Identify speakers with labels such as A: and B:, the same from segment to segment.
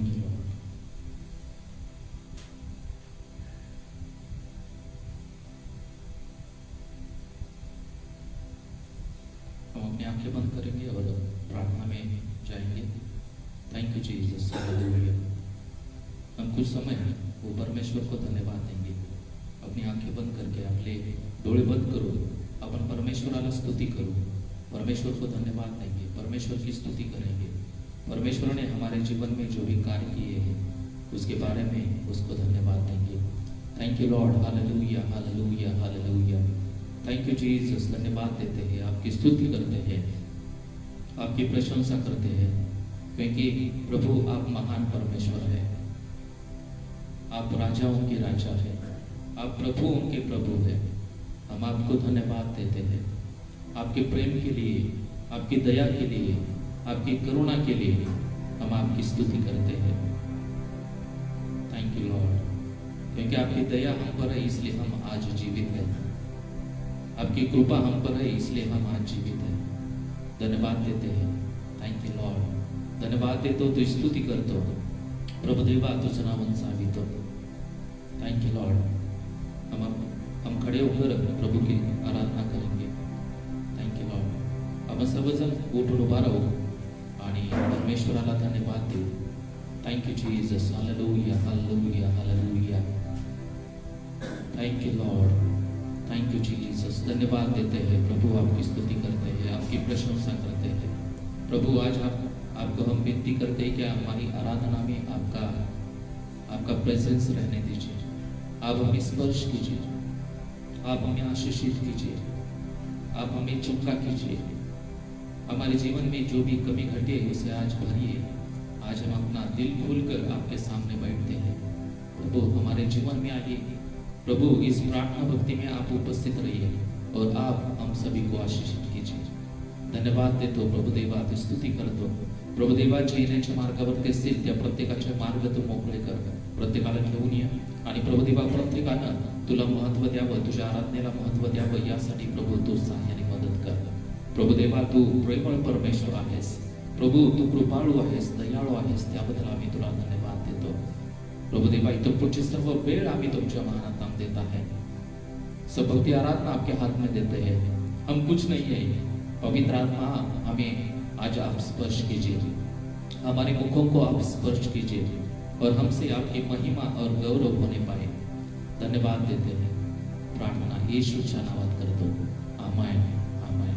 A: Thank you Lord. हम अपनी आंखें बंद करेंगे और प्रार्थना में जाएंगे। Thank you Jesus, hallelujah. हम कुछ समय वो परमेश्वर को धन्यवाद देंगे। अपनी आंखें बंद करके आपले डोळे बंद करो, अपन परमेश्वराला स्तुति करो, परमेश्वर को धन्यवाद देंगे, परमेश्वर की स्तुति करेंगे। परमेश्वर ने हमारे जीवन में जो भी कार्य किए हैं उसके बारे में उसको धन्यवाद देंगे। Thank you Lord, hallelujah hallelujah hallelujah. Thank you Jesus, धन्यवाद देते हैं, आपकी स्तुति करते हैं, आपकी प्रशंसा करते हैं, क्योंकि प्रभु आप महान परमेश्वर हैं, आप राजाओं के राजा हैं, आप प्रभुओं के प्रभु हैं। हम आपको धन्यवाद देते हैं आपके प्रेम के लिए, आपकी दया के लिए, आपकी करुणा के लिए हम आपकी स्तुति करते हैं। थैंक यू लॉर्ड, क्योंकि आपकी दया हम पर है इसलिए हम आज जीवित हैं, आपकी कृपा हम पर है इसलिए हम आज जीवित हैं। धन्यवाद देते हैं। Thank you Lord. धन्यवाद देतो तो स्तुति करतो, प्रभु देवा तुझं नाव उंचावितो। Thank you Lord. हम खड़े होकर प्रभु की आराधना करेंगे। Thank you Lord. आपण सर्वजण उठून उभा राहू आणि परमेश्वराला धन्यवाद देऊ। Thank you Jesus, hallelujah hallelujah hallelujah. Thank you Lord, thank you Jesus. धन्यवाद देते हैं प्रभु, आपकी स्तुति करते हैं, आपकी प्रशंसा करते हैं। प्रभु आज आपको हम विनती करते हैं कि हमारी आराधना में आपका प्रेजेंस रहने दीजिए। आप हमें स्पर्श कीजिए, आप हमें आशीषित कीजिए, आप हमें चुका कीजिए। हमारे जीवन में जो भी कमी घटी है उसे आज भरिए। आज हम अपना दिल खोलकर आपके सामने बैठते हैं। प्रभु हमारे जीवन में आइए। प्रभु इस प्रार्थना भक्ति में आप उपस्थित रहिए और आप हम सभी को आशीषित कीजिए। धन्यवाद देतो प्रभु देवा, स्तुती करतो प्रभु देवा। जे येण्याच्या मार्गावर असतील त्या प्रत्येकाचे मार्ग तू मोकळे कर, प्रत्येकाला घेऊन ये आणि प्रभु देवा प्रत्येकानं तुला महत्व द्यावं, तुझ्या आराधनेला महत्व द्यावं, यासाठी प्रभु तू सहाय्याने मदत कर। प्रभु देवा तू प्रेमळ परमेश्वर आहेस, प्रभु तू कृपाळू आहेस, दयाळू आहेस, त्याबद्दल आम्ही तुला धन्यवाद देतो। प्रभु देवा इतर पुढची सर्व वेळ आम्ही तुमच्या महानात नाम देता है, सब भक्ति आराधना आपके हाथ में देते हैं। हम कुछ नहीं है, पवित्र आत्मा हमें आज आप स्पर्श कीजिए, हमारे मुखों को आप स्पर्श कीजिए और हमसे आपकी महिमा और गौरव होने पाए। धन्यवाद देते हैं, प्रार्थना यीशुच्या नावात करतो, आमेन आमेन।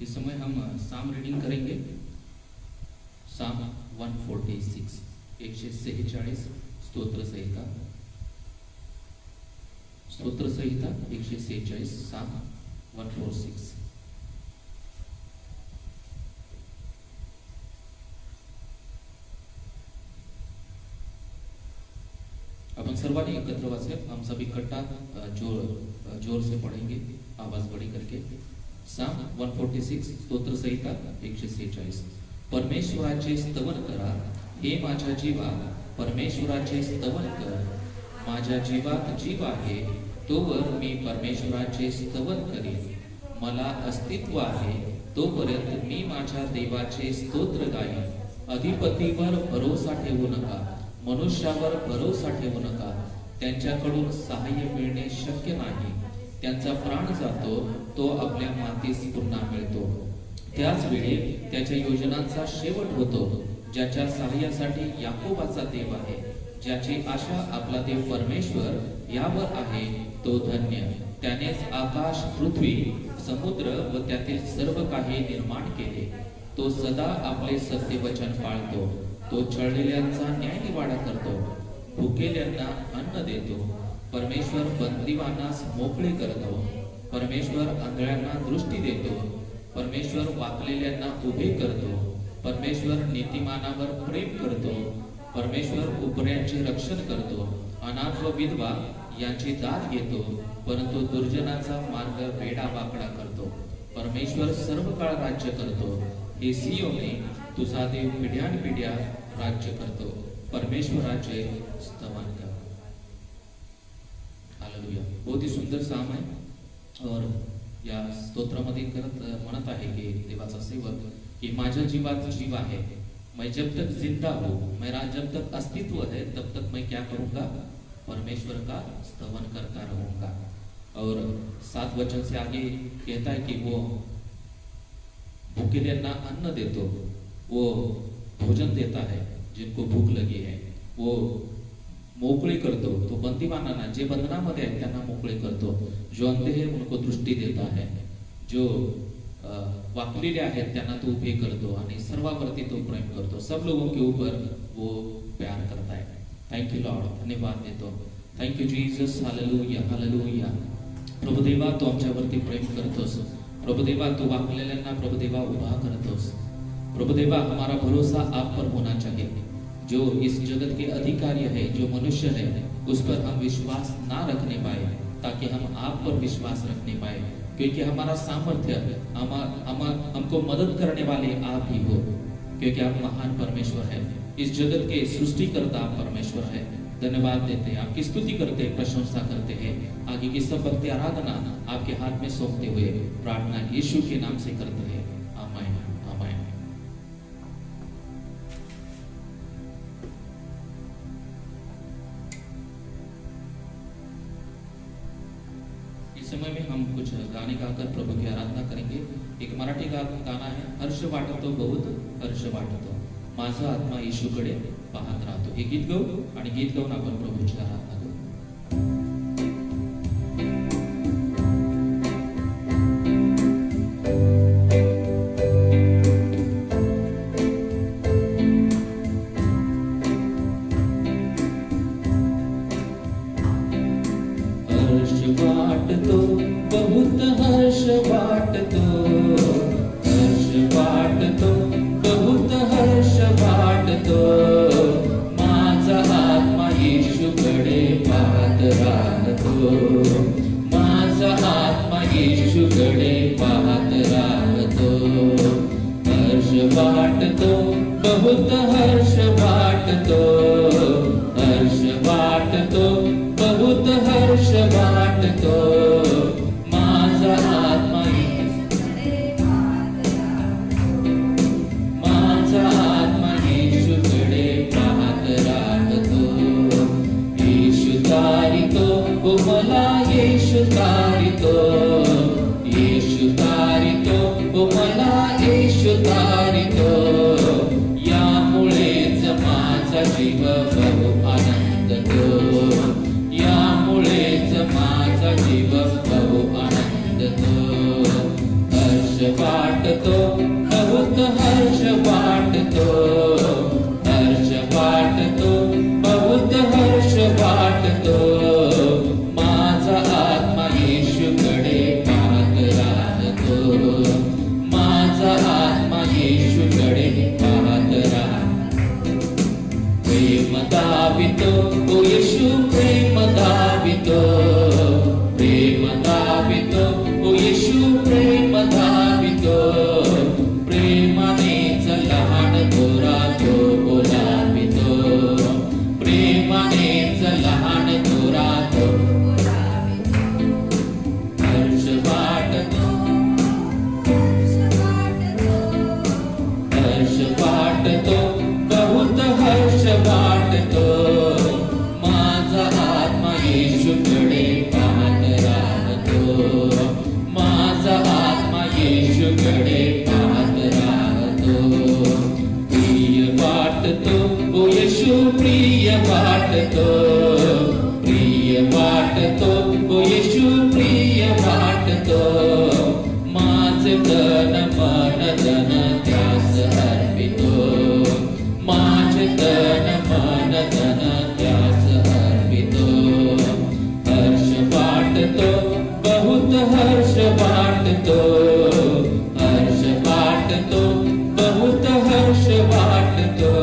A: इस समय हम साम रीडिंग करेंगे, साम 146 146 स्तोत्र संहिता 146 साम 146। अपन सर्वांनी एकत्र वाचे, हम सभी इकट्ठा जोर से पढ़ेंगे, आवाज बड़ी करके। साम 146 स्तोत्र संहिता 146। परमेश्वराचे स्तवन करा हे माझ्या जीवा, परमेश्वराचे स्तवन कर, माझ्या जीवात जीव आहे तोवर मी परमेश्वराचे स्तवन करीन। मला अस्तित्व आहे तोपर्यंत मी माझ्या देवाचे स्तोत्र गाईन। अधिपतीवर भरोसा ठेवू नका, मनुष्यावर भरोसा ठेवू नका, त्यांच्याकडून सहाय्य मिळणे शक्य नाही। त्यांचा प्राण जातो तो आपल्या मातीस पुन्हा मिळतो, त्याच वेळी त्याच्या योजनांचा शेवट होतो। ज्याच्या सहाय्यासाठी याकोबाचा देव आहे, ज्याची आशा आपला देव परमेश्वर यावर आहे तो धन्य। त्यानेच आकाश, पृथ्वी, समुद्र व त्यातील सर्व काही निर्माण केले। तो सदा आपले सत्य वचन पाळतो, तो छळलेल्यांचा न्याय निवाडा करतो, भुकेल्यांना अन्न देतो। परमेश्वर बंदिवानास मोकळे करतो, परमेश्वर आंधळ्यांना दृष्टी देतो, परमेश्वर वाकलेल्यांना उभे करतो, परमेश्वर नीतिमानावर प्रेम करतो, परमेश्वर उपऱ्यांचे रक्षण करतो, अनाथ व विधवा यांची दाद घेतो, परंतु दुर्जनाचा मार्ग वेडा वाकडा करतो। परमेश्वर सर्व काळ राज्य करतो, हे सियोने तुझा देव पिढ्यानपिढ्या राज्य करतो। परमेश्वराचे स्तवन कर। हालेलुया। बहुत ही सुंदर साम है और या स्तोत्रामध्ये म्हणत आहे की देवाचा सेवक कि माझ्या जीवात जीव है, मैं जब तक जिंदा हूँ, मेरा जब तक अस्तित्व है, तब तक मैं क्या करूँगा? परमेश्वर का स्तवन करता रहूँगा। और 7 वचन से आगे कहता है कि वो भूखेल्यांना अन्न देतो, वो भोजन देता है जिनको भूक लगी है, वो मोकळे करतो, तो बंदीवानांना जे बंधनामध्ये आहेत त्यांना मोकळे करतो, जो अंधे है उनको दृष्टि देता है, जो वाकलेले आहेत त्यांना तो उभे करतो आणि सर्वावरती तो प्रेम करतो, सब लोगों के ऊपर वो प्यार करता है। थैंक यू लॉर्ड, धन्यवाद देतो। Thank you Jesus, hallelujah hallelujah. Prabhudeva तू आमच्यावरती प्रेम करतोस, प्रभुदेवा तू वाकलेल्यांना प्रभुदेवा उभा करतोस। प्रभुदेवा हमारा भरोसा आप पर होना चाहिए, जो इस जगत के अधिकारी है, जो मनुष्य है, उस पर हम विश्वास ना रखने पाए, ताकि हम आप पर विश्वास रखने पाए, क्योंकि हमारा सामर्थ्य हमको मदद करने वाले आप ही हो, क्योंकि आप महान परमेश्वर है, इस जगत के सृष्टिकर्ता आप परमेश्वर है। धन्यवाद देते हैं, आपकी स्तुति करते हैं, प्रशंसा करते हैं। आगे की सब भक्ति आराधना आपके हाथ में सौंपते हुए प्रार्थना यीशु के नाम से करते हैं, आमीन आमीन। इस समय में हम कुछ गाने गाकर प्रभु की आराधना करेंगे। एक मराठी गाना है, हर्ष वाटतो बहुत हर्ष वाटतो, माझा आत्मा येशूकडे पाहत राहतो। हे गीत गाऊ आणि गीत गाऊन आपण प्रभूची आराधना करू। हर्ष वाटतो बहुत हर्ष वाटतो, हर्ष वाटतो बहुत हर्ष वाटतो, माझा आत्मा येशूकडे पाहत राहतो, माझा आत्मा येशूकडे पाहत राहतो। हर्ष वाटतो बहुत हर्ष वाटतो, हर्ष वाटतो बहुत हर्ष वाटतो, माझा आत्मा माझा आत्मा येशूकडे पाहत राहतो। येशू तारितो ओ मला येशू तारितो, येशू तारितो ओ मला येशू तारितो, यामुळेच माझा जीव बहु आनंदतो, यामुळेच माझा जीव बहु आनंदतो। हर्ष वाटतो बहुत हर्ष वाटतो, हर्ष वाटतो बहुत हर्ष वाटतो, माझा आत्मा येशूकडे पाहत राहतो, माझा आत्मा येशूकडे पाहत राहतो। प्रेम दावितो ओ येशू प्रेम दावितो, प्रेम दावितो ओ येशू प्रेम दावितो, प्रेमानेच लहान थोरा तो बोलावितो, प्रेमानेच लहान थोरा तो बोलावितो। हर्ष वाटतो हर्ष वाटतो बहुत हर्ष वाटतो, माझा आत्मा येशूकडे पाहत राहतो, माझा आत्मा येशूकडे पाहत राहतो। प्रिय वाटतो ओ येशू प्रिय वाटतो, प्रिय वाटतो ओ येशू प्रिय वाटतो, माझे तन मन धन त्यास अर्पितो, माझे तन मन धन त्यास अर्पितो। हर्ष वाटतो बहुत हर्ष वाटतो, हर्ष वाटतो बहुत हर्ष वाटतो,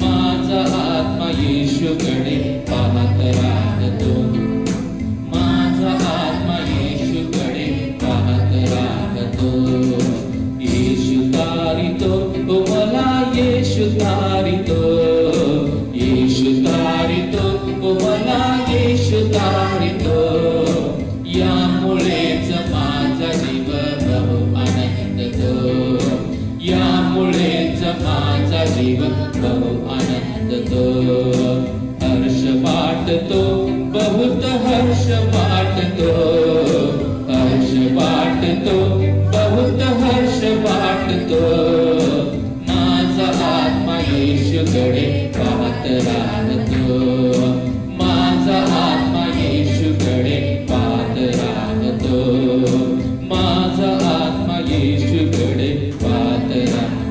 A: माझा आत्मा येशूकडे पाहत राहतो, माझा आत्मा येशूकडे पाहत राहतो। येशू तारितो ओ मला येशू तारितो, येशू तारितो ओ मला येशू तारितो, यामुळेच माझा जीव जीवन बहु आनंद दो। हर्ष बाट दो, बहुत हर्ष बाट दो, हर्ष बाट दो, बहुत हर्ष बाट दो। माझा आत्मा येशूकडे पाहत राहतो, माझा आत्मा येशूकडे पाहत राहतो, माझा आत्मा येशूकडे पाहत राहतो,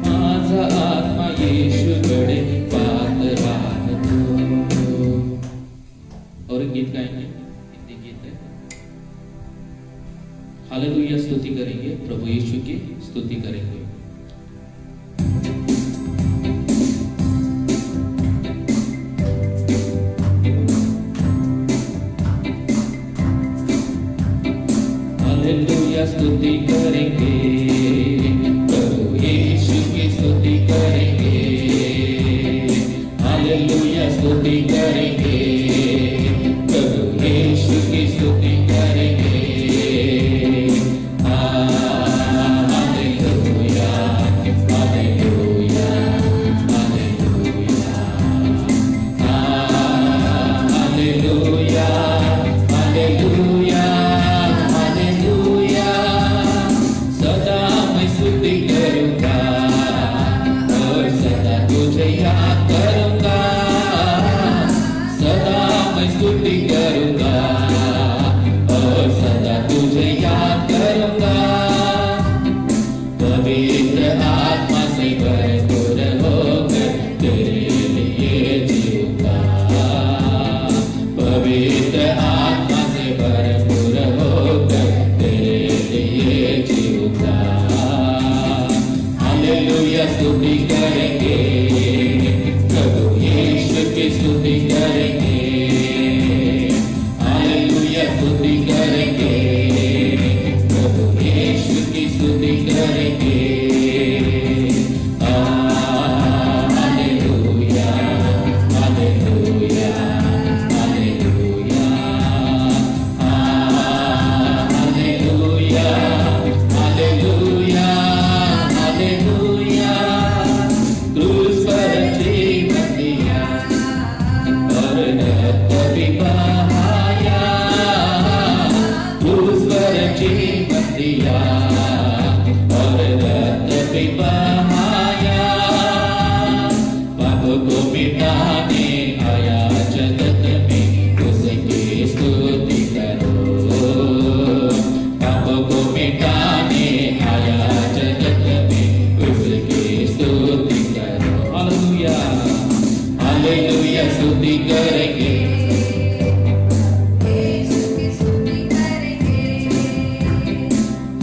A: माझा आत्मा येशूकडे पाहत राहतो। और एक गीत गाएंगे, हिंदी गीत है। हालेलुया स्तुति करेंगे, प्रभु यीशु की स्तुति करेंगे। हालेलुया स्तुति करेंगे, प्रभु यीशु की स्तुति करेंगे। हालेलुया स्तुति करेंगे, प्रभु यीशु की स्तुति करेंगे। Hallelujah, hallelujah, hallelujah, hallelujah, hallelujah, hallelujah. सदा मैं स्तुति करूंगा और सदा तुझे याद करूंगा, सदा मैं स्तुति करूंगा और सदा तुझे याद करूंगा। पवित्र आत्मा से भरपूर होकर तेरे लिए जीऊंगा, पवित्र आत्मा से भरपूर होकर तेरे लिए जीऊंगा। हालेलुया स्तुति करेंगे, प्रभु यीशु की स्तुति करेंगे। हालेलुया स्तुति करेंगे, प्रभु यीशु की स्तुति करेंगे। Hallelujah, hallelujah, hallelujah, hallelujah, hallelujah, hallelujah. क्रूस पर जीवन दिया और रक्त भी बहाया, क्रूस पर जीवन दिया और रक्त भी बहाया। पाप को मिटाने आया जगत में, उसकी स्तुति करो। पाप को मिटाने आया जगत में, उसकी स्तुति करो। हालेलुया, हालेलुया स्तुति करेंगे,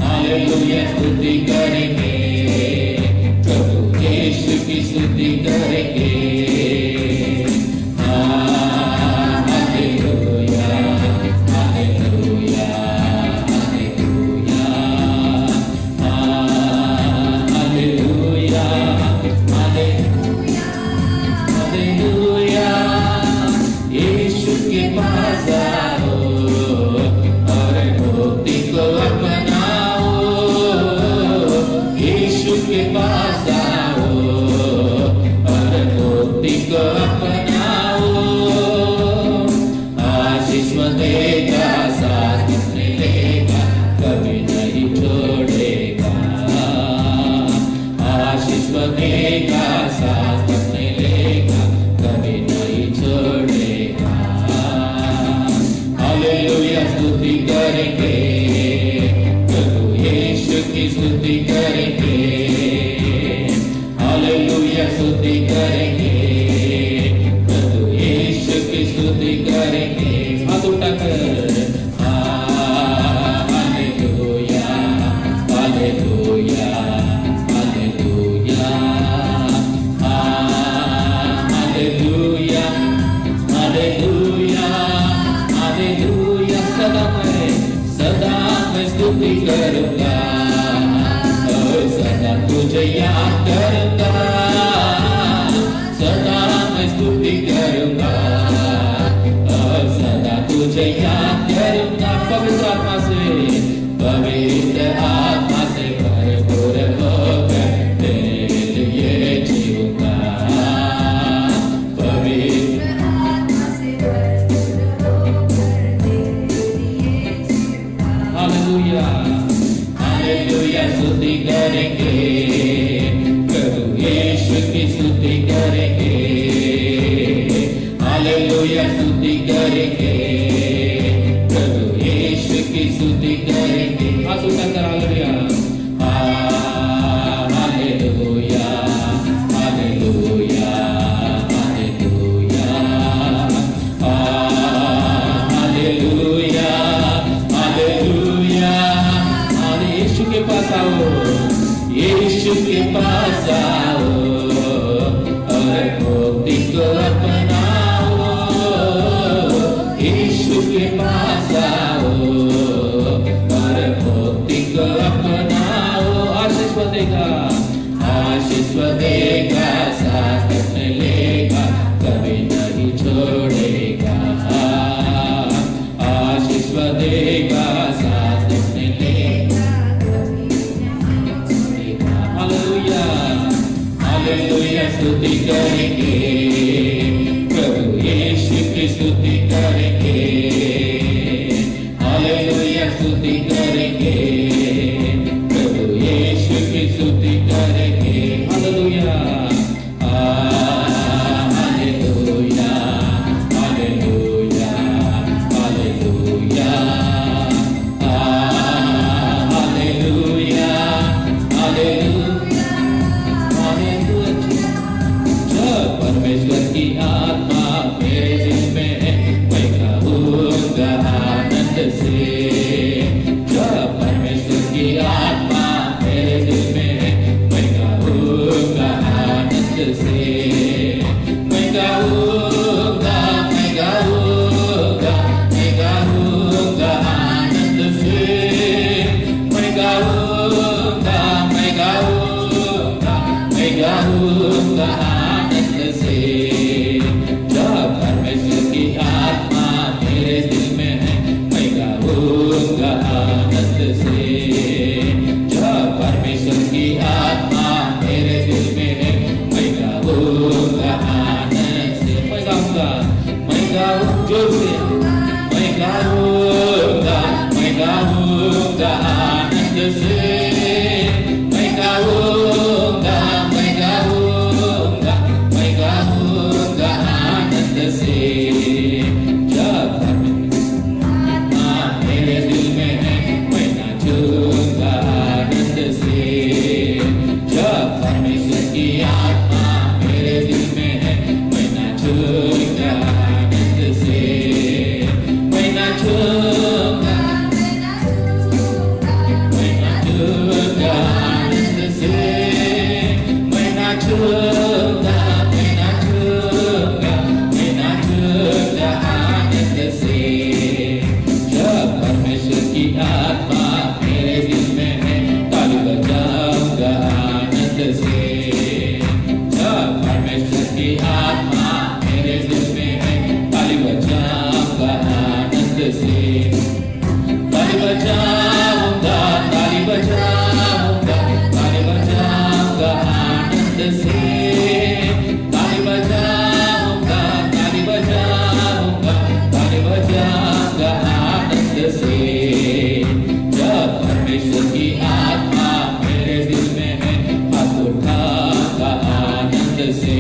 A: हालेलुया स्तुति करेंगे, प्रभु यीशु की स्तुति करेंगे। Hallelujah, hallelujah, hallelujah, hallelujah, hallelujah. यीशु के पास आओ और मुक्ति को अपनाओ, यीशु के पास आओ और मुक्ति को अपनाओ। आशीष देगा, साथ मिलेगा, कभी नहीं छोड़ेगा। आशीष देगा, साथ मिलेगा, कभी नहीं छोड़ेगा। हालेलुया स्तुति करेंगे, प्रभु यीशु की स्तुति करेंगे। हालेलुया स्तुति करेंगे, प्रभु यीशु की स्तुति करेंगे। हाथ उठाकर hallelujah, hallelujah, hallelujah, hallelujah, hallelujah, hallelujah. सदा मैं स्तुति करूंगा और सदा तुझे याद करूंगा, सदा मैं स्तुति करूंगा और सदा तुझे याद करूंगा। पवित्र आत्मा से, पवित्र आत्मा से भरपूर होकर तेरे लिए करेंगे, प्रभु यीशु की स्तुति करेंगे, हालेलुया स्तुति करेंगे, प्रभु यीशु की स्तुति करेंगे। हाथ उठाकर hallelujah, hallelujah, hallelujah, hallelujah, hallelujah, hallelujah. यीशु के पास आओ, यीशु के पास आओ और मुक्ति को अपनाओ, यीशु के पास आओ और मुक्ति को अपनाओ। आशीष देगा, आशीष देगा, साथ लेगा, कभी नहीं छोड़ेगा, आशीष देगा, साथ लेगा, हालेलुया, हालेलुया स्तुति करेंगे, प्रभु यीशु की स्तुति करेंगे, हालेलुया स्तुति करेंगे, प्रभु यीशु की स्तुति करेंगे, hallelujah, hallelujah, hallelujah, hallelujah, hallelujah, hallelujah. जब परमेश्वर की आत्मा मेरे दिल में है, मैं गाऊंगा आनंद से, जब परमेश्वर की आत्मा मेरे दिल में है, मैं गाऊंगा आनंद से, मैं गाऊंगा, मैं गाऊंगा, मैं गाऊंगा आनंद से, मैं गाऊंगा, मैं गाऊंगा, मैं गाऊंगा आनंद से। जब परमेश्वर की आत्मा मेरे दिल में है, मैं गाऊंगा आनंद से, जब परमेश्वर की आत्मा मेरे दिल में है, मैं गाऊंगा आनंद से, मैं गाऊंगा, मैं गाऊं जोर से, मैं गाऊंगा, मैं गाऊंगा आनंद से, मैं गाऊंगा, मैं गाऊंगा, मैं गाऊंगा आनंद से। जब आत्मा मेरे दिल में है, मैं नाचूंगा आनंद से, जब परमेश्वर की आत्मा मेरे दिल में है, मैं नाचूंगा आनंद से, मैं नाचूंगा, मैं नाचूंगा आनंद से, मैं नाचूंगा, मैं नाचूंगा, मैं नाचूंगा आनंद से। जब परमेश्वर की आत्मा मेरे दिल में है, ताली बजाऊंगा आनंद से, जब परमेश्वर की आत्मा मेरे दिल में है, ताली बजाऊंगा आनंद से, ताली बजाऊंगा, ताली बजाऊंगा, ताली बजाऊंगा आनंद से, ताली बजाऊंगा, ताली बजाऊंगा, ताली बजाऊंगा आनंद से। जब परमेश्वर की आत्मा मेरे दिल में है, हाथ उठाऊंगा आनंद से,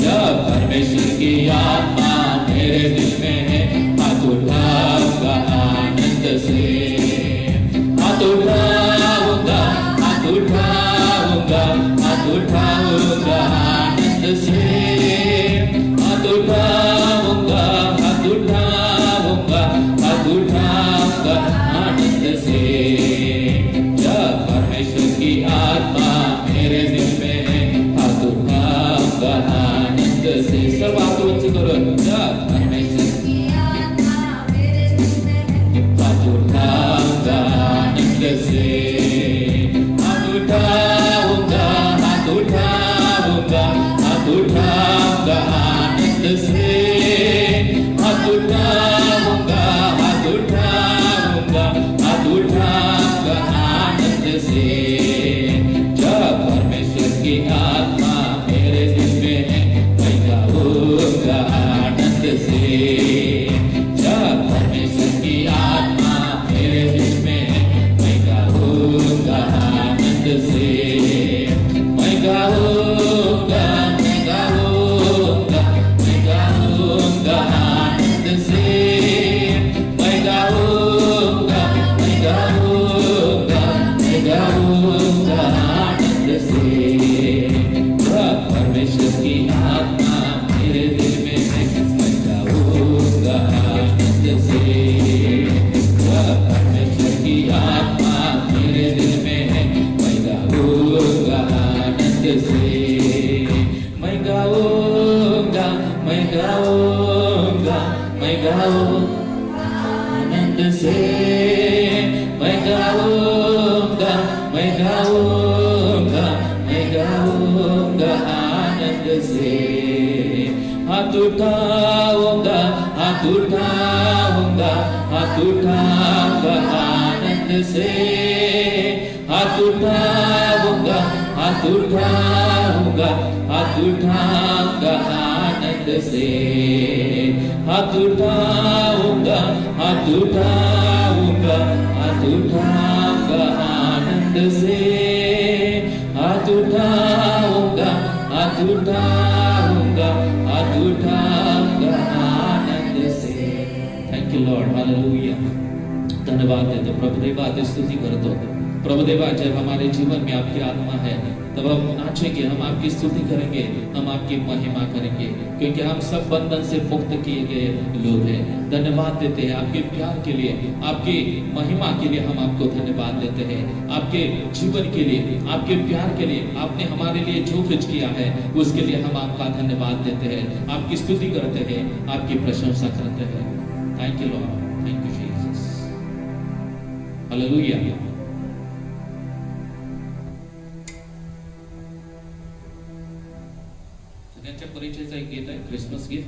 A: जब परमेश्वर की आत्मा मेरे दिल में है, हाथ उठाऊंगा आनंद से, हाथ उठाऊंगा, हाथ उठाऊंगा, हाथ उठाऊंगा आनंद से, हाथ उठाऊंगा, हाथ उठाऊंगा, हाथ उठाऊंगा आनंद से। जब परमेश्वर की आत्मा मेरे दिल में है, हाथ उठाऊंगा आनंद से। सब हाथ ऊंचे करो, जब परमेश्वर की आत्मा मेरे दिल में है, हाथ उठाऊंगा आनंद से, हाथ उठाऊंगा, हाथ उठाऊंगा, हाथ उठाऊंगा आनंद से, हाथ उठाऊंगा, हाथ उठाऊंगा, हाथ उठाऊंगा आनंद से। जब परमेश्वर की आत्मा मेरे दिल में है, मैं गाऊंगा आनंद से, जब परमेश्वर की आत्मा मेरे दिल में है, मैं गाऊंगा आनंद से, मैं गाऊंगा, मैं गाऊंगा, मैं गाऊंगा आनंद से। हाथ उठाऊंगा, हाथ उठाऊंगा, हाथ उठाऊंगा आनंद से। हाथ उठाऊंगा, हाथ उठाऊंगा, हाथ उठाऊंगा आनंद से। हाथ उठाऊंगा, हाथ उठाऊंगा, हाथ उठाऊंगा आनंद से। हाथ उठाऊंगा, हाथ उठाऊंगा, हाथ उठाऊंगा आनंद से। Thank you Lord, hallelujah. धन्यवाद देते प्रभु देवा, स्तुति करते प्रभु देवा। जब हमारे जीवन में आपकी आत्मा है तब हम नाचेंगे, हम आपकी स्तुति करेंगे, हम आपकी महिमा करेंगे, क्योंकि हम सब बंधन से मुक्त किए गए लोग हैं। धन्यवाद देते हैं आपके प्यार के लिए, आपकी महिमा के लिए हम आपको धन्यवाद देते हैं। आपके जीवन के लिए, आपके प्यार के लिए, आपने हमारे लिए जो कुछ किया है उसके लिए हम आपका धन्यवाद देते हैं, आपकी स्तुति करते हैं, आपकी प्रशंसा करते हैं। Thank you Lord, thank you Jesus, hallelujah. सगळ्यांच्या परिचयाचं एक गीत आहे, क्रिसमस गीत।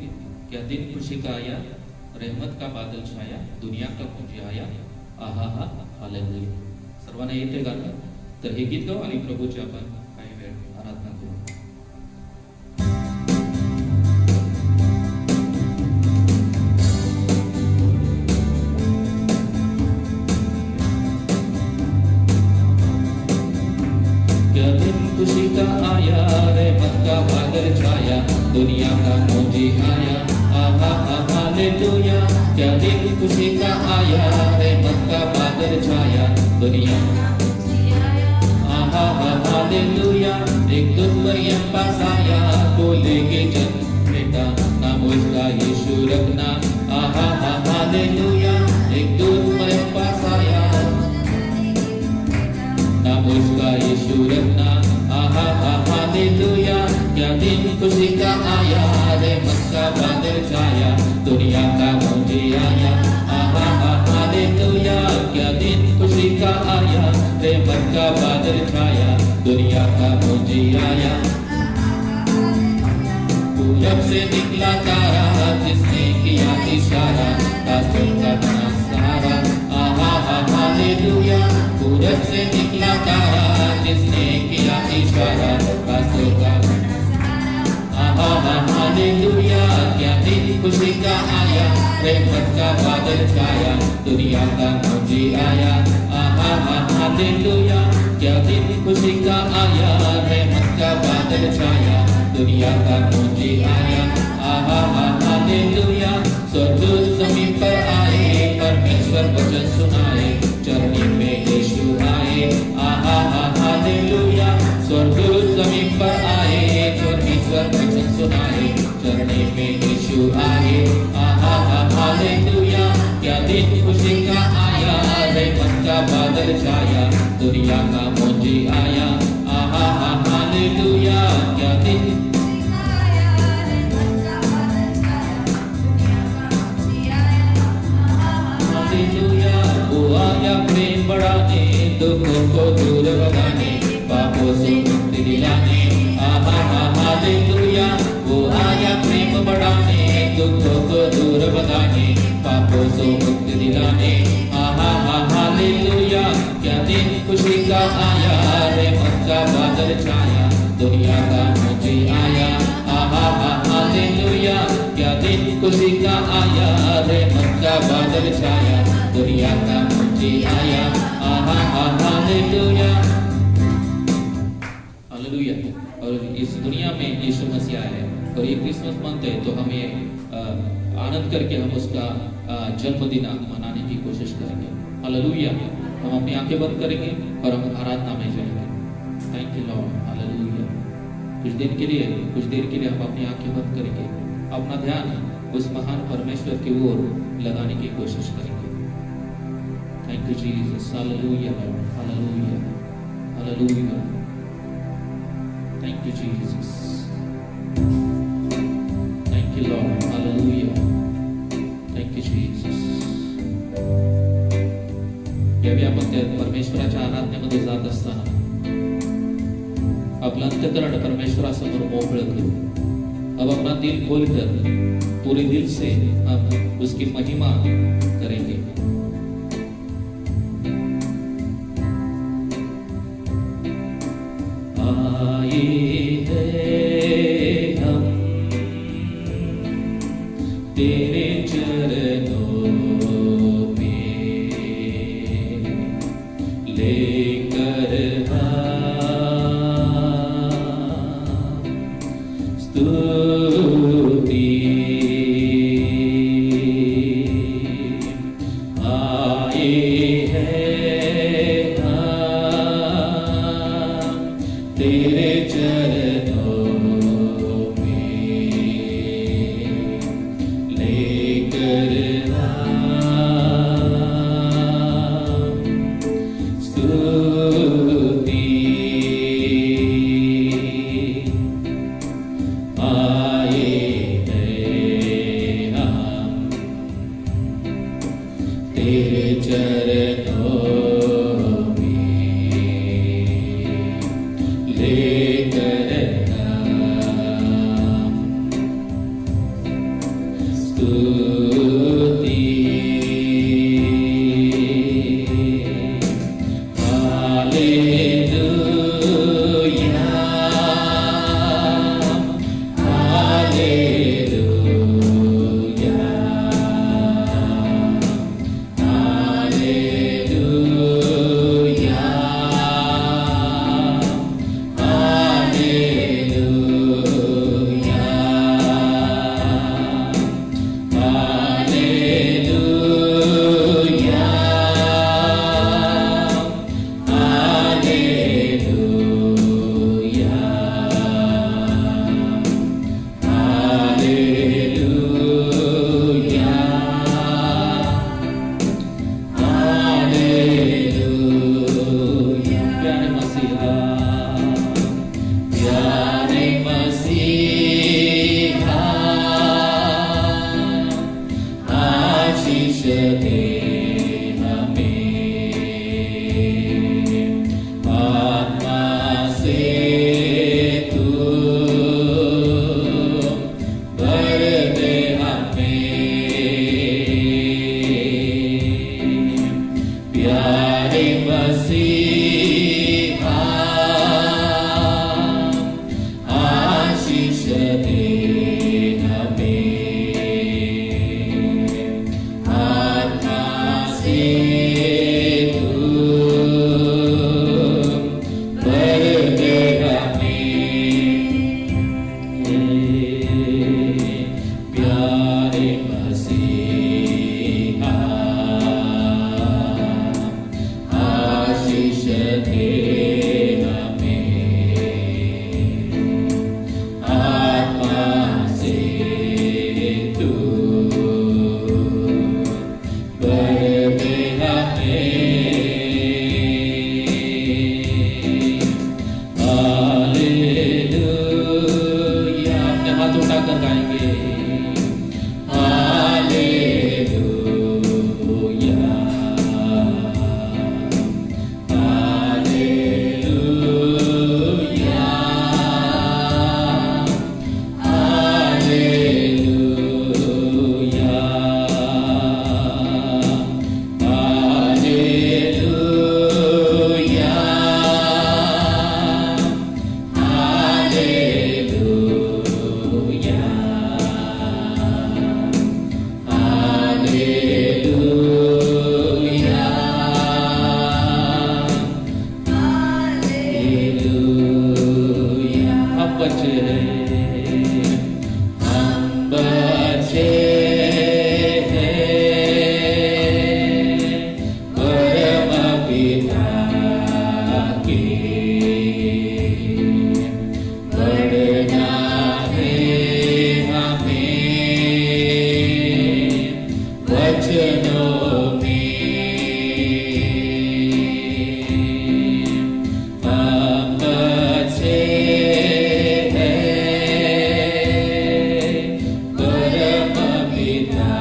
A: क्या दिन खुशी का आया, रहमत का बादल छाया, दुनिया का मुझे आया, आहा हा हालेलुया। सर्वांना येते गाणं, तर हे गीत गाऊ आणि प्रभूची आपण काही वेळ आराधना करू। क्या दिन खुशी का आया, रहमत का बादल छाया, दुनिया का मुझे आया, आहा हा हालेलुया। क्या दिन खुशी का आया, रहमत का बादल छाया, दुनिया आहा हा हालेलुया। एक दूत मरियम पास आया, बोलेगे जन्म बेटा, नाम उसका यीशु रखना, आहा हा हालेलुया। एक दूत मरियम पास आया, नाम उसका यीशु रखना, आहा हा हालेलुया। क्या दिन खुशी का आया, रहमत का बादल छाया, दुनिया का मुझे आया, आहा हा हालेलुया। क्या दिन खुशी का आया, रहमत का बादल छाया, दुनिया का मुझे आया। पूरब से निकला तारा, जिसने किया इशारा, दासों का बना सहारा, आहा हा हालेलुया। पूरब से निकला तारा, जिसने किया इशारा, दासों का आहा हा हालेलुया। क्या दिन खुशी का आया, रहमत का बादल छाया, दुनिया का मुझे आया, आहा हा हालेलुया। क्या दिन खुशी का आया, रहमत का बादल छाया, दुनिया का मुझे आया, आहा हा हालेलुया। स्वर्गदूत जमीन पर आए, परमेश्वर वचन सुनाए, चरनी में यीशु आए, आहा हा हालेलुया। स्वर्गदूत जमीन पर आए, परमेश्वर वचन सुनाए, चरनी में यीशु आए, आहा हा हालेलुया। क्या दिन खुशी का आया, रहमत का बादल छाया, दुनिया का मुझे आया, आहा हा हालेलुया। क्या दिन हालेलुया। वो आया प्रेम बढ़ाने, दुखों को दूर भगाने, पापों से मुक्ति दिलाने, आहा हा हालेलुया। वो आया प्रेम बढ़ाने, दुखों को दूर भगाने, पापों से मुक्ति दिलाने, आहा हा हालेलुया। क्या दिन खुशी का आया, रहमत का बादल छाया, दुनिया का मुझे आया, आहा हा हालेलुया। क्या दिन खुशी का आया, रहमत का बादल छाया, दुनिया का मुझे आया, आहा हा हालेलुया, हालेलुया। और इस दुनिया में यीशु मसीह आया है, और ये क्रिसमस मंथ है, तो हमें आनंद करके हम उसका जन्मदिन मनाने की कोशिश करेंगे। हालेलुया। हम अपनी आंखें बंद करेंगे और हम आराधना में जाएंगे। Thank you Lord, hallelujah. कुछ दिन के लिए, कुछ देर के लिए हम अपनी आंखें बंद करेंगे, अपना ध्यान उस महान परमेश्वर की ओर लगाने की कोशिश करेंगे। Thank you Jesus, hallelujah Lord, hallelujah, hallelujah. Thank you Jesus, thank you Lord, hallelujah, thank you Jesus. यावेळी आपण त्या परमेश्वराच्या आराधनेमध्ये जात असताना आपलं अंतःकरण परमेश्वरासमोर मोकळं करू. अब अपना दिल खोलकर पूरे दिल से हम उसकी महिमा करेंगे. आए हैं हम तेरे चरणों में, लेकर स्तुति. आए हैं हम तेरे चरणों में, लेकर स्तुति. आए हैं हम तेरे चरणों में, लेकर स्तुति. Hallelujah, hallelujah, hallelujah, hallelujah, hallelujah, hallelujah, hallelujah. प्यारे मसीहा, प्यारे मसीहा, आशीष दे हमें, आत्मा से तू भर दे हमें. प्यारे मसीहा, आशीष दे हमें, आत्मा से तू भर दे हमें. प्यारे मसीहा, आशीष दे हमें, आत्मा से तू भर दे हमें. हालेलुया. अपने हाथ उठाकर गाएंगे. Hallelujah, hallelujah, hallelujah, hallelujah, hallelujah, hallelujah, hallelujah. हम बचे हैं, हम बचे हैं परम पिता के. बढ़ना है हमें वचनों में, हम बचे हैं परम पिता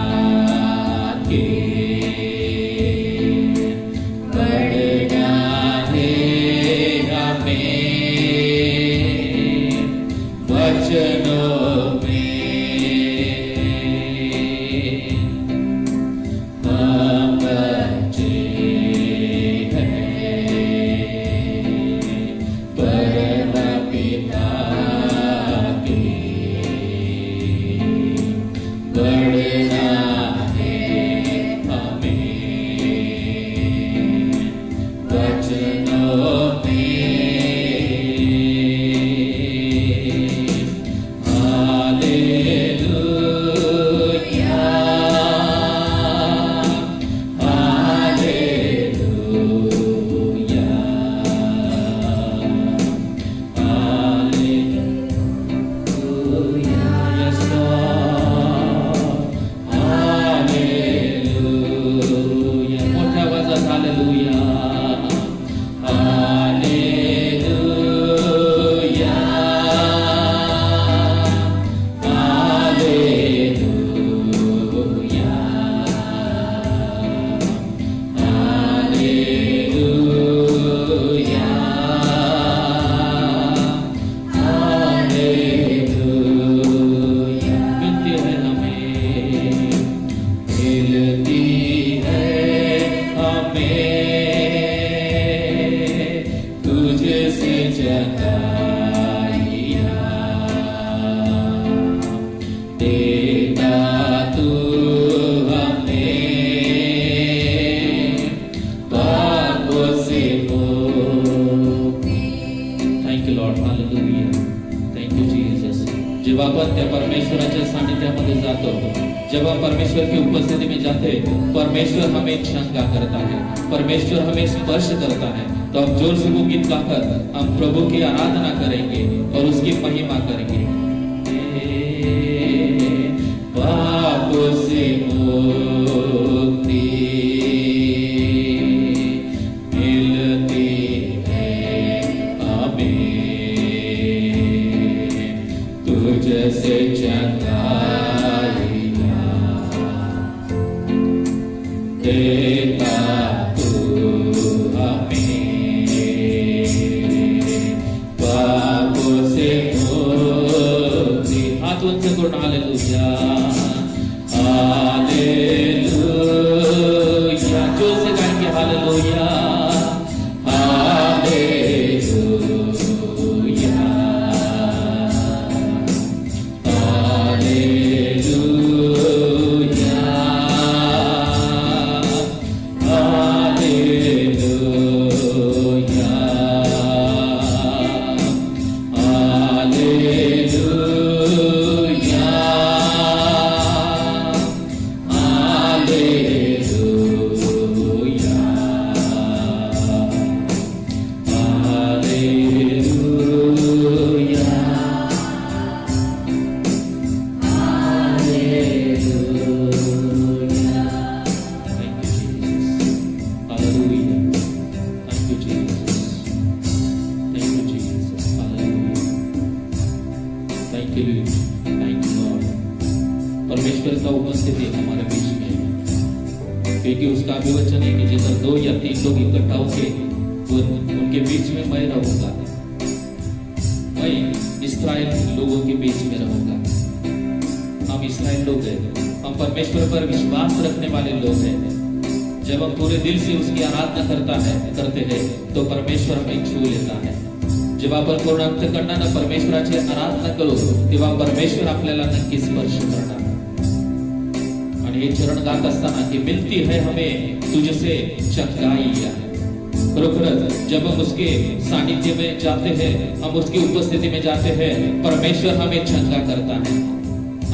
A: मिलती है हमें तुझसे चंगाइयाँ, देता तू हमें पापों से मुक्ति। Thank you Lord, hallelujah, thank you Jesus. जेव्हा आपण त्या परमेश्वराच्या सानिध्यामध्ये जातो, जब हम परमेश्वर की उपस्थिति में जाते, परमेश्वर हमें चंगा करता है, परमेश्वर हमें स्पर्श करता है। तो हम जोर से वो गीत गाकर हम प्रभु की आराधना करेंगे और उसकी महिमा करेंगे। पापों से मुक्ति मिलती है हमें तुझसे चंगाइयाँ, देता तू हमें पापों से मुक्ति। हाथ उनसे करो, हालेलुया, हालेलुया, जोर से गाएंगे hallelujah, hallelujah, hallelujah, hallelujah, hallelujah, परमेश्वर का उपस्थिति हमारे बीच में है, क्योंकि उसका भी वचन है कि जिधर 2 या 3 लोग इकट्ठा होंगे उनके बीच में मैं रहूंगा, मैं इस्राएल लोगों के बीच में रहूंगा। हम इस्राएल लोग हैं, हम परमेश्वर पर विश्वास रखने वाले लोग हैं। जब हम पूरे दिल से उसकी आराधना करते हैं तो परमेश्वर हमें छू लेता है। जेव्हा आपण पूर्ण अंतःकरणाने परमेश्वराची आराधना करू तेव्हा परमेश्वर आपल्याला नक्की स्पर्श करणार। आणि हे चरण गात असताना की मिलती है हमें तुझसे चंगाइयाँ, बरोबरच जब हम उसके सानिध्य में जाते हैं, हम उसकी उपस्थिति में जाते हैं, परमेश्वर हमें चंगा करता है।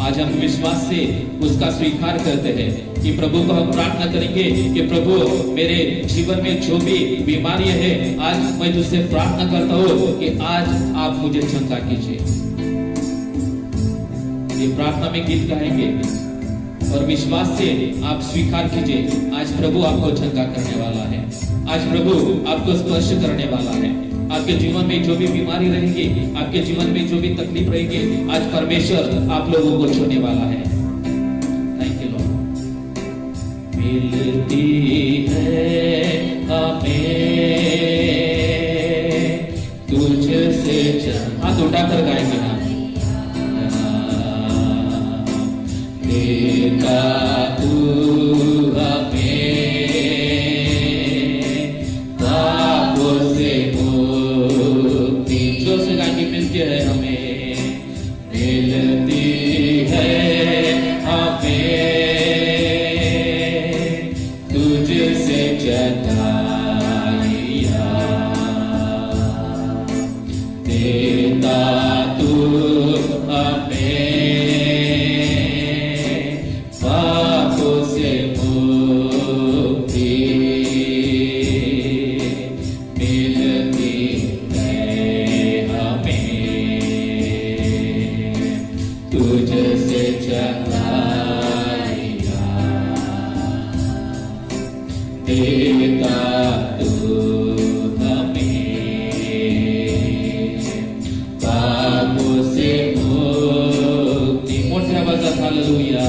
A: आज हम विश्वास से उसका स्वीकार करते हैं कि प्रभु को हम प्रार्थना करेंगे कि प्रभु मेरे जीवन में जो भी बीमारी है, आज मैं तुझसे प्रार्थना करता हूँ कि आज आप मुझे चंगा कीजिए। ये प्रार्थना में गीत गाएंगे और विश्वास से आप स्वीकार कीजिए, आज प्रभु आपको चंगा करने वाला है, आज प्रभु आपको स्पर्श करने वाला है। आपके जीवन में जो भी बीमारी रहेगी, आपके जीवन में जो भी तकलीफ रहेगी, आज परमेश्वर आप लोगों को छूने वाला है। Thank you Lord. मिलती है हमें तुझसे हाथ उठाकर गाएंगे ना, देता तू हमें पापों से मुक्ति। जोर से गाएंगे, मिलती है हमें, मिलती है हमें तुझसे चंगाइयाँ, देता तू हमें पापों से मुक्ति। मिलती है हमें तुझसे चंगाइयाँ, देता तू हमें पापों से मुक्ति। मोठ्या आवाजात हालेलुया,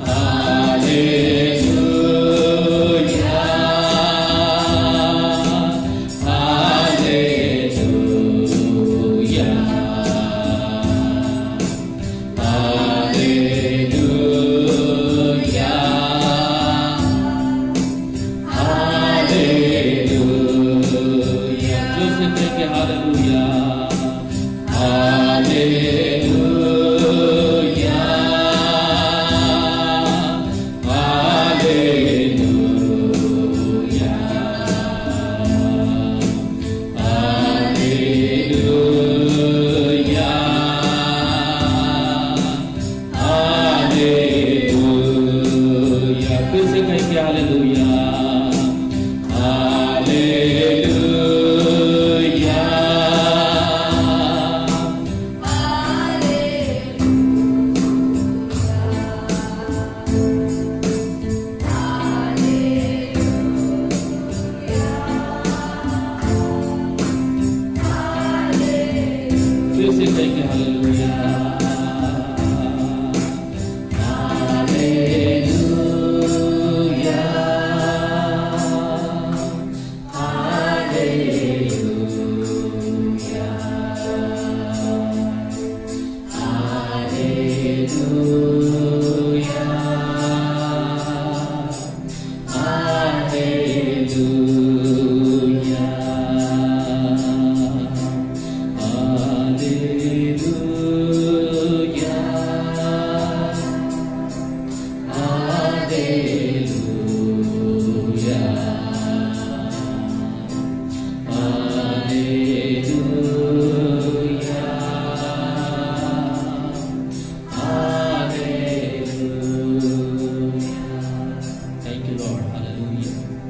A: हालेलुया, हालेलुया, हालेलुया, फिर से कहेंगे हालेलुया हालेलुया फिर से कहेंगे हालेलुया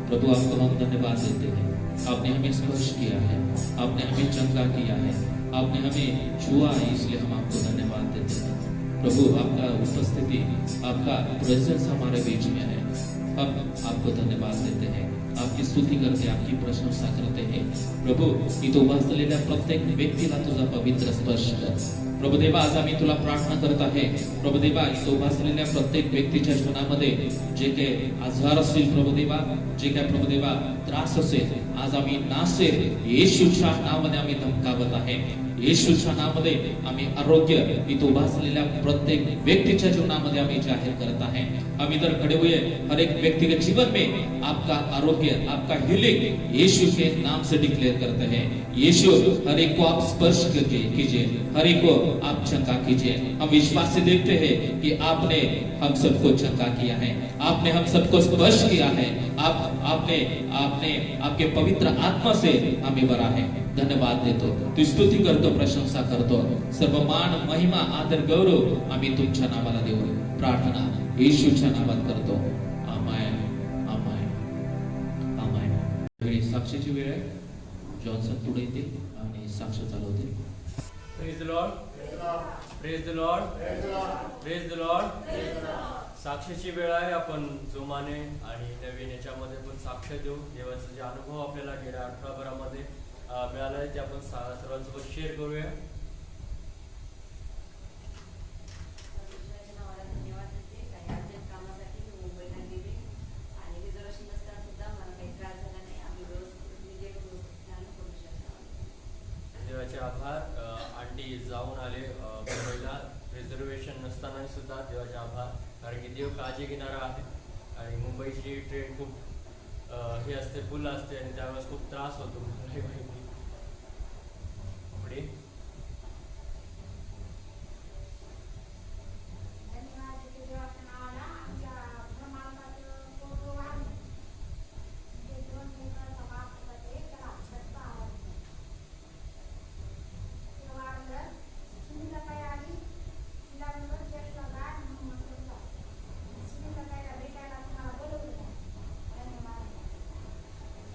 A: प्रभु आपको हम धन्यवाद देते हैं। आपने हमें स्पर्श किया है, आपने हमें चंगा किया है, आपने हमें छुआ है, इसलिए हम आपको धन्यवाद देते हैं। प्रभु आपका उपस्थिति, आपका प्रेजेंस हमारे बीच में है, हम आपको धन्यवाद देते हैं, आपकी स्तुती करते, आपकी प्रशंसा करते हैं। प्रभु इथं बसलेल्या प्रत्येक व्यक्तीला तुझा पवित्र स्पर्श कर प्रभु देवा। आज आम्ही तुला प्रार्थना करत आहे प्रभु देवा, इथं बसलेल्या प्रत्येक व्यक्तीच्या जीवनामध्ये जे काही आजार असतील प्रभु देवा, जे काही प्रभु देवा त्रास असेल, आज आम्ही नासेल येशूच्या नावाने आम्ही धमकावत आहे। येशूच्या नावामध्ये आम्ही आरोग्य इथं बसलेल्या प्रत्येक व्यक्तीच्या जीवनामध्ये आम्ही जाहीर करत आहे। हम इधर खड़े हुए हर एक व्यक्ति के जीवन में आपका आरोग्य, आपका हीलिंग यीशु के नाम से डिक्लेयर करते हैं। यीशु हर एक को आप स्पर्श करके कीजिए, हर एक को आप चंगा कीजिए। हम विश्वास से देखते हैं कि आपने हम सबको चंगा किया है, आपने हम सबको स्पर्श किया है, आपने आपके पवित्र आत्मा से हमें भरा है। धन्यवाद देतो, तू स्तुती करतो, प्रशंसा करतो, सर्व मान महिमा आदर गौरव आम्ही तुमच्या नावाला देऊ। प्रार्थना येशूच्या नावात करतो, आमेन आमेन आमेन। वेळ साक्षीची वेळ आहे, जॉन्सन पुढे येतील आणि साक्ष चालवतील।
B: Praise the Lord, praise the Lord, praise the Lord. साक्षीची वेळ आहे, आपण जोमाने आणि नवीन याच्यामध्ये पण साक्ष देऊ। देवाचे जे अनुभव आपल्याला गेल्या आठवड्याभरामध्ये मिळाला आहे ते आपण सर्वांसोबत शेअर करूया। देवाचे आभार। आंटी जाऊन आले मुंबईला रिझर्वेशन नसताना सुद्धा देवाचे आभार, कारण की देव काळजी घेणारा आहे आणि मुंबईची ट्रेन खूप हे असते, फुल असते आणि त्यावेळेस खूप त्रास होतो। पुढे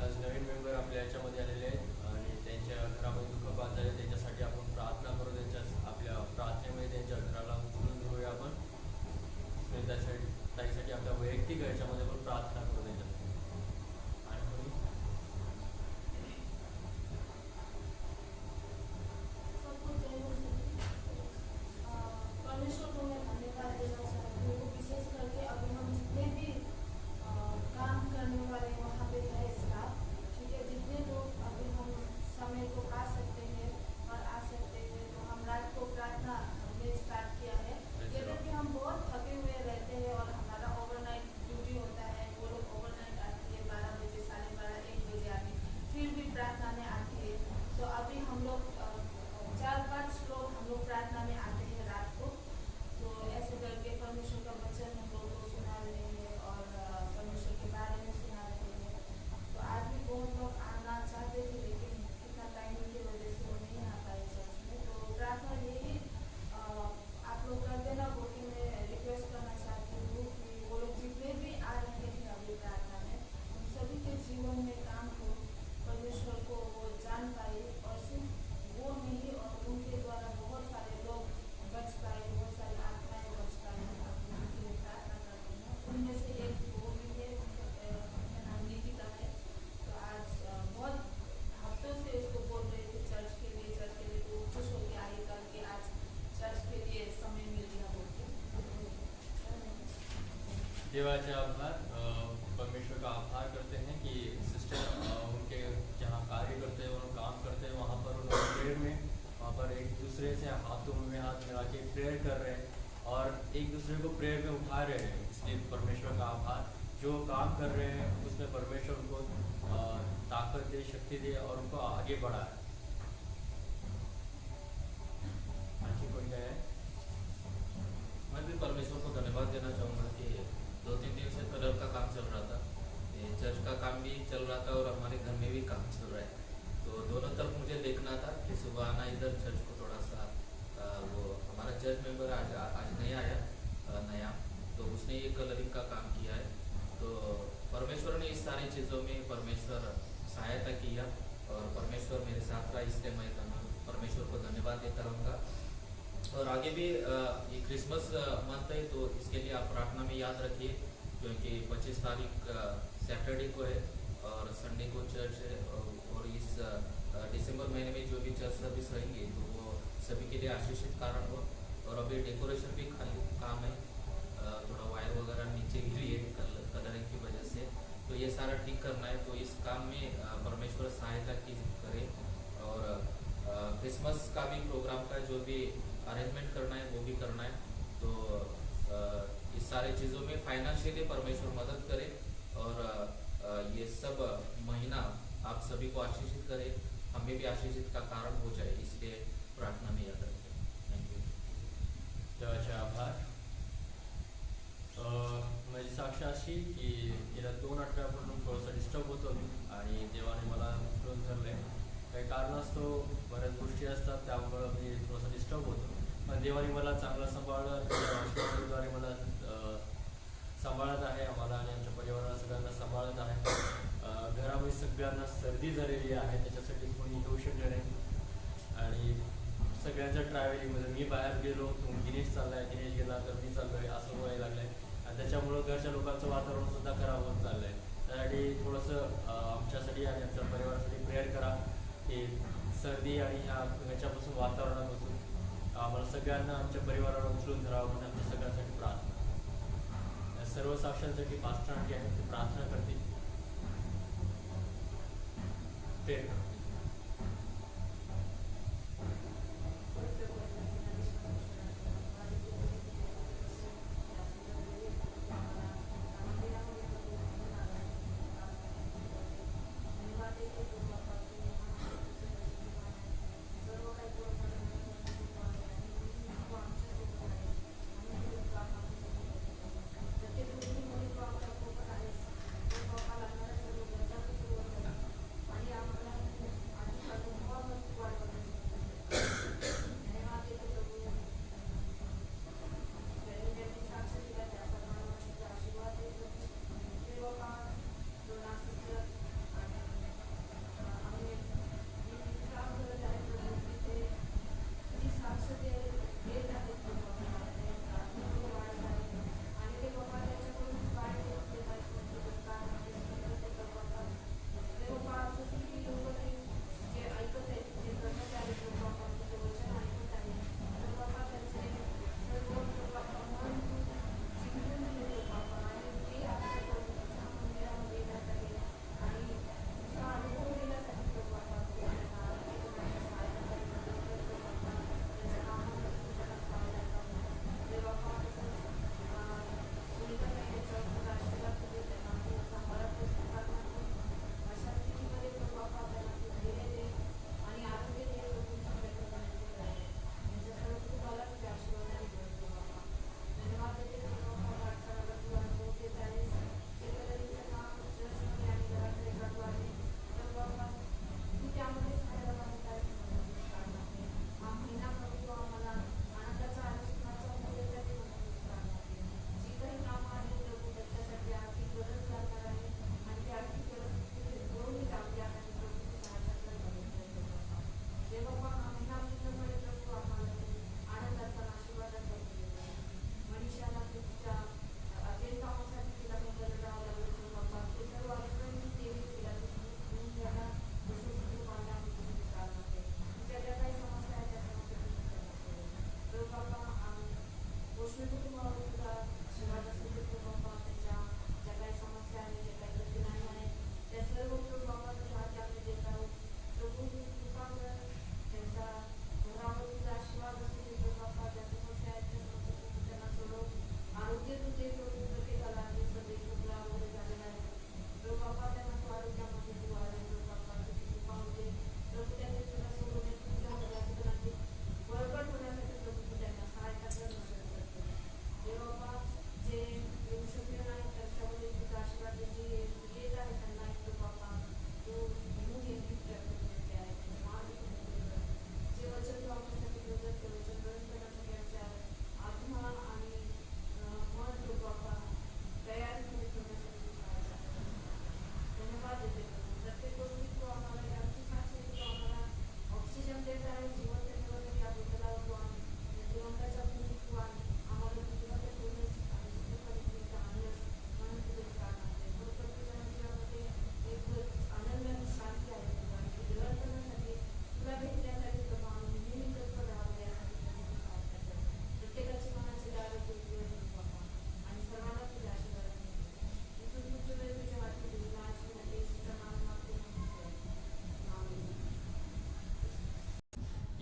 B: आज नवीन मेंबर आपल्या याच्यामध्ये आलेले आहेत आणि त्यांच्या घरामध्ये दुःख बांधले, त्यांच्यासाठी आपण प्रार्थना करू। त्यांच्या आपल्या प्रार्थनेमध्ये त्यांच्या घराला उचलून घेऊया आपण। ताईसाठी आपल्या वैयक्तिक याच्यामध्ये पण प्रार्थना करू त्यांच्यासाठी। आणि देवाचे आभार, परमेश्वर का आभार करते हैं कि सिस्टर उनके जहाँ कार्य करते हैं, उन्होंने काम करते हैं, वहाँ पर उन्होंने प्रेयर में वहाँ पर एक दूसरे से हाथों में हाथ मिला के प्रेयर कर रहे हैं और एक दूसरे को प्रेयर में उठा रहे हैं। इसलिए परमेश्वर का आभार। जो काम कर रहे हैं उसमें परमेश्वर उनको ताकत दे, शक्ति दे और उनको आगे बढ़ाए। आणखी कोई काय आहे?
A: मैं भी परमेश्वर को धन्यवाद देना चाहूँगा कि 2-3 दिन से कलर का काम चल रहा था, ये चर्च का काम भी चल रहा था और हमारे घर में भी काम चल रहा है। तो दोनों तरफ मुझे देखना था कि सुबह आना इधर चर्च को थोड़ा सा वो हमारा चर्च मेंबर आज नहीं आया नया, तो उसने ये कलरिंग का काम किया है। तो परमेश्वर ने इस सारी चीज़ों में परमेश्वर सहायता किया और परमेश्वर मेरे साथ रहा, इसलिए मैं परमेश्वर को धन्यवाद देता रहूँगा। और आगे भी ये क्रिसमस मंथ है, तो इसके लिए आप प्रार्थना में याद रखिए, क्योंकि 25 तारीख सैटरडे को है और संडे को चर्च है। और इस दिसंबर महीने में जो भी चर्च सर्विस रहेंगे तो वो सभी के लिए आशीषित कारण हो। और अभी डेकोरेशन भी खाली काम है, थोड़ा वायर वगैरह नीचे गिरी है कलरिंग की वजह से, तो ये सारा ठीक करना है। तो इस काम में परमेश्वर सहायता की करे। और क्रिसमस का भी प्रोग्राम का जो भी अरेंजमेंट करना है वो भी करना है। तो इस सारे चीज़ों में फाइनेंशियली परमेश्वर मदद करे और ये सब महीना आप सभी को आशीषित करे, हमें भी आशीषित का कारण हो जाए, इसलिए प्रार्थना में याद रखें। Thank you.
B: देवाचे आभार। माझी साक्ष अशी की गेल्या 2 आठवड्यापासून थोडंसं डिस्टर्ब होतो मी आणि देवाने मला उचलून धरले। काही कारणास्तव बऱ्याच गोष्टी असतात त्यामुळं मी थोडंसं डिस्टर्ब होतो, पण देवाने मला चांगलं सांभाळलं, आशीर्वादाद्वारे मला सांभाळत आहे, आम्हाला आणि आमच्या परिवाराला सगळ्यांना सांभाळत आहे। घरामध्ये सगळ्यांना सर्दी झालेली आहे, त्याच्यासाठी कोणी येऊ शकले नाही आणि सगळ्यांच्या ट्रॅव्हलिंगमध्ये मी बाहेर गेलो, गिनेश चाललाय, गिनेश गेला तर मी चाललोय, असं व्हायला लागलंय आणि त्याच्यामुळं घरच्या लोकांचं वातावरण सुद्धा खराब होत चाललंय। त्यासाठी थोडंसं आमच्यासाठी आणि आमच्या परिवारासाठी प्रेयर करा की सर्दी आणि ह्याच्यापासून वातावरणापासून आम्हाला सगळ्यांना आमच्या परिवाराला उचलून धरावं म्हणून आमच्या सगळ्यांसाठी प्रार्थना। या सर्व साक्षांसाठी पास्टर जे आहेत ते प्रार्थना करतील, प्रेयर करतील।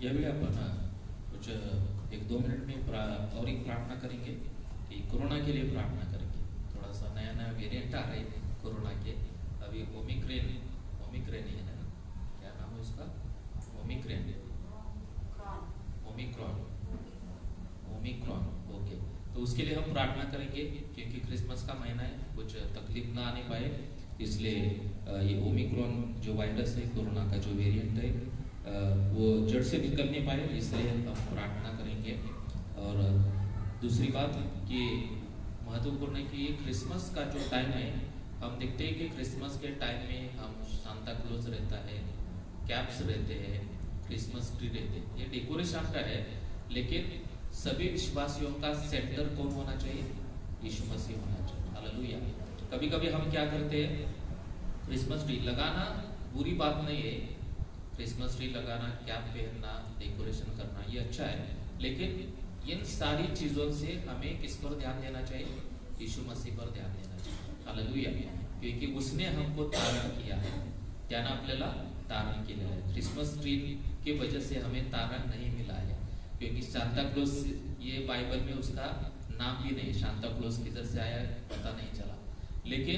A: ये भी अपन कुछ 1-2 मिनट में और एक प्रार्थना करेंगे कि कोरोना के लिए प्रार्थना करेंगे। थोड़ा सा नया नया वेरिएंट आ रहे हैं कोरोना के। अभी ओमिक्रॉन ही है ना, क्या नाम है उसका? ओमिक्रॉन। ओके, तो उसके लिए हम प्रार्थना करेंगे क्योंकि क्रिसमस का महीना है, कुछ तकलीफ ना आने पाए, इसलिए ये ओमिक्रॉन जो वायरस है, कोरोना का जो वेरिएंट है, वो जड़ से निकल नहीं पाए, इसलिए हम प्रार्थना करेंगे। और दूसरी बात कि महत्वपूर्ण है कि ये क्रिसमस का जो टाइम है, हम देखते हैं कि क्रिसमस के टाइम में हम सांता क्लॉज रहता है, कैप्स रहते हैं, क्रिसमस ट्री रहते हैं, ये डेकोरेशन का है। लेकिन सभी विश्वासियों का सेंटर कौन होना चाहिए? यीशु मसीह होना चाहिए। हालेलुया। कभी कभी हम क्या करते हैं, क्रिसमस ट्री लगाना बुरी बात नहीं है, क्रिसमस ट्री लगाना, कैप पहनना, डेकोरेशन करना, ये अच्छा है। लेकिन इन सारी चीजों से हमें किस पर ध्यान देना चाहिए? यीशु मसीह पर ध्यान देना चाहिए। हालेलुया। क्योंकि उसने हमको तारण किया है, त्यानं आपल्याला तारण केलेलं आहे। क्रिसमस ट्री की वजह से हमें तारण नहीं मिला है, क्योंकि सांता क्लॉज ये बाइबल में उसका नाम भी नहीं, सांता क्लॉज किधर से आया पता नहीं चला। लेकिन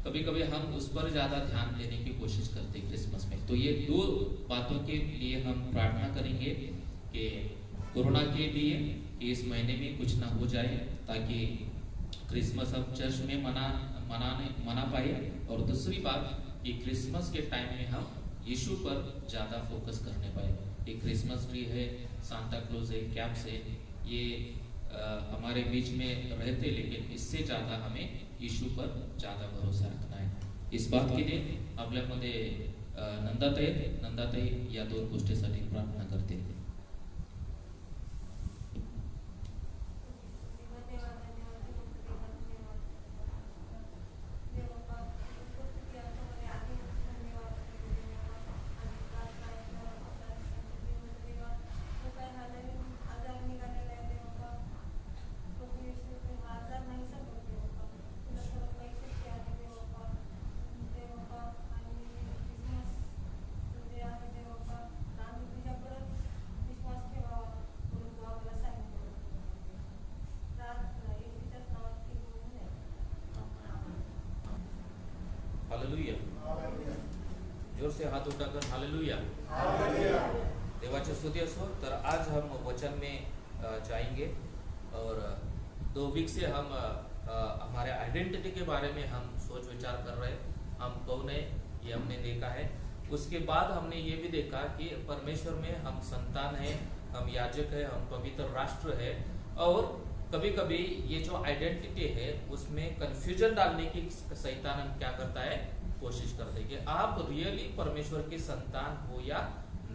A: कभी कभी हम उस पर ज्यादा ध्यान देने की कोशिश करते हैं क्रिसमस में। तो ये 2 बातों के लिए हम प्रार्थना करेंगे कि कोरोना के लिए इस महीने में कुछ ना हो जाए, ताकि क्रिसमस हम चर्च में मना पाए। और दूसरी बात कि क्रिसमस के टाइम में हम यीशु पर ज्यादा फोकस करने पाए। एक क्रिसमस ट्री है, सांता क्लॉज है, कैप्स है, ये हमारे बीच में रहते, लेकिन इससे ज्यादा हमें यीशु पर ज्यादा भरोसा रखना है। इस बात के लिए आपल्यामध्ये नंदाताई या 2 गोष्टीसाठी प्रार्थना करते हैं। हालेलुया। जोर से हाथ उठाकर हालेलुया। देवाची स्तुति असो। तर आज हम वचन में जाएंगे और 2 वीक से हम हमारे आइडेंटिटी के बारे में हम सोच विचार कर रहे हैं। हम कौन है ये हमने देखा है। उसके बाद हमने ये भी देखा कि परमेश्वर में हम संतान है, हम याजक है, हम पवित्र राष्ट्र है। और कभी कभी ये जो आइडेंटिटी है उसमें कंफ्यूजन डालने की शैतान क्या करता है, कोशिश करते हैं कि आप रियली परमेश्वर के संतान हो या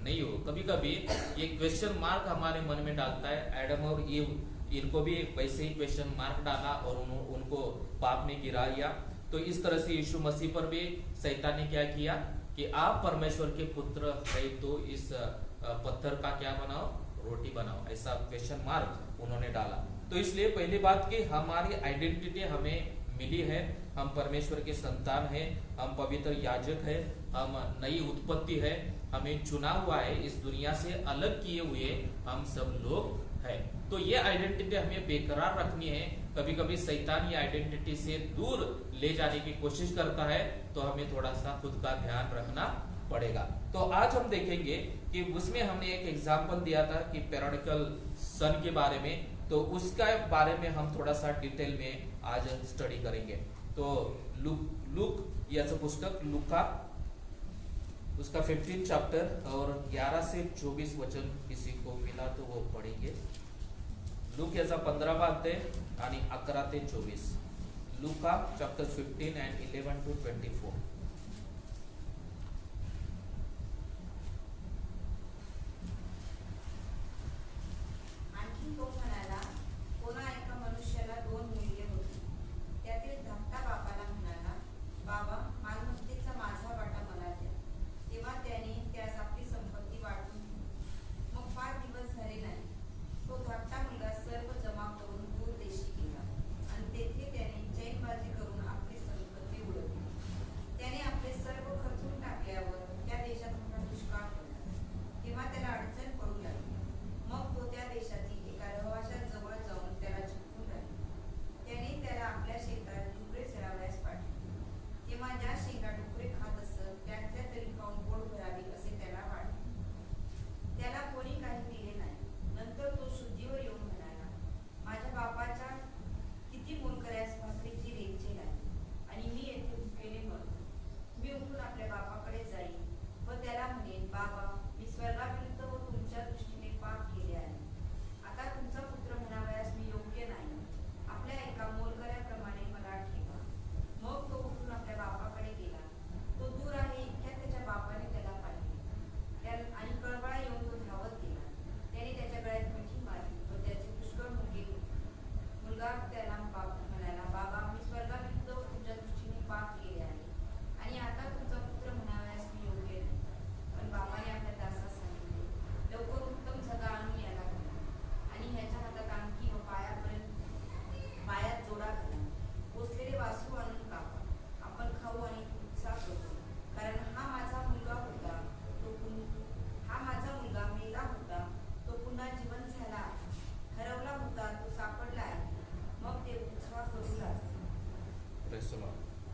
A: नहीं हो। कभी कभी ये क्वेश्चन मार्क हमारे मन में डालता है। एडम और ईव, इनको भी वैसे ही क्वेश्चन मार्क डाला और उनको पाप में गिराया। तो इस तरह से यीशु मसीह पर भी शैतान ने क्या किया कि आप परमेश्वर के पुत्र है तो इस पत्थर का क्या बनाओ, रोटी बनाओ, ऐसा क्वेश्चन मार्क उन्होंने डाला। तो इसलिए पहली बात कि हमारी आइडेंटिटी हमें मिली है, हम परमेश्वर के संतान हैं, हम पवित्र याजक है, हम नई उत्पत्ति है, हमें चुना हुआ है, इस दुनिया से अलग किए हुए हम सब लोग हैं। तो ये आइडेंटिटी हमें बेकरार रखनी है। कभी कभी शैतान ये आइडेंटिटी से दूर ले जाने की कोशिश करता है, तो हमें थोड़ा सा खुद का ध्यान रखना पड़ेगा। तो आज हम देखेंगे कि उसमें हमने एक एग्जाम्पल दिया था कि पैराडिकल सन के बारे में, तो उसका बारे में हम थोड़ा सा डिटेल में आज स्टडी करेंगे। तो लूक याचं पुस्तक लूका उसका 15 चैप्टर और 11 से 24 वचन किसी को मिला तो वो पढ़ेंगे। लूक याचा 15वा अध्याय आणि 11 ते 24। लूका चैप्टर 15 and 11 to 24।
C: आणखी तो म्हणाला, कोणा एका मनुष्याला 2 मुले होती. त्यातील धाकटा बापाला म्हणाला, बाबा, मालमत्तेचा माझा वाटा मला द्या. तेव्हा त्याने त्यास आपली संपत्ती वाटून दिली. मग फार दिवस झाले नाही, तो धाकटा मुलगा सर्व जमा करून दूर देशी गेला आणि तेथे त्याने चैनबाजी करून आपली संपत्ती उडवली. त्याने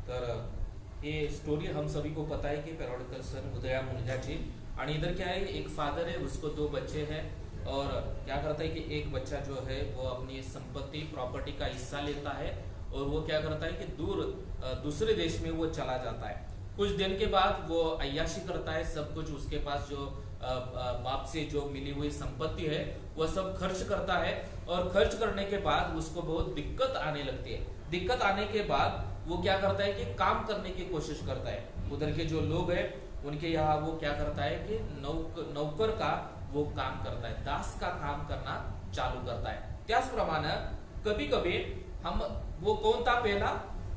A: तर ये स्टोरी हम सभी को पता है कि पैराडॉक्सल सन उदया मुंजाची। और इधर क्या है, एक फादर है, उसको 2 बच्चे हैं और क्या करता है कि एक बच्चा जो है वो अपनी संपत्ति प्रॉपर्टी का हिस्सा लेता है और वो क्या करता है कि दूसरे देश में वो चला जाता है। कुछ दिन के बाद वो अय्याशी करता है, सब कुछ उसके पास जो बाप से जो मिली हुई संपत्ति है वो सब खर्च करता है और खर्च करने के बाद उसको बहुत दिक्कत आने लगती है। दिक्कत आने के बाद वो क्या करता है कि काम करने की कोशिश करता है। उधर के जो लोग हैं उनके यहाँ वो क्या करता है कि नौकर का वो काम करता है, दास का काम करना चालू करता है। त्याचप्रमाणे कभी कभी हम वो कौन था,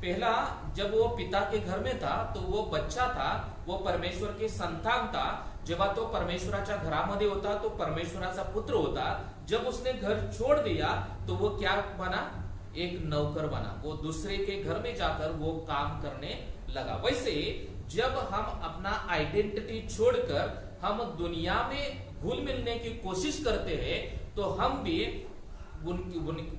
A: पहला जब वो पिता के घर में था तो वो बच्चा था, वो परमेश्वर के संतान था। जेव्हा तो परमेश्वराच्या घरामध्ये होता तो परमेश्वराचा पुत्र होता। जब उसने घर छोड़ दिया तो वो क्या बना, एक नौकर बना। वो दूसरे के घर में जाकर वो काम करने लगा। वैसे जब हम अपना आइडेंटिटी छोड़कर हम दुनिया में घुल मिलने की कोशिश करते हैं तो हम भी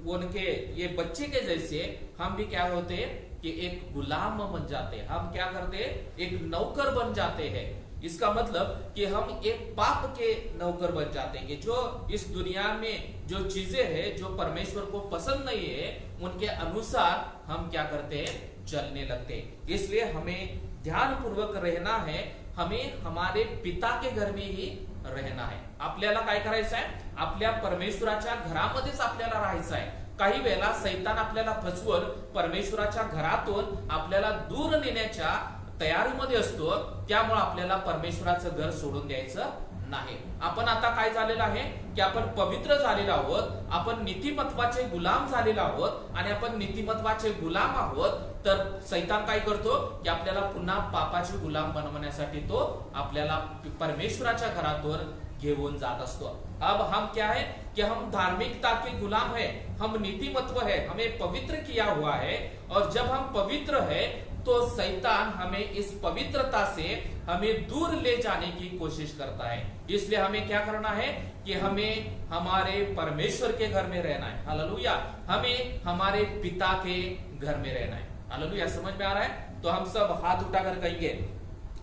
A: उनके ये बच्चे के जैसे हम भी क्या होते हैं कि एक गुलाम बन जाते हैं। हम क्या करते हैं, एक नौकर बन जाते हैं। इसका मतलब कि हम एक पाप के नौकर बन जाते हैं कि जो इस दुनिया में जो चीजें हैं जो परमेश्वर को पसंद नहीं है उनके अनुसार हम क्या करते हैं, चलने लगते हैं। इसलिए हमें ध्यान पूर्वक रहना है, हमें हमारे पिता के घर में ही रहना है। आपल्याला काय करायचं आहे, आपल्या परमेश्वराच्या घरामध्येच आपल्याला राहायचं आहे। काही वेळेला सैतान आपल्याला फसवून परमेश्वराच्या घरातून आपल्याला दूर नेण्याच्या तयारीमध्ये असतो, त्यामुळे आपल्याला परमेश्वराचं घर सोडून द्यायचं नाही। आपण आता काय झालेलं आहे की आपण पवित्र झालेलो आहोत, आपण नीतिमत्वाचे गुलाम झालेलो आहोत आणि आपण नीतिमत्वाचे गुलाम आहोत। तर सैतान काय करतो की आपल्याला पुन्हा पापाचे गुलाम बनवण्यासाठी तो आपल्याला परमेश्वराच्या घरातून घेऊन जात असतो। अब हम क्या है कि हम धार्मिकता के गुलाम है, हम नीतिमत्व है, हमें पवित्र किया हुआ है। और जब हम पवित्र है तो शैतान हमें इस पवित्रता से हमें दूर ले जाने की कोशिश करता है। इसलिए हमें क्या करना है कि हमें हमारे परमेश्वर के घर में रहना है। हालेलुया, हमें हमारे पिता के घर में रहना है। हालेलुया, समझ में आ रहा है? तो हम सब हाथ उठाकर कहेंगे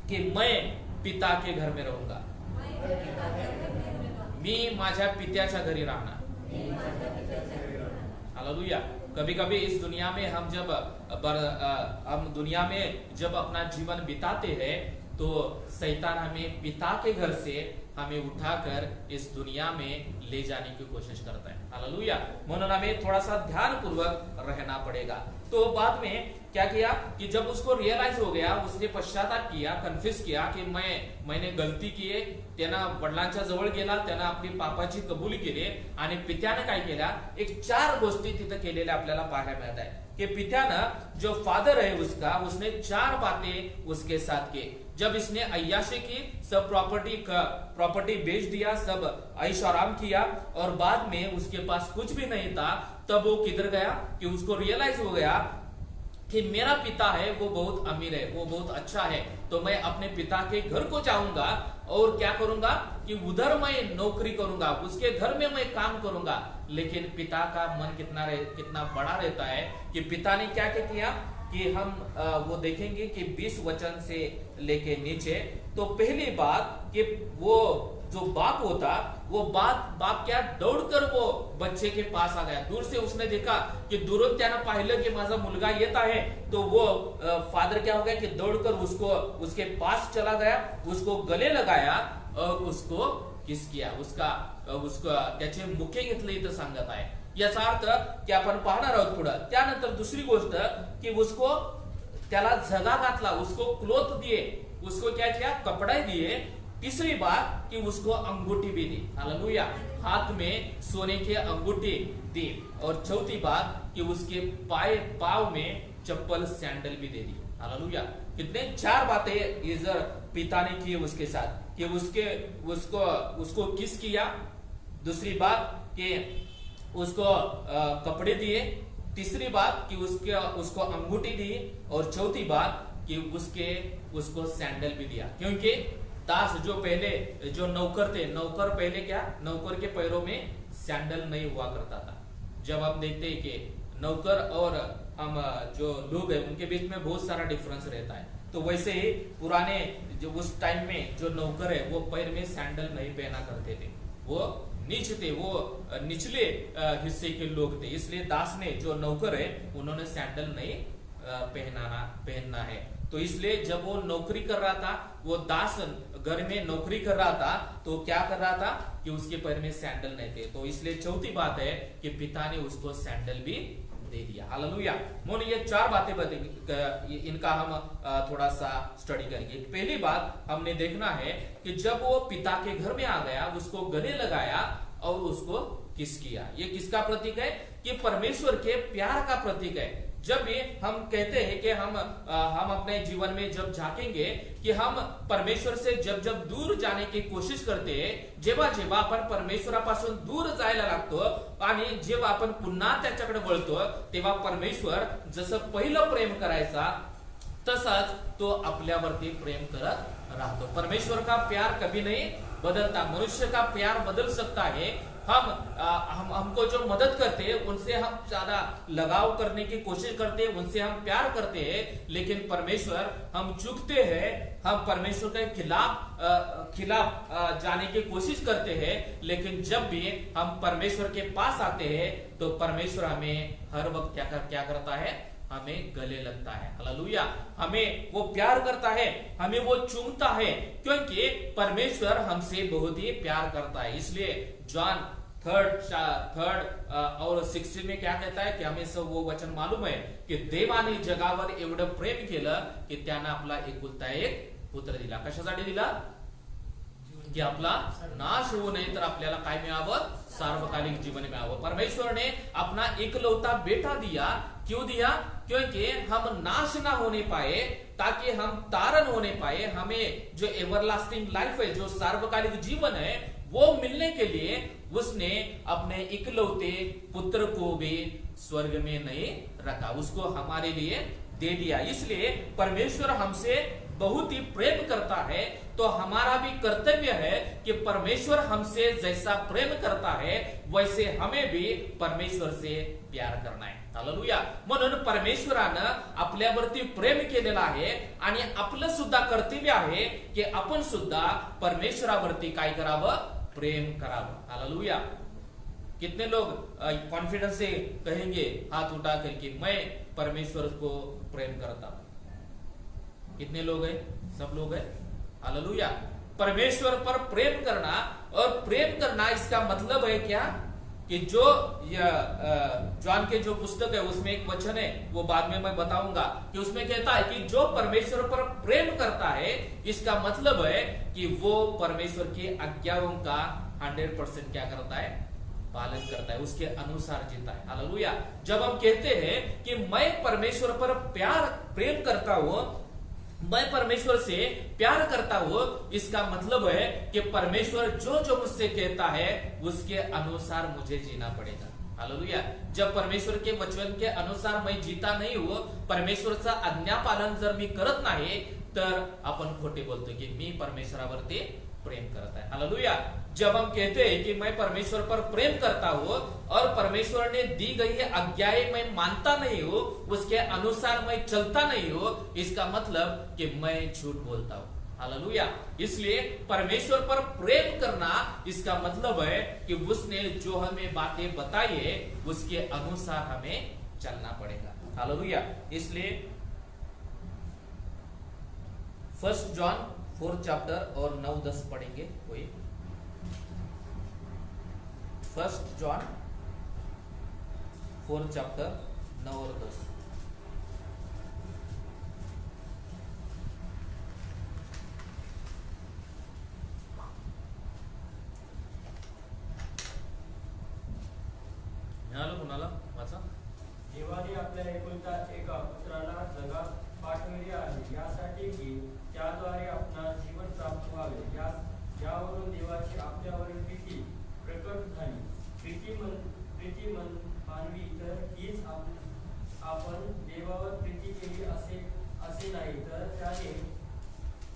A: कि मैं पिता के घर में रहूंगा, मी माझ्या पित्याच्या घरी राहणार। हालेलुया। कभी कभी इस दुनिया में हम दुनिया में जब अपना जीवन बिताते हैं तो शैतान हमें पिता के घर से हमें उठाकर इस दुनिया में ले जाने की कोशिश करता है। हालेलुया। म्हणून हमें थोड़ा सा ध्यान पूर्वक रहना पड़ेगा। तो बाद में क्या किया कि जब उसको रियलाइज हो गया, उसने पश्चाताप किया, कन्फ्युज किया कि मैंने गलती की आहे। त्यानं वडिलांच्या जवळ गेला, त्यानं आपली पापाची कबुली केली आणि पित्याने काय केला, एक 4 गोष्टी तिथे केलेल्या आपल्याला पाहायला मिळत आहे कि पित्यानं जो फादर है उसने 4 बातें उसके साथ की। जब इसने अय्याशी की, सब प्रॉपर्टी बेच दिया, सब ऐश आराम किया और बाद में उसके पास कुछ भी नहीं था, तब वो किधर गया कि उसको रियलाइज हो गया कि मेरा पिता है वो बहुत अमीर है, वो बहुत अच्छा है, तो मैं अपने पिता के घर को जाऊंगा और क्या करूंगा कि उधर मैं नौकरी करूंगा, उसके घर में मैं काम करूंगा। लेकिन पिता का मन कितना बड़ा रहता है कि पिता ने क्या किया कि हम वो देखेंगे कि 20 वचन से लेके नीचे। तो पहली बात कि वो जो बाप होता, वो बाप क्या दौड़कर वो बच्चे के पास आ गया। दूर से उसने देखा कि दूरून त्यानं पाहिलं की माझा मुलगा येत आहे, तो वो फादर क्या हो गया कि दौड़कर उसके पास चला गया, उसको गले लगाया और उसको किस किया, उसका त्याचे मुखे घेतले इथं सांगत आहे। याचा अर्थ की आपण पाहणार आहोत पुढं। त्यानंतर दुसरी गोष्ट की उसको त्याला झगा घातला, उसको क्लोथ दिए, उसको क्या किया, कपड़े दिए। तीसरी बात कि उसको अंगूठी भी दी। हालेलुया, हाथ में सोने की अंगूठी दी। और चौथी बात कि उसके पाव में चप्पल सैंडल भी दे दी। हालेलुया, कितने 4 बातें इधर पिता ने की उसके साथ कि उसको किस किया। दूसरी बात कि उसको कपड़े दिए। तीसरी बात कि उसको अंगूठी दी और चौथी बात कि उसको सैंडल भी दिया। क्योंकि दास जो नौकर थे, नौकर पहले क्या, नौकर के पैरों में सैंडल नहीं हुआ करता था। जब हम देखते हैं कि नौकर और
D: हम जो लोग हैं उनके बीच में बहुत सारा डिफरेंस रहता है। तो वैसे ही पुराने जो उस टाइम में जो नौकर है वो पैर में सैंडल नहीं पहना करते थे, वो नीच थे, वो निचले हिस्से के लोग थे। इसलिए दास ने जो नौकर है उन्होंने सैंडल नहीं पहनना है। तो इसलिए जब वो नौकरी कर रहा था, वो दास घर में नौकरी कर रहा था, तो क्या कर रहा था कि उसके पैर में सैंडल नहीं थे। तो इसलिए चौथी बात है कि पिता ने उसको सैंडल भी दे दिया। हालेलुया। मोन ये 4 बातें इनका हम थोड़ा सा स्टडी करेंगे। पहली बात हमने देखना है कि जब वो पिता के घर में आ गया, उसको गले लगाया और उसको किस किया। ये किसका प्रतीक है? कि परमेश्वर के प्यार का प्रतीक है। जब भी हम कहते हैं कि हम अपने जीवन में जब झाकेंगे कि हम परमेश्वर से जब दूर जाने की कोशिश करते, जेव्हा जेव्हा आपण परमेश्वरापासून दूर जायला लागतो आणि जेव्हा आपण पुन्हा त्याच्याकडे वळतो, तेव्हा परमेश्वर जसं पहिलं प्रेम करायचा तसाच तो आपल्यावरती प्रेम करत राहतो। परमेश्वर का प्यार कभी नहीं बदलता। मनुष्य का प्यार बदल सकता है। हमको जो मदद करते हैं उनसे हम ज्यादा लगाव करने की कोशिश करते हैं, उनसे हम प्यार करते हैं, लेकिन परमेश्वर हम झुकते हैं, हम परमेश्वर के खिलाफ जाने की कोशिश करते हैं। लेकिन जब भी हम परमेश्वर के पास आते हैं तो परमेश्वर हमें हर वक्त क्या करता है? हमें गले लगता है। हालेलुया। हमें वो प्यार करता है, हमें वो चूमता है, क्योंकि परमेश्वर हमसे बहुत ही प्यार करता है। इसलिए जॉन 3 और 16 में क्या कहता है कि हमें सब वो वचन मालूम है कि देवाने जगावर एवढं प्रेम केलं की त्यानं आपला एकुलता एक पुत्र दिला। कशासाठी दिला? कि आपला नाश होऊ नये तर आपल्याला काय मिळावं? सार्वकालिक जीवन मिळावं। परमेश्वर ने अपना एकलौता बेटा दिया। क्यों दिया? क्योंकि हम नाश ना होने पाए, ताकि हम तारण होने पाए। हमें जो एवरलास्टिंग लाइफ है, जो सार्वकालिक जीवन है, वो मिलने के लिए उसने अपने इकलौते पुत्र को भी स्वर्ग में नहीं रखा, उसको हमारे लिए दे दिया। इसलिए परमेश्वर हमसे बहुत ही प्रेम करता है। तो हमारा भी कर्तव्य है कि परमेश्वर हमसे जैसा प्रेम करता है वैसे हमें भी परमेश्वर से प्यार करना है। हालेलुया। म्हणून परमेश्वरानं आपल्यावरती प्रेम केलेलं आहे आणि आपलं सुद्धा कर्तव्य आहे की आपण सुद्धा परमेश्वरावरती काय करावं? प्रेम करावं। हालेलुया। कितने लोग कॉन्फिडेंस से कहेंगे हाथ उठा करके मैं परमेश्वर को प्रेम करता हूं? कितने लोग हैं? सब लोग हैं। हालेलुया। परमेश्वर पर प्रेम करना, और प्रेम करना इसका मतलब है क्या? कि जो जॉन के जो पुस्तक है उसमें एक वचन है, वो बाद में मैं बताऊंगा, कि उसमें कहता है कि जो परमेश्वर पर प्रेम करता है, इसका मतलब है कि वो परमेश्वर की आज्ञाओं का 100% क्या करता है? पालन करता है, उसके अनुसार जीता है। हालेलुया। जब हम कहते हैं कि मैं परमेश्वर पर प्रेम करता हूं, मैं परमेश्वर से प्यार करता हूं, इसका मतलब है कि परमेश्वर जो मुझसे कहता है उसके अनुसार मुझे जीना पड़ेगा। हालेलुया। जब परमेश्वर के वचन के अनुसार मैं जीता नहीं हूं, परमेश्वरचा आज्ञा पालन जर मी करत नाही, तर आपण खोटे बोलतो की मी परमेश्वरावरती प्रेम करता है। हालेलुया। जब हम कहते हैं कि मैं परमेश्वर पर प्रेम करता हूं और परमेश्वर ने दी गई है आज्ञाएं मैं मानता नहीं हूं, उसके अनुसार मैं चलता नहीं हूं, इसका मतलब कि मैं झूठ बोलता हूं। हालेलुया। इसलिए परमेश्वर पर प्रेम करना इसका मतलब है कि उसने जो हमें बातें बताई है उसके अनुसार हमें चलना पड़ेगा। हालेलुया। इसलिए 1 जॉन 4 चैप्टर और 9-10 पढ़ेंगे कोई। 1 जॉन 4 चैप्टर 9 और 10। कुणाला वाचा।
B: देवाने आपल्या एकुलता एका पुत्राला जगात पाठविले आहे, यासाठी की त्याद्वारे आपणास जीवन प्राप्त व्हावे। यावरून देवाची आपल्यावरील प्रीती प्रकट झाली। प्रीती मानवी तर हीच आपण देवावर प्रीती केली असे नाही, तर त्याने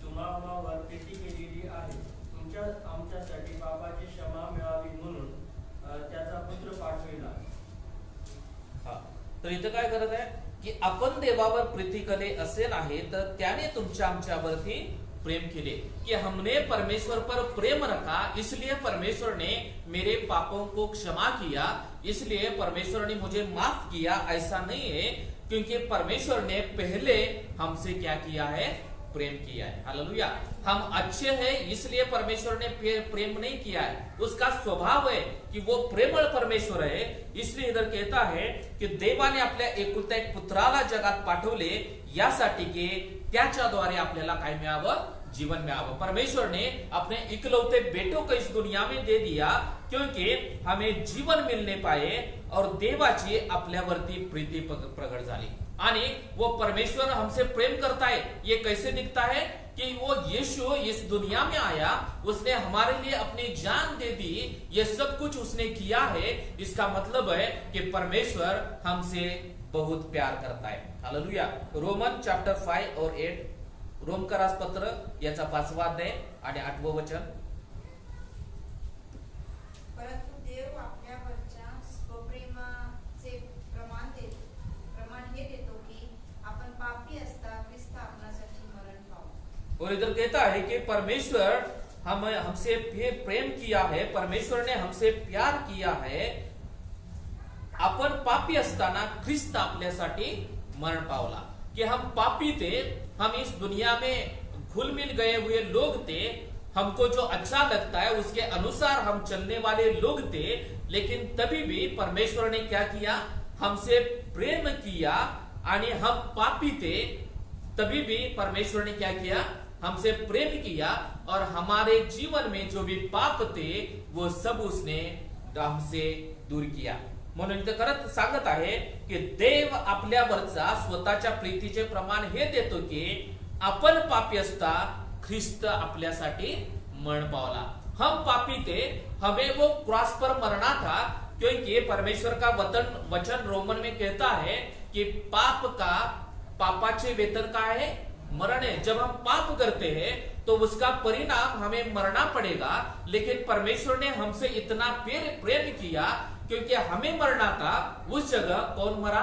B: तुम्हावर प्रीती केलेली आहे, आमच्यासाठी पापाची क्षमा मिळावी म्हणून त्याचा पुत्र पाठविला।
D: तर इथं काय करत आहे? की आपण देवावर प्रीती केले असे नाही तर त्याने तुमच्या आमच्यावरती प्रेम केले, कि हमने परमेश्वर पर प्रेम रखा इसलिए परमेश्वर ने मेरे पापों को क्षमा किया, इसलिए परमेश्वर ने मुझे माफ किया। ऐसा नहीं है, क्योंकि परमेश्वर ने पहले हमसे क्या किया है, प्रेम किया है। हालेलुया। हम अच्छे हैं इसलिए परमेश्वर ने प्रेम नहीं किया है, उसका स्वभाव है कि वो प्रेमळ परमेश्वर आहे। इसलिए इधर कहता है की देवाने आपल्या एकुलता एक पुत्राला जगात पाठवले यासाठी की त्याच्याद्वारे आपल्याला काय मिळावं, जीवन मिळावं। परमेश्वर ने अपने इकलौते बेटों को इस दुनिया में दे दिया क्योंकि हमें जीवन मिलने पाए और देवाची आपल्यावरती प्रीती प्रगट झाली। आणि वो परमेश्वर हमसे प्रेम करता है, ये कैसे दिखता है कि वो यीशु इस दुनिया में आया, उसने हमारे लिए अपनी जान दे दी, ये सब कुछ उसने किया है। इसका मतलब है कि परमेश्वर हमसे बहुत प्यार करता है। हालेलुया। रोमन चैप्टर 5 और 8, रोमकरास पत्र याचा 5वा अध्याय आणि 8वं वचन।
C: परंतु देव आपल्यावरच्या स्वप्रेमाचे प्रमाण हे देतो की आपण पापी असता ख्रिस्त आपणासाठी मरण पावला।
D: और इधर कहता है कि परमेश्वर हमसे प्रेम किया है, परमेश्वर ने हमसे प्यार किया है, आपण पापी असताना ख्रिस्त आपल्यासाठी मरण पावला। कि हम पापी थे, हम इस दुनिया में घुल मिल गए हुए लोग थे, हमको जो अच्छा लगता है उसके अनुसार हम चलने वाले लोग थे, लेकिन तभी भी परमेश्वर ने क्या किया, हमसे प्रेम किया। आणि हम पापी थे तभी भी परमेश्वर ने क्या किया, हमसे प्रेम किया और हमारे जीवन में जो भी पाप थे वो सब उसने हमसे दूर किया। म्हणून इथं करत सांगत आहे की देव आपल्यावरचा स्वतःच्या प्रीतीचे प्रमाण हे देतो की आपण पापी असता ख्रिस्त आपल्यासाठी मरण पावला। हम पापी थे, हमें वो क्रॉस पर मरना था, क्योंकि परमेश्वर का वचन रोमन में कहता है कि पापाचे वेतन का है, मरण है। जब हम पाप करते हैं तो उसका परिणाम हमें मरना पड़ेगा, लेकिन परमेश्वर ने हमसे इतना प्रेम किया क्योंकि हमें मरना था, उस जगह कौन मरा,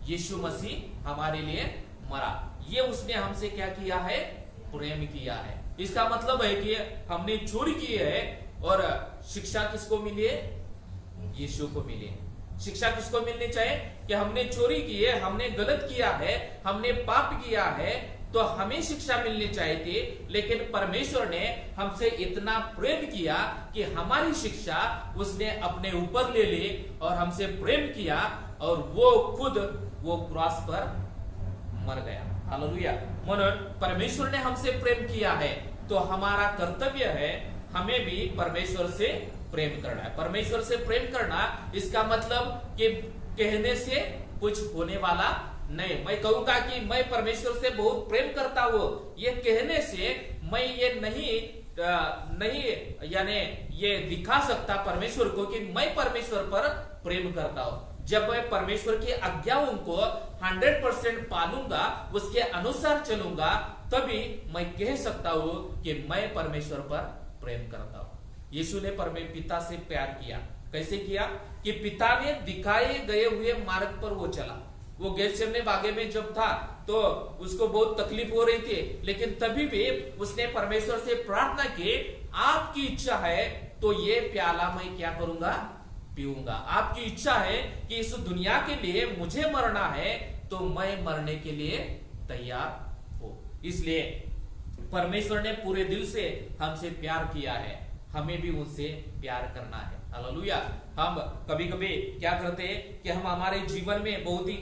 D: यीशु मसीह हमारे लिए मरा। ये उसने हमसे क्या किया है, प्रेम किया है। इसका मतलब है कि हमने चोरी की है और शिक्षा किसको मिली है, यीशु को मिली है। शिक्षा किसको मिलनी चाहिए कि हमने चोरी की है, हमने गलत किया है, हमने पाप किया है, तो हमें शिक्षा मिलनी चाहिए थी, लेकिन परमेश्वर ने हमसे इतना प्रेम किया कि हमारी शिक्षा उसने अपने ऊपर ले ली और हमसे प्रेम किया और वो खुद वो क्रॉस पर मर गया। हालेलुया। म्हणून परमेश्वर ने हमसे प्रेम किया है तो हमारा कर्तव्य है हमें भी परमेश्वर से प्रेम करना है। परमेश्वर से प्रेम करना इसका मतलब कि कहने से कुछ होने वाला नहीं। मैं कहूंगा कि मैं परमेश्वर से बहुत प्रेम करता हूं, ये कहने से मैं ये नहीं यानी ये दिखा सकता परमेश्वर को कि मैं परमेश्वर पर प्रेम करता हूं। जब मैं परमेश्वर की आज्ञाओं को 100% पालूंगा, उसके अनुसार चलूंगा, तभी मैं कह सकता हूं कि मैं परमेश्वर पर प्रेम करता हूं। यीशु ने पिता से प्यार किया। कैसे किया कि पिता ने दिखाए गए हुए मार्ग पर वो चला। वो गेतसेमने बागे में जब था तो उसको बहुत तकलीफ हो रही थी, लेकिन तभी भी उसने परमेश्वर से प्रार्थना की, आपकी इच्छा है तो ये प्याला मैं क्या करूंगा, पीऊंगा। आपकी इच्छा है कि इस दुनिया के लिए मुझे मरना है तो मैं मरने के लिए तैयार हूं। इसलिए परमेश्वर ने पूरे दिल से हमसे प्यार किया है, हमें भी उनसे प्यार करना है। हालेलुया। हम कभी कभी क्या करते हैं कि हम हमारे जीवन में बहुत ही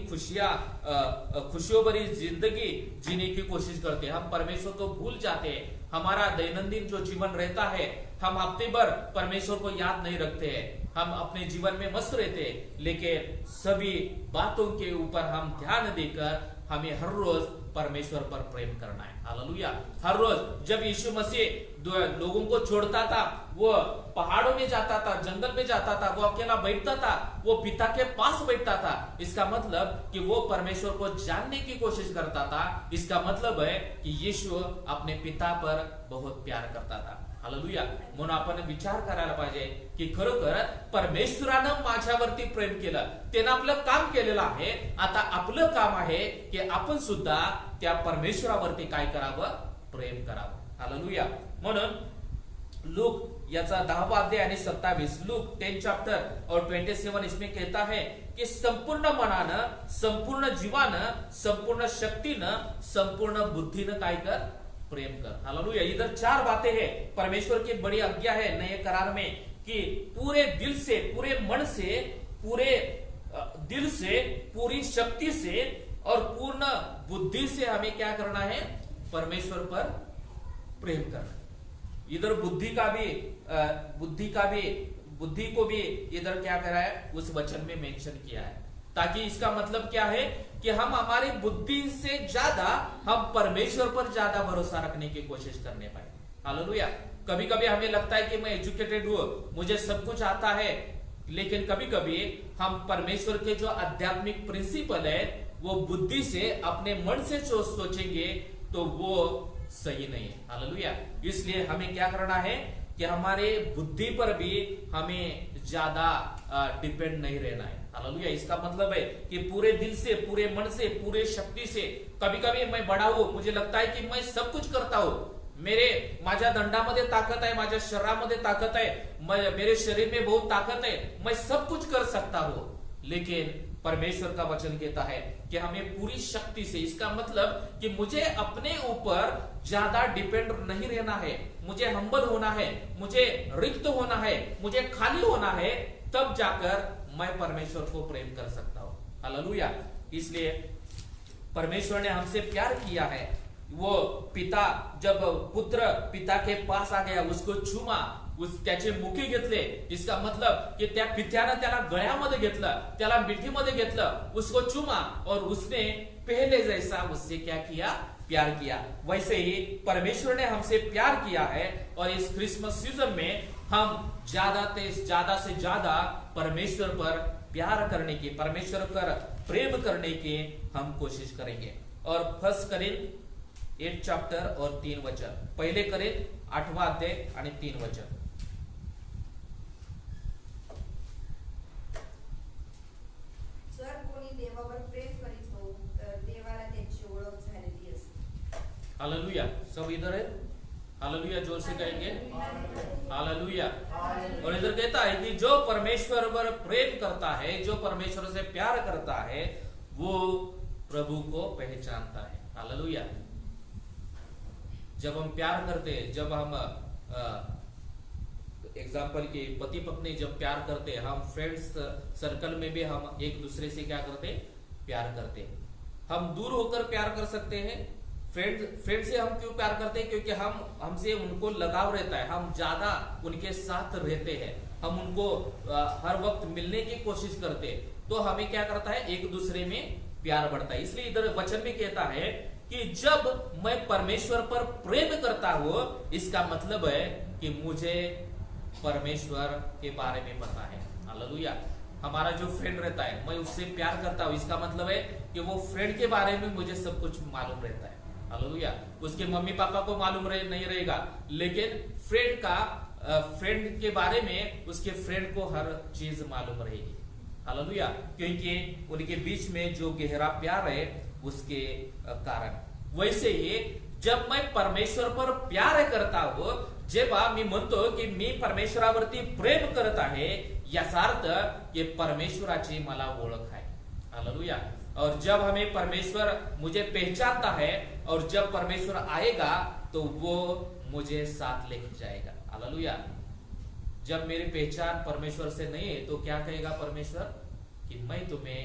D: खुशियों भरी जिंदगी जीने की कोशिश करते हैं, हम परमेश्वर को भूल जाते हैं। हमारा दैनंदिन जो जीवन रहता है, हम हफ्ते भर परमेश्वर को याद नहीं रखते हैं, हम अपने जीवन में मस्त रहते हैं, लेकिन सभी बातों के ऊपर हम ध्यान देकर हमें हर रोज परमेश्वर पर प्रेम करना है। हालेलुया। हर रोज जब यीशु मसीह लोगों को छोड़ता था, वो पहाड़ों में जाता था, जंगल में जाता था, वो अकेला बैठता था, वो पिता के पास बैठता था। इसका मतलब कि वो परमेश्वर को जानने की कोशिश करता था। इसका मतलब है कि यीशु अपने पिता पर बहुत प्यार करता था। हालेलुया. म्हणून आपण विचार करायला पाहिजे की खरोखर परमेश्वरानं माझ्यावरती प्रेम केलं, त्यानं आपलं काम केलेलं आहे. आता आपलं काम आहे की आपण सुद्धा त्या परमेश्वरावरती काय करावं, प्रेम करावं. हालेलुया. म्हणून लूक याचा 10वां अध्याय आणि 27, लूक 10 चैप्टर और 27 इसमें कहता है कि संपूर्ण मनानं, संपूर्ण जीवानं, संपूर्ण शक्तीनं, संपूर्ण बुद्धीनं काय कर, प्रेम कर. हालेलुया. इधर 4 बातें हैं. परमेश्वर की बड़ी आज्ञा है नए करार में कि पूरे दिल से, पूरे मन से, पूरे दिल से, पूरी शक्ति से और पूर्ण बुद्धि से हमें क्या करना है, परमेश्वर पर प्रेम करना. इधर बुद्धि को भी इधर क्या करा है, उस वचन में मेंशन किया है. ताकि इसका मतलब क्या है कि हम हमारी बुद्धि से ज्यादा हम परमेश्वर पर ज्यादा भरोसा रखने की कोशिश करने पाए. हालेलुया. कभी कभी हमें लगता है कि मैं एजुकेटेड हूं, मुझे सब कुछ आता है, लेकिन कभी कभी हम परमेश्वर के जो आध्यात्मिक प्रिंसिपल है वो बुद्धि से, अपने मन से जो सोचेंगे तो वो सही नहीं है. हालेलुया. इसलिए हमें क्या करना है कि हमारे बुद्धि पर भी हमें ज्यादा डिपेंड नहीं रहना है. हालेलुया. इसका मतलब है कि पूरे दिल से, पूरे मन से, पूरे शक्ति से. कभी कभी मैं बड़ा हूं, मुझे लगता है कि मैं सब कुछ करता हूं, माझ्या दंडामध्ये ताकद आहे, माझ्या शरीरामध्ये ताकद आहे, मेरे शरीर में बहुत ताकत है, मैं सब कुछ कर सकता हूं. लेकिन परमेश्वर का वचन कहता है कि हमें पूरी शक्ति से, इसका मतलब कि मुझे अपने ऊपर ज्यादा डिपेंड नहीं रहना है, मुझे हम्बल होना है, मुझे रिक्त होना है, मुझे खाली होना है, तब जाकर मैं परमेश्वर को प्रेम कर सकता हूं. हालेलुया. इसलिए परमेश्वर ने हमसे प्यार किया है. वो पिता, जब पुत्र पिता के पास आ गया, उसको चुमा, त्याचे मुखी घेतले. इसका मतलब कि त्या पित्यानं त्याला गळ्यामध्ये घेतलं, त्याला मिठीमध्ये घेतलं, उसको चुमा और उसने पहले जैसा उससे क्या किया, प्यार किया. वैसे ही परमेश्वर ने हमसे प्यार किया है. और इस क्रिसमस सीजन में हम ज्यादा से ज्यादा परमेश्वर पर प्यार करने की, परमेश्वर पर प्रेम करने की हम कोशिश करेंगे. और 1 कोरिन्थ 8 चैप्टर और 3 वचन. पहले कोरिन्थ 8वां अध्याय आणि 3 वचन.
C: जर कोणी देवावर प्रेम करीत हो तर देवाला त्याची ओळख झालेली असते.
D: हालेलुया. सब इधर है. हालेलुया. जोर से कहेंगे हालेलुया. और इधर कहता है कि जो परमेश्वर पर प्रेम करता है, जो परमेश्वर से प्यार करता है, वो प्रभु को पहचानता है. हालेलुया. जब हम प्यार करते हैं, जब हम एग्जाम्पल के पति पत्नी जब प्यार करते हैं, हम फ्रेंड्स सर्कल में भी हम एक दूसरे से क्या करते हैं, प्यार करते हैं. हम दूर होकर प्यार कर सकते हैं. फ्रेंड से हम क्यों प्यार करते हैं, क्योंकि हमसे उनको लगाव रहता है, हम ज्यादा उनके साथ रहते हैं, हम उनको हर वक्त मिलने की कोशिश करते हैं, तो हमें क्या करता है, एक दूसरे में प्यार बढ़ता है. इसलिए इधर वचन भी कहता है कि जब मैं परमेश्वर पर प्रेम करता हूं, इसका मतलब है कि मुझे परमेश्वर के बारे में पता है. हालेलुया. हमारा जो फ्रेंड रहता है, मैं उससे प्यार करता हूं, इसका मतलब है कि वो फ्रेंड के बारे में मुझे सब कुछ मालूम रहता है. हालेलुया. उसके मम्मी पापा को मालूम नहीं रहेगा, लेकिन फ्रेंड के बारे में उसके फ्रेंड को हर चीज मालूम रहेगी. हालेलुया. क्योंकि उनके बीच में जो गहरा प्यार है उसके कारण. वैसे ही जब मैं परमेश्वर पर प्यार करता हूं, जेव्हा मी म्हणतो की मी परमेश्वरावरती प्रेम करत आहे, याचा अर्थ की परमेश्वराची मला ओळख आहे. हालेलुया. और जब हमें परमेश्वर मुझे पहचानता है, और जब परमेश्वर आएगा तो वो मुझे साथ लेके जाएगा. हालेलुया. जब मेरी पहचान परमेश्वर से नहीं है तो क्या कहेगा परमेश्वर, कि मैं तुम्हें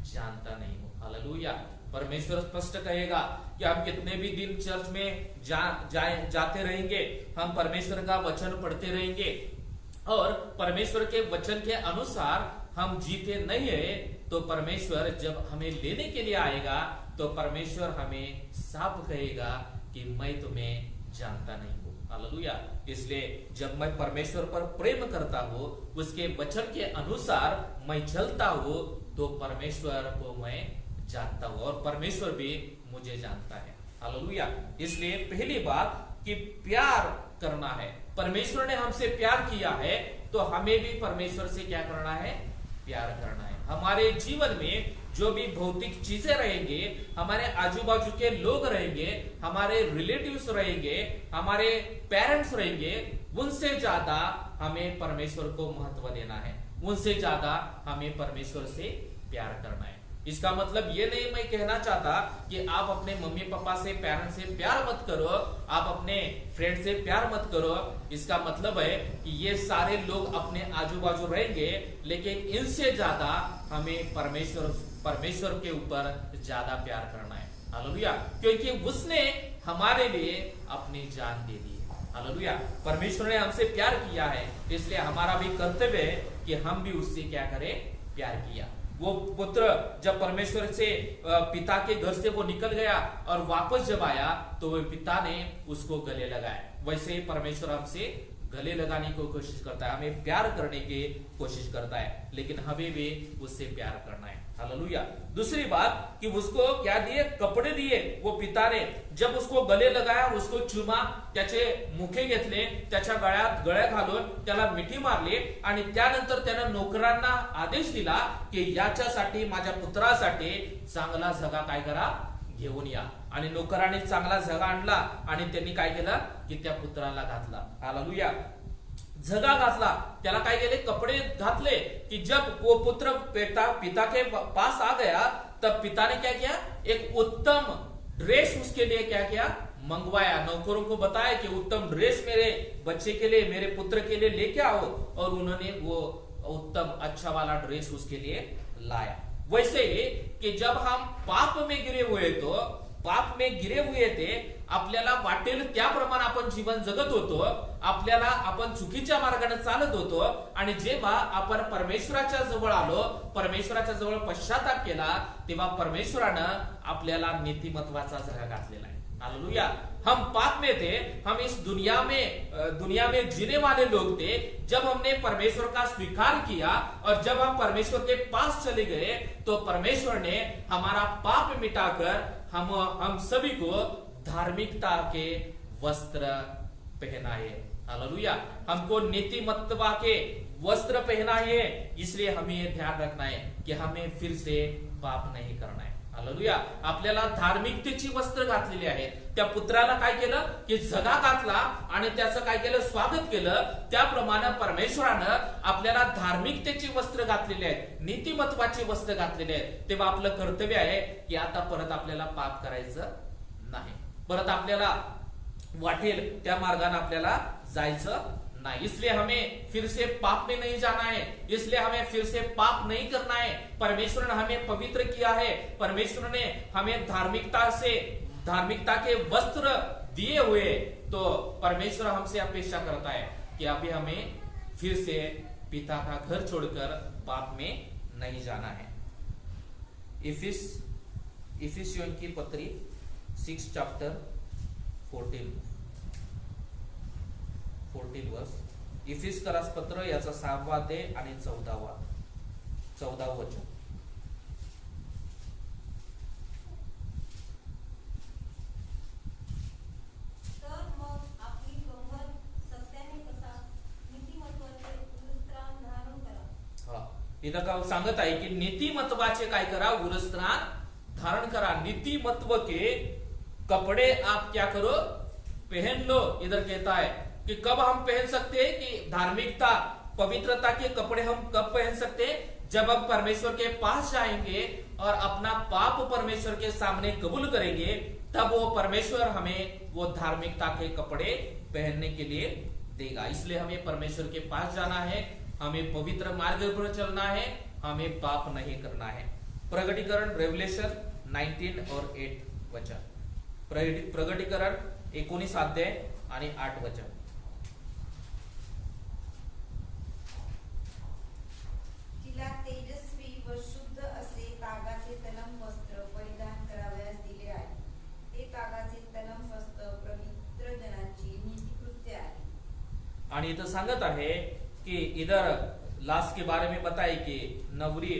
D: जानता नहीं हूं. हालेलुया. परमेश्वर स्पष्ट कहेगा कि हम कितने भी दिन चर्च में जाते रहेंगे, हम परमेश्वर का वचन पढ़ते रहेंगे, और परमेश्वर के वचन के अनुसार हम जीते नहीं है, तो परमेश्वर जब हमें लेने के लिए आएगा तो परमेश्वर हमें साफ कहेगा कि मैं तुम्हें जानता नहीं हूं. हालेलुया. इसलिए जब मैं परमेश्वर पर प्रेम करता हूं, उसके वचन के अनुसार मैं चलता हूं, तो परमेश्वर को मैं जानता हूं और परमेश्वर भी मुझे जानता है. हालेलुया. इसलिए पहली बात कि प्यार करना है। परमेश्वर ने हमसे प्यार किया है तो हमें भी परमेश्वर से क्या करना है, प्यार करना है। हमारे जीवन में जो भी भौतिक चीजें रहेंगे, हमारे आजू बाजू के लोग रहेंगे, हमारे रिलेटिव्स रहेंगे, हमारे पेरेंट्स रहेंगे, उनसे ज्यादा हमें परमेश्वर को महत्व देना है, उनसे ज्यादा हमें परमेश्वर से प्यार करना है। इसका मतलब ये नहीं मैं कहना चाहता कि आप अपने मम्मी पापा से, पेरेंट्स से प्यार मत करो, आप अपने फ्रेंड से प्यार मत करो। इसका मतलब है कि ये सारे लोग अपने आजू बाजू रहेंगे, लेकिन इनसे ज्यादा हमें परमेश्वर के ऊपर ज्यादा प्यार करना है। हालेलुया, क्योंकि उसने हमारे लिए अपनी जान दे दी है। हालेलुया, परमेश्वर ने हमसे प्यार किया है, इसलिए हमारा भी कर्तव्य है कि हम भी उससे क्या करें, प्यार किया। वो पुत्र जब परमेश्वर से पिता के घर से वो निकल गया और वापस जब आया तो वो पिता ने उसको गले लगाया। वैसे ही परमेश्वर हमसे गले लगाने की कोशिश करता है, हमें प्यार करने की कोशिश करता है, लेकिन हमें भी उससे प्यार करना है। हालेलुया। दूसरी बात कि उसको क्या दिए, कपडे दिए। वो पिता ने जब उसको गले लगाया, उसको चुमा, त्याचे मुखे घेतले, त्याच्या गळ्या घालून त्याला मिठी मारली आणि त्यानंतर त्यानं नोकरांना आदेश दिला की याच्यासाठी, माझ्या पुत्रासाठी चांगला झगा काय करा, घेऊन या। आणि नोकरांनी चांगला झगा आणला आणि त्यांनी काय केलं की त्या पुत्राला घातला। हालेलुया, झगा घातला, त्याला काय केले, कपड़े घातले कि जब वो पुत्र पिता के पास आ गया तब पिता ने क्या किया, एक उत्तम ड्रेस उसके लिए क्या किया, मंगवाया। नौकरों को बताया कि उत्तम ड्रेस मेरे बच्चे के लिए, मेरे पुत्र के लिए लेके आओ, और उन्होंने वो उत्तम अच्छा वाला ड्रेस उसके लिए लाया। वैसे ही कि जब हम पाप में गिरे हुए थे, आपल्याला वाटेल त्याप्रमाणे आपण जीवन जगत होतो, आपल्याला आपण चुकीच्या मार्गाने चालत होतो, आणि जेव्हा आपण परमेश्वराच्या जवळ आलो, परमेश्वराच्या जवळ पश्चाताप केला, तेव्हा परमेश्वरानं आपल्याला नीतिमत्वाचा झगा घातलेला आहे। हालेलुया, हम पाप में थे, हम इस दुनिया में जीने वाले लोग थे। जब हमने परमेश्वर का स्वीकार किया और जब हम परमेश्वर के पास चले गए तो परमेश्वर ने हमारा पाप मिटाकर हम सभी को धार्मिकता के वस्त्र पहनाए। हालेलुया, हमको नीतिमत्ता के वस्त्र पहनाए। इसलिए हमें यह ध्यान रखना है कि हमें फिर से पाप नहीं करना है। हालेलुया, आपल्याला धार्मिकतेची वस्त्र घातलेली आहे। त्या पुत्राला काय केलं की झगा घातला आणि त्याचं काय केलं, स्वागत केलं। त्याप्रमाणे परमेश्वरानं आपल्याला धार्मिकतेची वस्त्र घातलेली आहेत, नीतिमत्वाची वस्त्र घातलेली आहेत। तेव्हा आपलं कर्तव्य आहे की आता परत आपल्याला पाप करायचं नाही, परत आपल्याला वाटेल त्या मार्गाने आपल्याला जायचं नहीं। इसलिए हमें फिर से पाप में नहीं जाना है, इसलिए हमें फिर से पाप नहीं करना है। परमेश्वर ने हमें पवित्र किया है, परमेश्वर ने हमें धार्मिकता के वस्त्र दिए हुए, तो परमेश्वर हमसे अपेक्षा करता है कि अभी हमें फिर से पिता का घर छोड़कर पाप में नहीं जाना है। इफिसियों की पत्री 6 चैप्टर 14 वर्ष, इफिसकरास पत्र याचा 6वा अध्याय आणि 14वा वचन।
C: तर मग आपली कंबर सत्याने कसा नीतिमत्वाचे उलस्त्राण धारण करा।
D: हा, इथं का सांगत आहे की नीतिमत्वाचे काय करा, उलस्त्राण धारण करा। नीतिमत्व के कपड़े आप क्या करो, पहन लो। इधर कहता है कि कब हम पहन सकते हैं, कि धार्मिकता, पवित्रता के कपड़े हम कब पहन सकते हैं, जब हम परमेश्वर के पास जाएंगे और अपना पाप परमेश्वर के सामने कबूल करेंगे, तब वो परमेश्वर हमें वो धार्मिकता के कपड़े पहनने के लिए देगा। इसलिए हमें परमेश्वर के पास जाना है, हमें पवित्र मार्ग पर चलना है, हमें पाप नहीं करना है। प्रगटीकरण रेवलेशन 19 और 8 वचन, प्रगटीकरण 19 अध्याय आणि 8 वचन।
C: तिला तेजस्वी व शुद्ध असे तागाचे तलम वस्त्र परिधान करावयास दिले आहे। ते तागाचे तलम वस्त्र पवित्र जनांची नीतिकृत्य आहे।
D: आणि इथं सांगत आहे कि इधर लास्ट के बारे में बताए कि नवरी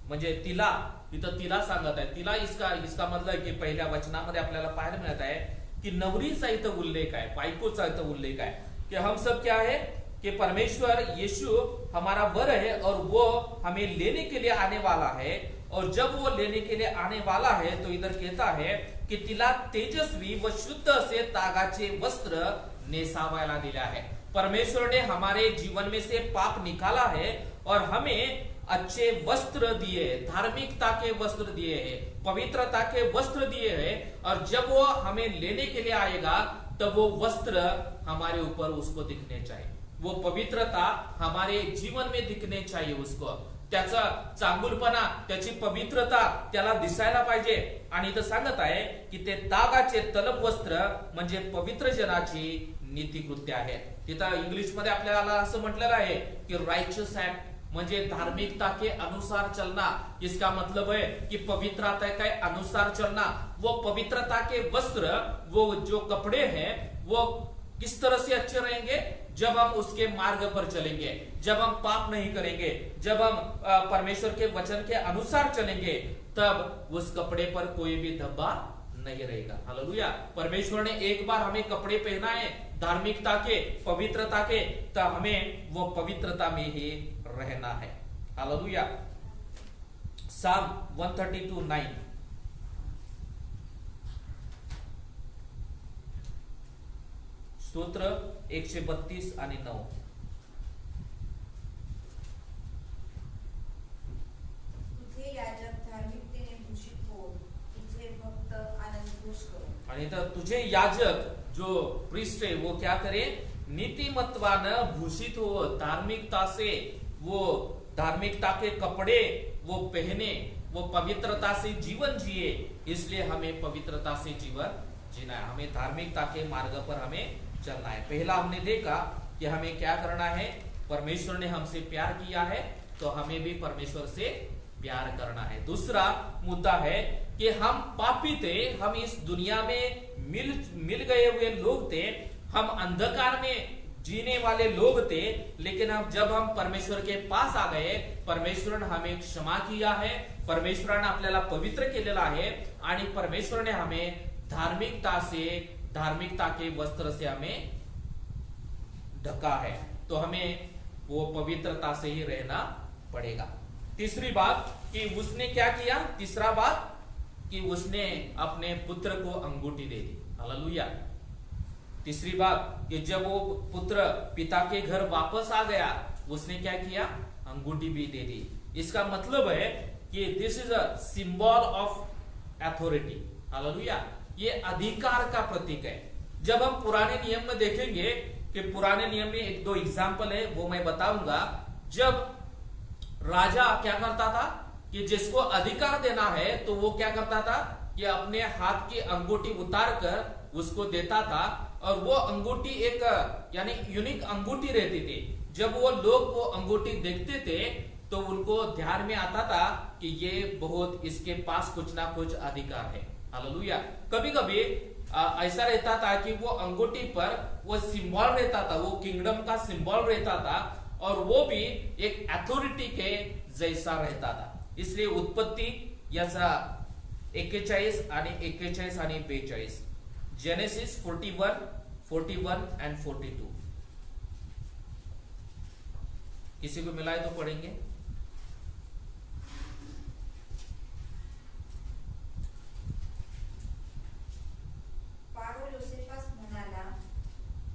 D: म्हणजे तिला, इथं तिला सांगत आहे। तिला इसका मतलब की पहिल्या वचनामध्ये आपल्याला पाहायला मिळत आहे की नवरीचा इथं उल्लेख आहे, बायकोचा इथं उल्लेख आहे कि हम सब क्या है कि परमेश्वर यीशु हमारा वर है और वो हमें लेने के लिए आने वाला है, और जब वो लेने के लिए आने वाला है तो इधर कहता है की तिला तेजस्वी व शुद्ध असे तागाचे वस्त्र नेसावायला दिले आहे। परमेश्वर ने हमारे जीवन में से पाप निकाला है और हमें अच्छे वस्त्र दिए, धार्मिकता के वस्त्र दिए हैं, पवित्रता के वस्त्र दिए हैं, और जब वो हमें लेने के लिए आएगा तब वो वस्त्र हमारे ऊपर उसको दिखने चाहिए, वो पवित्रता हमारे जीवन में दिखने चाहिए उसको, त्याचा चांगुलपणा, त्याची पवित्रता त्याला दिसायला पाहिजे। आणि इथं सांगत आहे की ते तागाचे तलप वस्त्र म्हणजे पवित्र जनाची नीतिकृत्य आहे। तिथं इंग्लिश मध्ये आपल्याला असं म्हटलेलं आहे की राइचियस एक्ट, म्हणजे धार्मिकता के अनुसार चलना। इसका मतलब है कि पवित्रता के अनुसार चलना। वो पवित्रता के वस्त्र, वो जो कपड़े हैं, वो किस तरह से अच्छे रहेंगे? जब हम उसके मार्ग पर चलेंगे, जब हम पाप नहीं करेंगे, जब हम परमेश्वर के वचन के अनुसार चलेंगे, तब उस कपड़े पर कोई भी धब्बा नहीं रहेगा। हालेलुया। परमेश्वर ने एक बार हमें कपड़े पहनाए धार्मिकता के, पवित्रता के, तब हमें वो पवित्रता में ही रहना है। हालेलुया। साम 132:9। स्तोत्र 132 आणि 9।
C: तुझे याजक धार्मिकतेने भूषित हो, तुझे भक्त आनंद घोष करो।
D: आणि तर तुझे याजक जो प्रीस्ट है वो क्या करे? नीतिमत्वानं भूषित हो, धार्मिकता से, वो धार्मिकता के कपड़े वो पहने, वो पवित्रता से जीवन जिए। इसलिए हमें पवित्रता से जीवन जीना है, हमें धार्मिकता के मार्ग पर हमें चलना है। पहला हमने देखा कि हमें क्या करना है, परमेश्वर ने हमसे प्यार किया है तो हमें भी परमेश्वर से प्यार करना है। दूसरा मुद्दा है कि हम पापी थे, हम इस दुनिया में मिल गए हुए लोग थे, हम अंधकार में जीने वाले लोग थे, लेकिन अब जब हम परमेश्वर के पास आ गए, परमेश्वर ने हमें क्षमा किया है, परमेश्वर ने आपल्याला पवित्र केलेला आहे, आणि परमेश्वर ने हमें धार्मिकता से, धार्मिकता के वस्त्र से हमें ढका है, तो हमें वो पवित्रता से ही रहना पड़ेगा। तीसरी बात कि उसने क्या किया, तीसरा बात कि उसने अपने पुत्र को अंगूठी दे दी। हालेलुया। तीसरी बात कि जब वो पुत्र पिता के घर वापस आ गया, उसने क्या किया, अंगूठी भी दे दी। इसका मतलब है कि this is a symbol of authority. Hallelujah. ये अधिकार का प्रतीक है। जब हम पुराने नियम में देखेंगे कि पुराने नियम में एक दो एग्जाम्पल है, वो मैं बताऊंगा। जब राजा क्या करता था कि जिसको अधिकार देना है तो वो क्या करता था कि अपने हाथ की अंगूठी उतार कर उसको देता था, और वो अंगूठी एक यानी यूनिक अंगूठी रहती थी। जब वो लोग वो अंगूठी देखते थे तो उनको ध्यान में आता था कि ये बहुत, इसके पास कुछ ना कुछ अधिकार है। हालेलुया। कभी कभी ऐसा रहता था कि वो अंगूठी पर वो सिंबल रहता था, वो किंगडम का सिंबल रहता था, और वो भी एक अथॉरिटी के जैसा रहता था। इसलिए उत्पत्ति याचा 41 आणि 41 आणि 42, जेनेसिस 41, 41 and 42। किसी को मिला है तो पढ़ेंगे।
C: फारो योसेफास म्हणाला,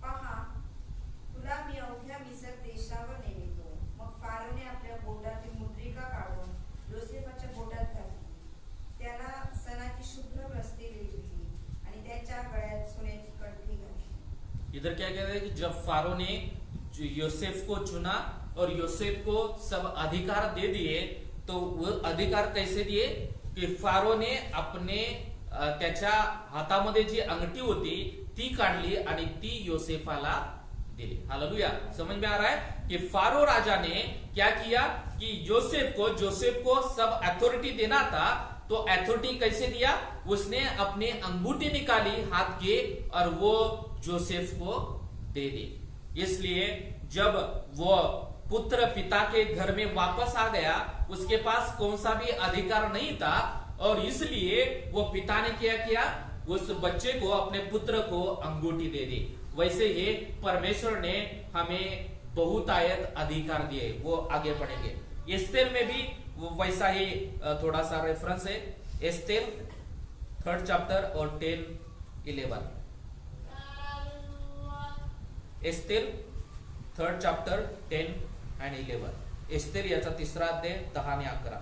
C: पहा, तुला मी अवघ्या मिसर देशावर नेमितो। मग फारोने आपल्या बोटातील मुद्रिका काढून योसेफाच्या बोटात घातली, त्याला सणाची शुभ्र वस्त्रे दिली आणि त्याच्या गळ्यात सोन्याची कटकी घातली।
D: इधर क्या कहते हैं कि जब फारो ने योसेफ को चुना और योसेफ को सब अधिकार दे दिए, तो वो अधिकार कैसे दिए कि फारो ने अपने त्याच्या हातामध्ये जी अंगठी होती ती काढली आणि ती योसेफाला दिली। हालेलुया। समझ में आ रहा है कि फारो राजा ने क्या किया कि जोसेफ को सब अथॉरिटी देना था, तो अथॉरिटी कैसे दिया, उसने अपने अंगूठी निकाली हाथ के और वो जोसेफ को दे दी। इसलिए जब वो पुत्र पिता के घर में वापस आ गया, उसके पास कौन सा भी अधिकार नहीं था, और इसलिए वो पिता ने क्या किया उस बच्चे को, अपने पुत्र को अंगूठी दे दी। वैसे ही परमेश्वर ने हमें बहुतायत अधिकार दिए। वो आगे पढ़ेंगे। एस्तेर में भी वैसा ही थोड़ा सा रेफरेंस है। एस्तेर 3rd चैप्टर और 10-11। Esther 3rd chapter 10 and 11। Esther याचा 3रा अध्याय 10 आणि 11।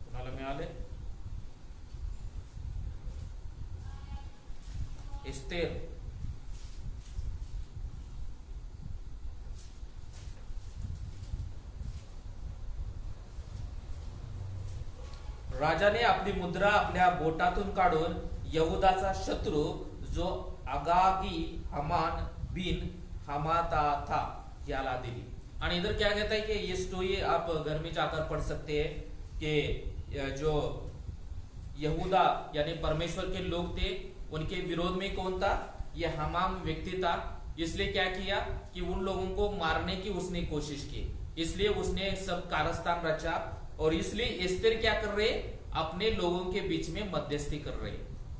D: कुणाला मिळाले? एस्तेर राजाने आपली मुद्रा आपल्या बोटातून काढून यहूदाचा शत्रु जो अगागी हमान बिन हमाता था याला दिली। और इधर क्या कहता है कि ये स्टोरी आप घर में जाकर पढ़ सकते हैं कि जो यहूदा यानी परमेश्वर के लोग थे, उनके विरोध में कौन था? ये हमाम व्यक्ति था। इसलिए क्या किया कि उन लोगों को मारने की उसने कोशिश की, इसलिए उसने सब कारस्तान रचा। और इसलिए एस्तेर क्या कर रहे? अपने लोगों के बीच में मध्यस्थी कर रहे।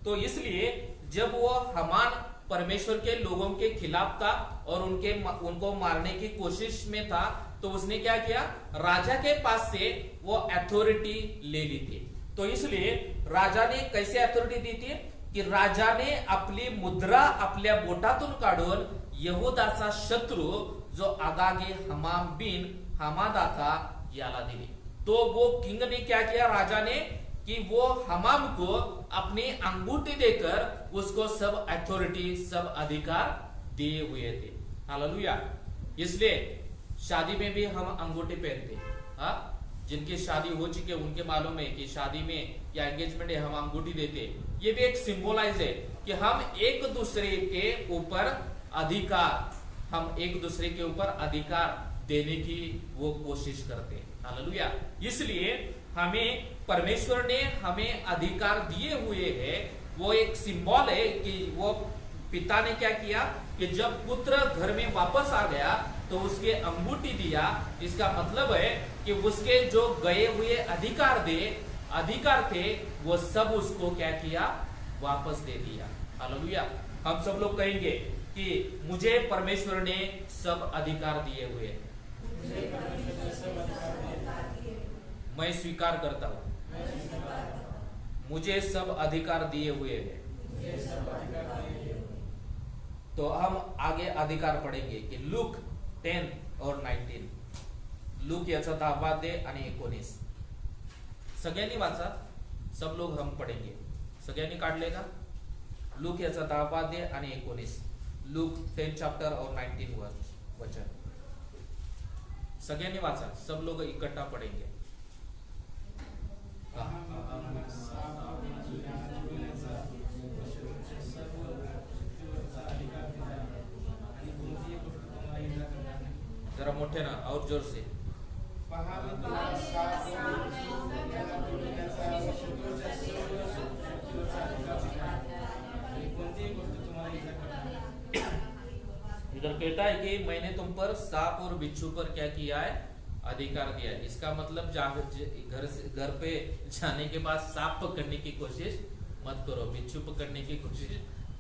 D: तो इसलिए जब वो हमान परमेश्वर के लोगों के खिलाफ था और उनको मारने की कोशिश में था, तो उसने क्या किया? राजा के पास से वो अथॉरिटी ले ली थी। तो इसलिए राजा ने कैसे अथॉरिटी दी थी कि राजा ने आपली मुद्रा आपल्या बोटातून काढून यहूदाचा शत्रु जो अगागे हमाम बिन हमादा था याला दिली। तो वो किंग ने क्या किया? राजा ने कि वो हमाम को अपनी अंगूठी देकर उसको सब अथॉरिटी, सब अधिकार दिए हुए थे। हालेलुया। इसलिए शादी में भी हम अंगूठी पहनते हैं। हाँ, जिनकी शादी हो चुकी है उनके मालूम है कि शादी में या एंगेजमेंट है हम अंगूठी देते। ये भी एक सिंबलाइज है कि हम एक दूसरे के ऊपर अधिकार देने की वो कोशिश करते हैं। हालेलुया। इसलिए हमें परमेश्वर ने हमें अधिकार दिए हुए हैं। वो एक सिंबल है कि वो पिता ने क्या किया कि जब पुत्र घर में वापस आ गया तो उसके अंगूठी दिया। इसका मतलब है कि उसके जो गए हुए अधिकार थे वो सब उसको क्या किया? वापस दे दिया। हालेलुया। हम सब लोग कहेंगे कि मुझे परमेश्वर ने सब अधिकार दिए हुए हैं। मैं स्वीकार करता हूं, मुझे सब अधिकार दिए हुए हैं। तो हम आगे अधिकार पढ़ेंगे कि लूक 10 और 19। लूक याचा 10 अध्याय आणि 19 सगळ्यांनी वाचा। सब लोग हम पढ़ेंगे। सगळ्यांनी काढले का? लूक याचा 10 अध्याय आणि 19। लूक 10 चैप्टर और 19 वचन सगळ्यांनी वाचा। सब लोग इकट्ठा पढ़ेंगे। जरा मोठे ना और जोर से। इधर कहता है कि मैंने तुम पर सांप और बिच्छू पर क्या किया है? अधिकार दिया है। इसका मतलब घर पे जाने के बाद सांप पकड़ने की कोशिश मत करो, बिच्छू पकड़ने की कोशिश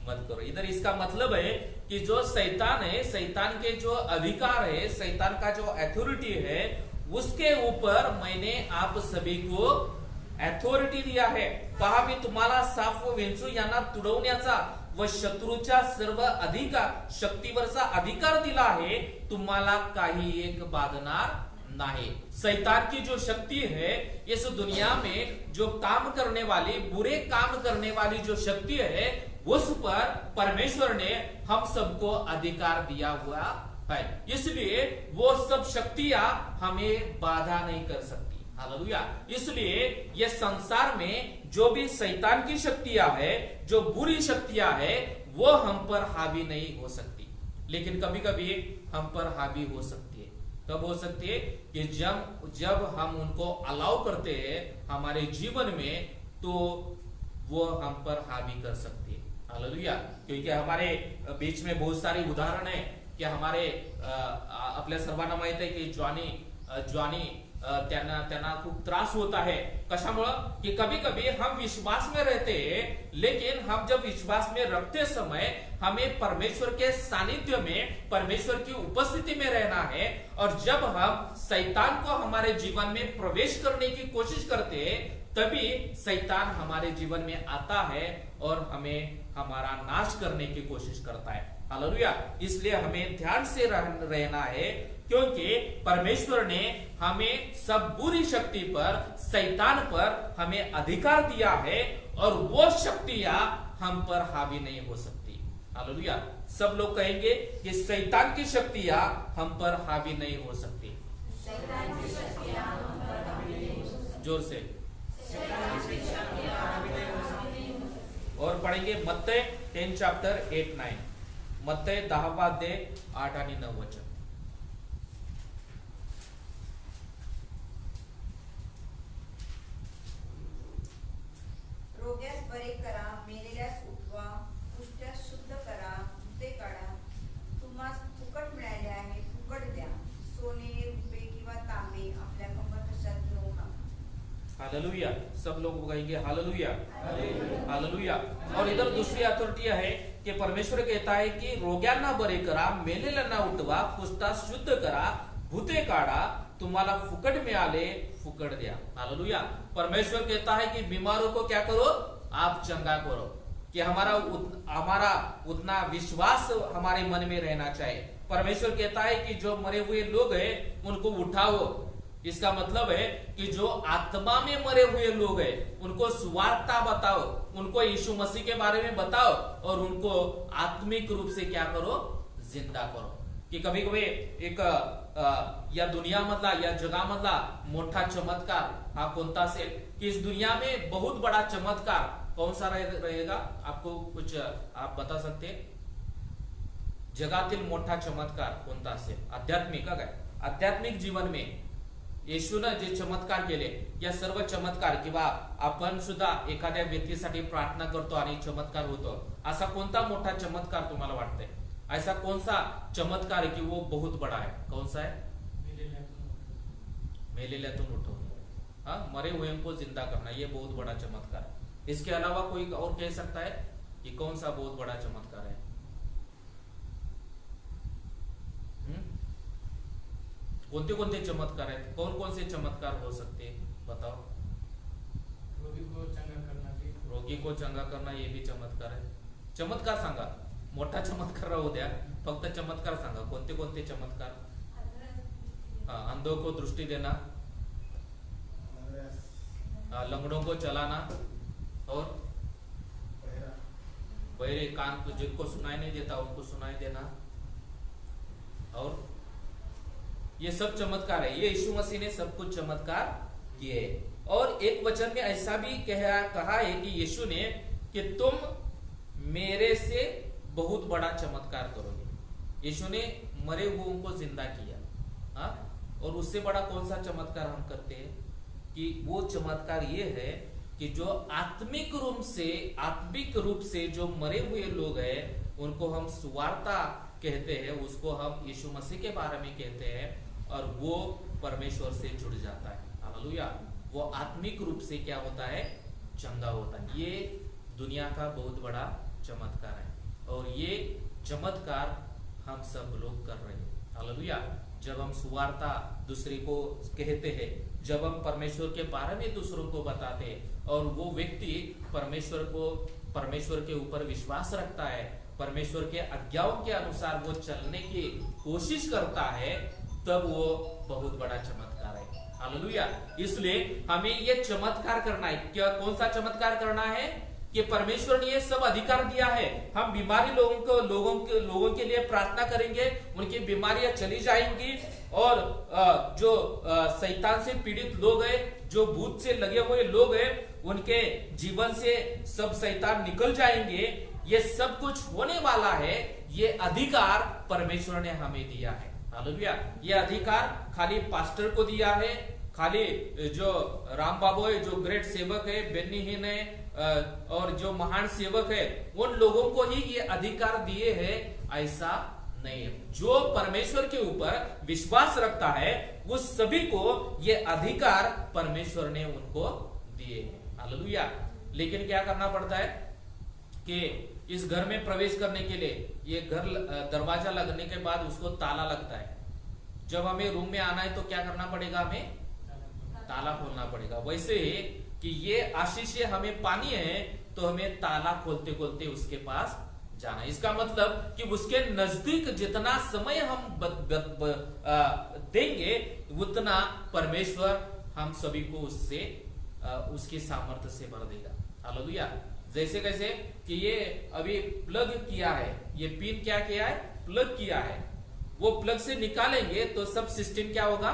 D: मत करो। इधर इसका मतलब है कि जो शैतान है, शैतान के जो अधिकार है, शैतान का जो अथॉरिटी है, उसके ऊपर मैंने आप सभी को अथॉरिटी दिया है। पहा मी तुम्हाला साप व विंचू यांना तुडवण्याचा व शत्रूच्या सर्व शक्तीवरचा अधिकार दिला आहे। तुम्हाला काही एक बाधणार नहीं। शैतान की जो शक्ति है इस दुनिया में, जो काम करने वाली, बुरे काम करने वाली जो शक्ति है, उस पर परमेश्वर ने हम सबको अधिकार दिया हुआ है। इसलिए वो सब शक्तियां हमें बाधा नहीं कर सकती। हालेलुया। इसलिए ये संसार में जो भी शैतान की शक्तियां है, जो बुरी शक्तियां है, वो हम पर हावी नहीं हो सकती। लेकिन कभी कभी हम पर हावी हो सकती है। कब हो सकती है? कि जब हम उनको अलाउ करते हैं हमारे जीवन में, तो वो हम पर हावी कर सकती है। हालेलुया। क्योंकि हमारे बीच में बहुत सारी उदाहरण है कि हमारे आपल्या सर्वांना माहित आहे की ज्वानी त्यांना खूप त्रास होता है। कशामुळं की कभी कभी हम विश्वास में रहते हैं, लेकिन हम जब विश्वास में रखते समय हमें परमेश्वर के सानिध्य में, परमेश्वर की उपस्थिति में रहना है। और जब हम शैतान को हमारे जीवन में प्रवेश करने की कोशिश करते हैं, तभी शैतान हमारे जीवन में आता है और हमें हमारा नाश करने की कोशिश करता है। हालेलुया। इसलिए हमें ध्यान से रहना है, क्योंकि परमेश्वर ने हमें सब बुरी शक्ति पर, शैतान पर हमें अधिकार दिया है और वो शक्तियां हम पर हावी नहीं हो सकती। हालेलुया। सब लोग कहेंगे कि शैतान की शक्तियां हम पर हावी नहीं हो सकती। जोर से और पढ़ेंगे मत्तई 10 चैप्टर 8-9, मत्तई 10वां अध्याय 8 आणि 9 वचन।
C: रोग्यास बरे करा, मेलेल्यास उठवा, कुष्ठ्यास शुद्ध करा, भूते काढा, तुम्हास फुकट मिळाले आहे फुकट द्या, सोने रुपये किंवा तांबे आपल्या कमरकशात घेऊ नका।
D: हालेलुया। सब लोग कहेंगे हालेलुया, हालेलुया। और इधर दूसरी अथॉरिटी है कि परमेश्वर कहता है कि रोग्यांना बरे करा, मेलेल्यांना उठवा, कुष्ठास शुद्ध करा, भूते काढा, तुम्हाला फुकट मिळाले फुकट द्या। हालेलुया। परमेश्वर कहता है कि बीमारों को क्या करो, आप चंगा करो। कि हमारा उतना विश्वास हमारे मन में रहना चाहिए। परमेश्वर कहता है कि जो मरे हुए लोग हैं उनको उठाओ। इसका मतलब है कि जो आत्मा में मरे हुए लोग हैं उनको सुवार्ता बताओ, उनको यीशु मसीह के बारे में बताओ और उनको आत्मिक रूप से क्या करो, जिंदा करो। की कभी कभी एक या दुनियामधला या जगामधला मोठा चमत्कार हा कोणता असेल कि इस दुनिया में बहुत बड़ा चमत्कार कौन सा रहेगा? आपको कुछ आप बता सकते हैं? जगातील मोठा चमत्कार कोणता असेल? आध्यात्मिक काय? आध्यात्मिक जीवन में येशूने जे चमत्कार केले, या सर्व चमत्कार किंवा आपण सुद्धा एखाद्या व्यक्तीसाठी प्रार्थना करतो आणि चमत्कार होतो, असा कोणता मोठा चमत्कार तुम्हाला वाटतंय? ऐसा कौन सा चमत्कार है कि वो बहुत बड़ा है? कौन सा है? मेलेल्यातून उठवणे, मरे हुए को जिंदा करना, ये बहुत बड़ा चमत्कार है। इसके अलावा कोई और कह सकता है कि कौन सा बहुत बड़ा चमत्कार है? कौन कौन चमत्कार है? कौन कौन से चमत्कार हो सकते हैं? बताओ।
E: रोगी को चंगा करना भी,
D: रोगी को चंगा करना ये भी चमत्कार है। चमत्कार सांगा, मोठा चमत्कार राहू द्या, फक्त चमत्कार सांगा, कोणते कोणते चमत्कार? अंधों को दृष्टि देना, लंगड़ों को चलाना, और बहरे कान को जिनको सुनाई नहीं देता उनको सुनाई देना, और ये सब चमत्कार है। ये यीशु मसीह ने सब कुछ चमत्कार किए। और एक वचन में ऐसा भी कहा है कि यीशु ने कि तुम मेरे से बहुत बड़ा चमत्कार करोगे। यीशु ने मरे हुओं को जिंदा किया, और उससे बड़ा कौन सा चमत्कार हम करते हैं? कि वो चमत्कार ये है कि जो आत्मिक रूप से जो मरे हुए लोग हैं उनको हम सुवार्ता कहते हैं, उसको हम यीशु मसीह के बारे में कहते हैं, और वो परमेश्वर से जुड़ जाता है। हालेलुया। वो आत्मिक रूप से क्या होता है? चंगा होता है। ये दुनिया का बहुत बड़ा चमत्कार है, और ये चमत्कार हम सब लोग कर रहे हैं। हालेलुया। जब हम सुवार्ता दूसरे को कहते हैं, जब हम परमेश्वर के बारे में दूसरों को बताते हैं, और वो व्यक्ति परमेश्वर के ऊपर विश्वास रखता है, परमेश्वर के आज्ञाओं के अनुसार वो चलने की कोशिश करता है, तब वो बहुत बड़ा चमत्कार है। हालेलुया। इसलिए हमें ये चमत्कार करना है। क्या कौन सा चमत्कार करना है? कि परमेश्वर ने ये सब अधिकार दिया है। हम बीमारी लोगों के लिए प्रार्थना करेंगे, उनकी बीमारियां चली जाएंगी, और जो शैतान से पीड़ित लोग हैं, जो भूत से लगे हुए लोग हैं, उनके जीवन से सब शैतान निकल जाएंगे। ये सब कुछ होने वाला है। ये अधिकार परमेश्वर ने हमें दिया है। हालेलुया। ये अधिकार खाली पास्टर को दिया है, खाली जो राम बाबू है, जो ग्रेट सेवक है, बेन्नी हिन है, और जो महान सेवक है, उन लोगों को ही ये अधिकार दिए हैं, ऐसा नहीं है। जो परमेश्वर के ऊपर विश्वास रखता है उस सभी को ये अधिकार परमेश्वर ने उनको दिए हैं। हालेलुया। लेकिन क्या करना पड़ता है कि इस घर में प्रवेश करने के लिए ये घर दरवाजा लगने के बाद उसको ताला लगता है। जब हमें रूम में आना है तो क्या करना पड़ेगा, हमें ताला खोलना पड़ेगा। वैसे कि ये आशीष हमें पानी है तो हमें ताला खोलते खोलते उसके पास जाना। इसका मतलब कि उसके नजदीक जितना समय हम देंगे उतना परमेश्वर हम सभी को उससे उसकी सामर्थ्य से भर देगा। हालेलुया। जैसे कैसे कि ये अभी प्लग किया है, ये पिन क्या किया है, प्लग किया है, वो प्लग से निकालेंगे तो सब सिस्टम क्या होगा,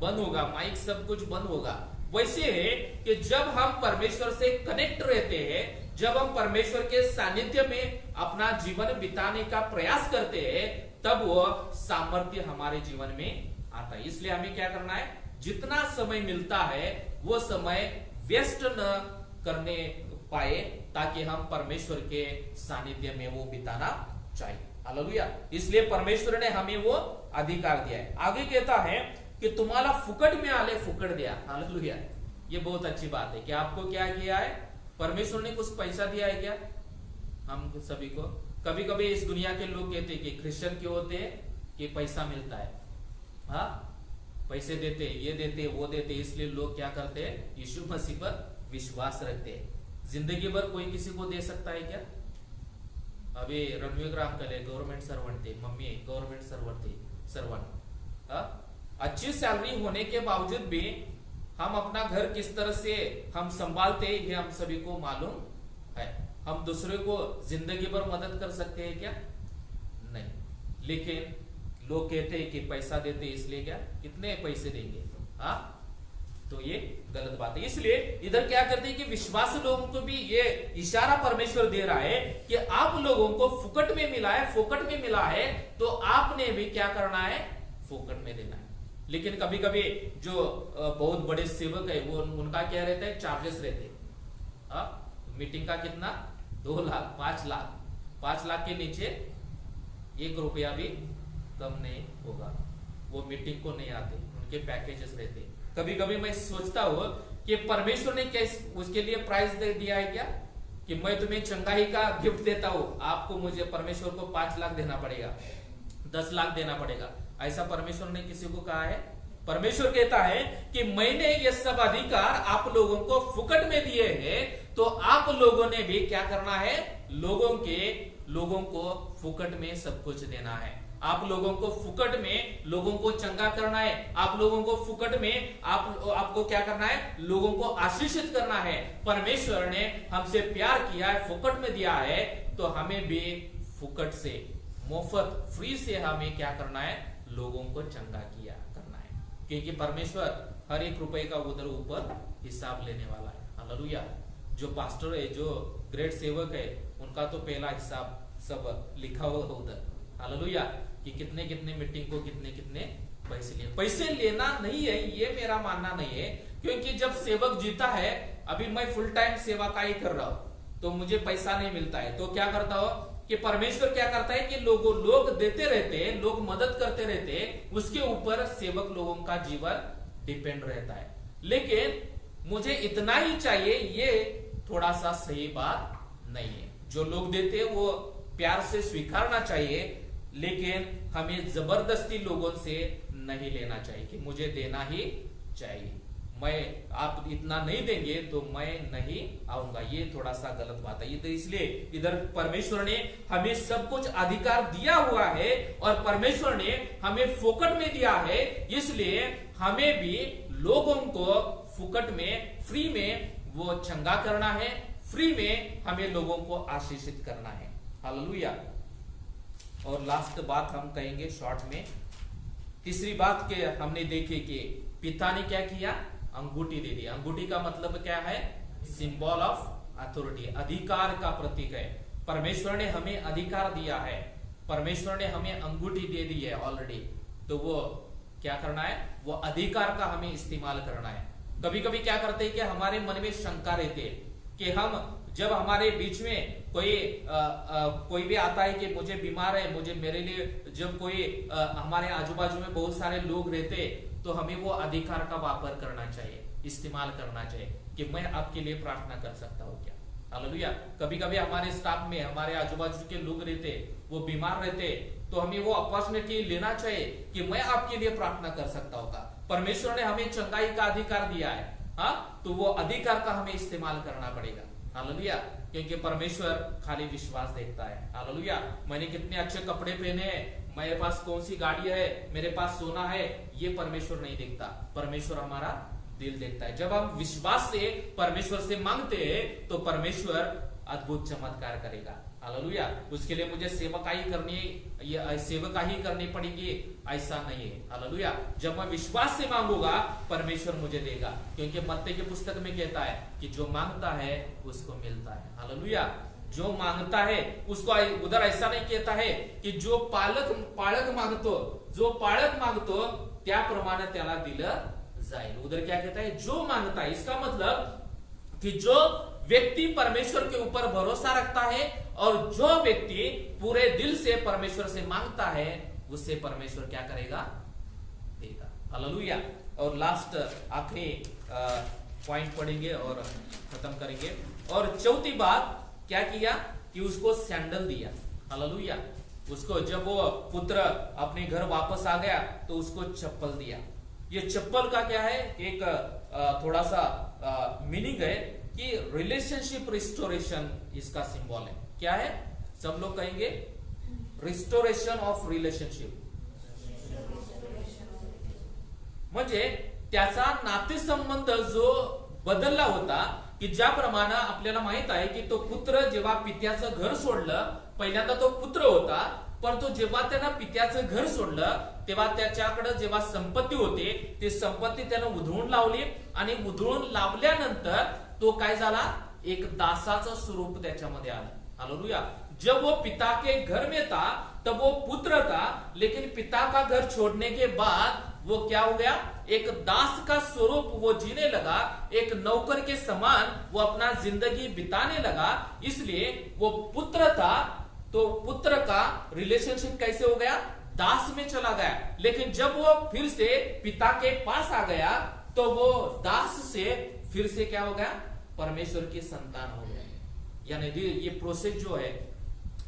D: बंद होगा, माइक सब कुछ बंद होगा। वैसे है कि जब हम परमेश्वर से कनेक्ट रहते हैं, जब हम परमेश्वर के सानिध्य में अपना जीवन बिताने का प्रयास करते हैं, तब वो सामर्थ्य हमारे जीवन में आता है। इसलिए हमें क्या करना है, जितना समय मिलता है वो समय वेस्ट न करने पाए, ताकि हम परमेश्वर के सानिध्य में वो बिताना चाहिए। हालेलुया। इसलिए परमेश्वर ने हमें वो अधिकार दिया है। आगे कहता है कि तुम्हारा फुकट में आले फुकट दिया। हालेलुया। ये बहुत अच्छी बात है कि आपको क्या किया है, परमेश्वर ने कुछ पैसा दिया है क्या हम सभी को। कभी कभी इस दुनिया के लोग कहते हैं कि क्रिश्चियन क्यों होते हैं कि पैसा मिलता है, हाँ पैसे देते, ये देते, वो देते, इसलिए लोग क्या करते हैं, यीशु मसीह पर विश्वास रखते हैं। जिंदगी भर कोई किसी को दे सकता है क्या। अभी रणवीर ग्राम कले गवर्नमेंट सर्वेंट थे, मम्मी गवर्नमेंट सर्वेंट, अच्छी सैलरी होने के बावजूद भी हम अपना घर किस तरह से हम संभालते हैं ये हम सभी को मालूम है। हम दूसरे को जिंदगी भर मदद कर सकते हैं क्या, नहीं। लेकिन लोग कहते हैं कि पैसा देते इसलिए क्या, कितने पैसे देंगे, हाँ, तो ये गलत बात है। इसलिए इधर क्या करते हैं कि विश्वासी लोगों को भी ये इशारा परमेश्वर दे रहा है कि आप लोगों को फुकट में मिला है, फोकट में मिला है, तो आपने भी क्या करना है, फोकट में देना है। लेकिन कभी कभी जो बहुत बड़े सेवक है वो उनका क्या रहता है, चार्जेस रहते हैं। मीटिंग का कितना, 2 लाख, 5 लाख, 5 लाख के नीचे 1 रुपया भी कम नहीं होगा। वो मीटिंग को नहीं आते, उनके पैकेजेस रहते हैं। कभी कभी मैं सोचता हूँ कि परमेश्वर ने क्या उसके लिए प्राइस दे दिया है क्या, कि मैं तुम्हें चंगाई का गिफ्ट देता हूँ, आपको मुझे परमेश्वर को 5 लाख देना पड़ेगा, 10 लाख देना पड़ेगा। ऐसा परमेश्वर ने किसी को कहा है। परमेश्वर कहता है कि मैंने ये सब अधिकार आप लोगों को फुकट में दिए हैं, तो आप लोगों ने भी क्या करना है, लोगों को फुकट में सब कुछ देना है। आप लोगों को फुकट में लोगों को चंगा करना है। आप लोगों को फुकट में आपको क्या करना है, लोगों को आशीषित करना है। परमेश्वर ने हमसे प्यार किया है, फुकट में दिया है, तो हमें भी फुकट से, मुफ्त, फ्री से हमें क्या करना है, लोगों को चंगा किया करना है। क्योंकि परमेश्वर हर एक रुपए का उधर ऊपर हिसाब लेने वाला है। हालेलुया। जो पास्टर है, जो ग्रेट सेवक है, उनका तो पहला हिसाब सब लिखा हुआ उधर। हालेलुया। कि कितने कितने मीटिंग को कितने कितने पैसे लिए। पैसे लेना नहीं है, ये मेरा मानना नहीं है, क्योंकि जब सेवक जीता है, अभी मैं फुल टाइम सेवा का ही कर रहा हूं, तो मुझे पैसा नहीं मिलता है, तो क्या करता हो कि परमेश्वर क्या करता है कि लोग देते रहते हैं, लोग मदद करते रहते हैं, उसके ऊपर सेवक लोगों का जीवन डिपेंड रहता है। लेकिन मुझे इतना ही चाहिए, ये थोड़ा सा सही बात नहीं है। जो लोग देते हैं वो प्यार से स्वीकारना चाहिए, लेकिन हमें जबरदस्ती लोगों से नहीं लेना चाहिए कि मुझे देना ही चाहिए, मैं आप इतना नहीं देंगे तो मैं नहीं आऊंगा। ये थोड़ा सा गलत बात है। तो इसलिए इधर परमेश्वर ने हमें सब कुछ अधिकार दिया हुआ है और परमेश्वर ने हमें फोकट में दिया है, इसलिए हमें भी लोगों को फुकट में, फ्री में वो चंगा करना है, फ्री में हमें लोगों को आशीषित करना है। हालेलुया। और लास्ट बात हम कहेंगे शॉर्ट में, तीसरी बात के हमने देखी कि पिता ने क्या किया, अंगूठी दे दी। अंगूठी का मतलब क्या है, सिंबल ऑफ अथॉरिटी, अधिकार का प्रतीक है। परमेश्वर ने हमें अधिकार दिया है, परमेश्वर ने हमें अंगूठी दे दी है ऑलरेडी, तो वो क्या करना है, वो अधिकार का हमें इस्तेमाल करना है। कभी कभी क्या करते हैं कि हमारे मन में शंका रहती है कि हम जब हमारे बीच में कोई भी आता है कि मुझे बीमार है, मुझे मेरे लिए जब कोई हमारे आजू बाजू में बहुत सारे लोग रहते तो हमें वो अधिकार का वापर करना चाहिए, इस्तेमाल करना चाहिए कि मैं आपके लिए प्रार्थना कर सकता हूँ क्या। हालेलुया। कभी कभी हमारे स्टाफ में हमारे आजू बाजू के लोग रहते, वो बीमार रहते, तो हमें वो अपॉर्चुनिटी लेना चाहिए कि मैं आपके लिए प्रार्थना कर सकता हूँ। परमेश्वर ने हमें चंगाई का अधिकार दिया है, हाँ, तो वो अधिकार का हमें इस्तेमाल करना पड़ेगा। हालेलुया। क्योंकि परमेश्वर खाली विश्वास देखता है। हालेलुया। मैंने कितने अच्छे कपड़े पहने हैं, मेरे पास कौन सी गाड़ी है, मेरे पास सोना है, ये परमेश्वर नहीं देखता। परमेश्वर हमारा दिल देखता है। जब हम विश्वास से परमेश्वर से मांगते हैं तो परमेश्वर अद्भुत चमत्कार करेगा। हालेलुया। उसके लिए मुझे सेवकाई करनी पड़ेगी, ऐसा नहीं है। हालेलुया। जब मैं विश्वास से मांगूंगा परमेश्वर मुझे देगा, क्योंकि मत्ती की पुस्तक में कहता है कि जो मांगता है उसको मिलता है। हालेलुया। जो मांगता है उसको, उधर ऐसा नहीं कहता है कि जो पाळक मागतो त्याप्रमाणे त्याला दिलं जाईल। उधर क्या कहता है, जो मांगता है। इसका मतलब कि जो व्यक्ति परमेश्वर के ऊपर भरोसा रखता है और जो व्यक्ति पूरे दिल से परमेश्वर से मांगता है उससे परमेश्वर क्या करेगा, देगा। हालेलुया। और लास्ट आखिरी पॉइंट पढ़ेंगे और खत्म करेंगे। और चौथी बात क्या किया कि उसको सैंडल दिया। हालेलुया। उसको जब वो पुत्र अपने घर वापस आ गया तो उसको चप्पल दिया। ये चप्पल का क्या है, एक थोड़ा सा मीनिंग है कि रिलेशनशिप रिस्टोरेशन इसका सिंबल है। क्या है, सब लोग कहेंगे, रिस्टोरेशन ऑफ रिलेशनशिप। म्हणजे त्याचा नातेसंबंध जो बदलला होता, की ज्याप्रमाणे आपल्याला माहित आहे की तो पुत्र जेव्हा पित्याचं घर सोडलं, पहिल्यांदा तो पुत्र होता, पण तो जेव्हा त्यानं पित्याचं घर सोडलं तेव्हा त्याच्याकडे जेव्हा संपत्ती होती ती संपत्ती त्यानं उधळून लावली, आणि उधळून लावल्यानंतर तो काय झाला, एक दासाचं स्वरूप त्याच्यामध्ये आलं। हालेलुया। जब वो पिता के घर में था तब वो पुत्र था, लेकिन पिता का घर छोड़ने के बाद वो क्या हो गया, एक दास का स्वरूप वो जीने लगा, एक नौकर के समान वो अपना जिंदगी बिताने लगा। इसलिए वो पुत्र था तो पुत्र का रिलेशनशिप कैसे हो गया, दास में चला गया। लेकिन जब वो फिर से पिता के पास आ गया तो वो दास से फिर से क्या हो गया, परमेश्वर की संतान हो गया। यानी ये प्रोसेस जो है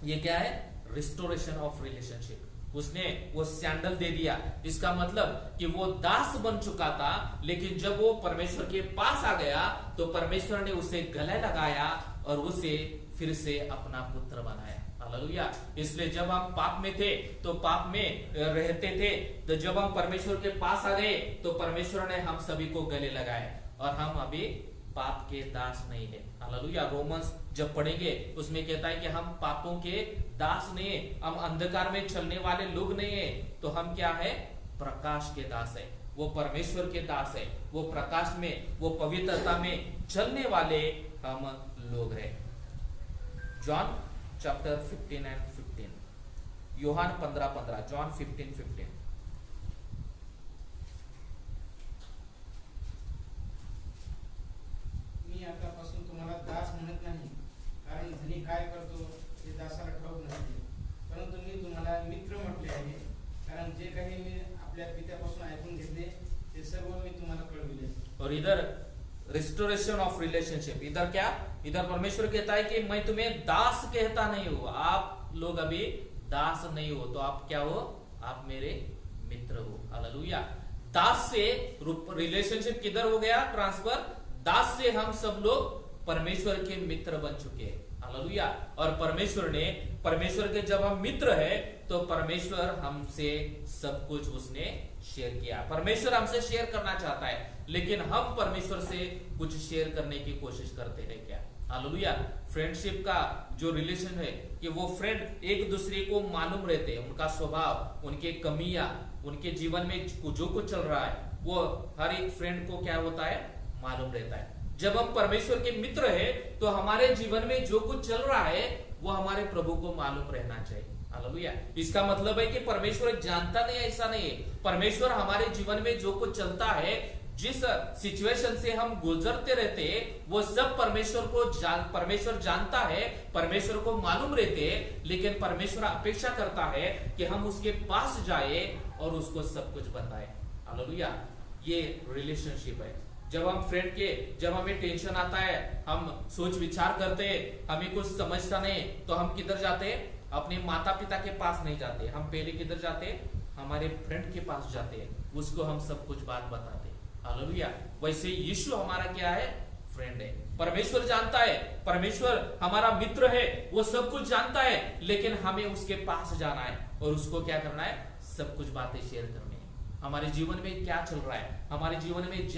D: ये क्या है, रिस्टोरेशन ऑफ रिलेशनशिप। उसने वो सैंडल दे दिया। इसका मतलब कि वो दास बन चुका था, लेकिन जब वो परमेश्वर के पास आ गया तो परमेश्वर ने उसे गले लगाया और उसे फिर से अपना पुत्र बनाया। हालेलुया। इसलिए जब हम पाप में थे तो पाप में रहते थे, तो जब हम परमेश्वर के पास आ गए तो परमेश्वर ने हम सभी को गले लगाए और हम अभी पाप के दास नहीं है। हालेलुया। रोमन्स जब पढ़ेंगे उसमें कहता है कि हम पापों के दास नहीं है, हम अंधकार में चलने वाले लोग नहीं है, तो हम क्या है, प्रकाश के दास है। वो परमेश्वर के दास है, वो प्रकाश में, वो पवित्रता में चलने वाले हम लोग हैं। जॉन चैप्टर 15 and 15, योहान 15:15, जॉन 15:15।
E: मी आतापासून तुम्हाला दास म्हणत नाही, कारण धनी काय करतो ते दासाला ठाऊक नसते, परंतु मी तुम्हाला मित्र म्हटले आहे, कारण जे काही मी आपल्या पित्यापासून ऐकून घेतले ते सर्व मी तुम्हाला कळविले।
D: और इधर रिस्टोरेशन ऑफ रिलेशनशिप, इधर क्या, इधर परमेश्वर कहता है कि मैं तुम्हें दास कहता नहीं हूं, आप लोग अभी दास नहीं हो, तो आप क्या हो, आप मेरे मित्र हो। हालेलुया। दास से रिलेशनशिप किधर हो गया, ट्रांसफर, दास से हम सब लोग परमेश्वर के मित्र बन चुके हैं। हालेलुया। और परमेश्वर के जब हम मित्र है तो परमेश्वर हमसे सब कुछ उसने शेयर किया। परमेश्वर हमसे शेयर करना चाहता है, लेकिन हम परमेश्वर से कुछ शेयर करने की कोशिश करते हैं क्या। हालेलुया। फ्रेंडशिप का जो रिलेशन है कि वो फ्रेंड एक दूसरे को मालूम रहते हैं, उनका स्वभाव, उनके कमियां, उनके जीवन में जो कुछ चल रहा है वो हर एक फ्रेंड को क्या होता है, मालूम रहता है। जब हम परमेश्वर के मित्र है तो हमारे जीवन में जो कुछ चल रहा है वो हमारे प्रभु को मालूम रहना चाहिए। हालेलुया। इसका मतलब है कि परमेश्वर जानता नहीं, ऐसा नहीं है। परमेश्वर हमारे जीवन में जो कुछ चलता है, जिस सिचुएशन से हम गुजरते रहते वो सब परमेश्वर जानता है, परमेश्वर को मालूम रहते हैं, लेकिन परमेश्वर अपेक्षा करता है कि हम उसके पास जाए और उसको सब कुछ बताए। हालेलुया। ये रिलेशनशिप है। जब हमें टेंशन आता है, हम सोच विचार करते हैं, हमें कुछ समझता नहीं, तो हम किधर जाते हैं? अपने माता पिता के पास नहीं जाते, हम पहले किधर जाते हैं? हमारे फ्रेंड के पास जाते हैं, उसको हम सब कुछ बात बताते हैं। हालेलुया। वैसे यीशु हमारा क्या है? फ्रेंड है। परमेश्वर जानता है, परमेश्वर हमारा मित्र है, वो सब कुछ जानता है, लेकिन हमें उसके पास जाना है और उसको क्या करना है? सब कुछ बातें शेयर करनी है। हमारे जीवन में क्या चल रहा है, हमारे जीवन में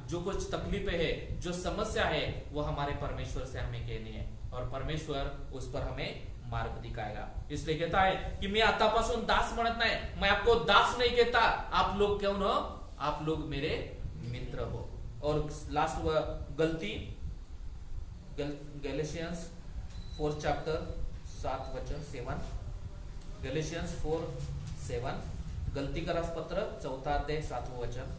D: जो कुछ तकलीफें है, जो समस्या है, वो हमारे परमेश्वर से हमें कहनी है और परमेश्वर उस पर हमें मार्ग दिखाएगा। इसलिए कहता है कि मैं आतापासून दास म्हणत नाही, मैं आपको दास नहीं कहता, आप लोग क्यों हो? आप लोग मेरे मित्र हो। और लास्ट गलती, गैलेशियंस 4 चैप्टर 7 वचन 7, गैलेशियंस 4:7, गलती का पत्र 4 अध्याय 7 वचन।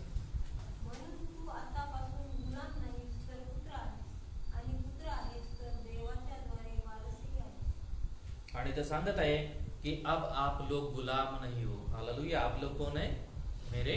F: म्हणून तू आतापासून गुलाम नाहीस तर पुत्र आहेस, आणि पुत्र आहेस तर देवाच्या द्वारे वारसही आहेस।
D: आणि ते सांगत आहे कि अब आप लोग गुलाम नहीं हो। हालेलुया। आप लोग कौन है? मेरे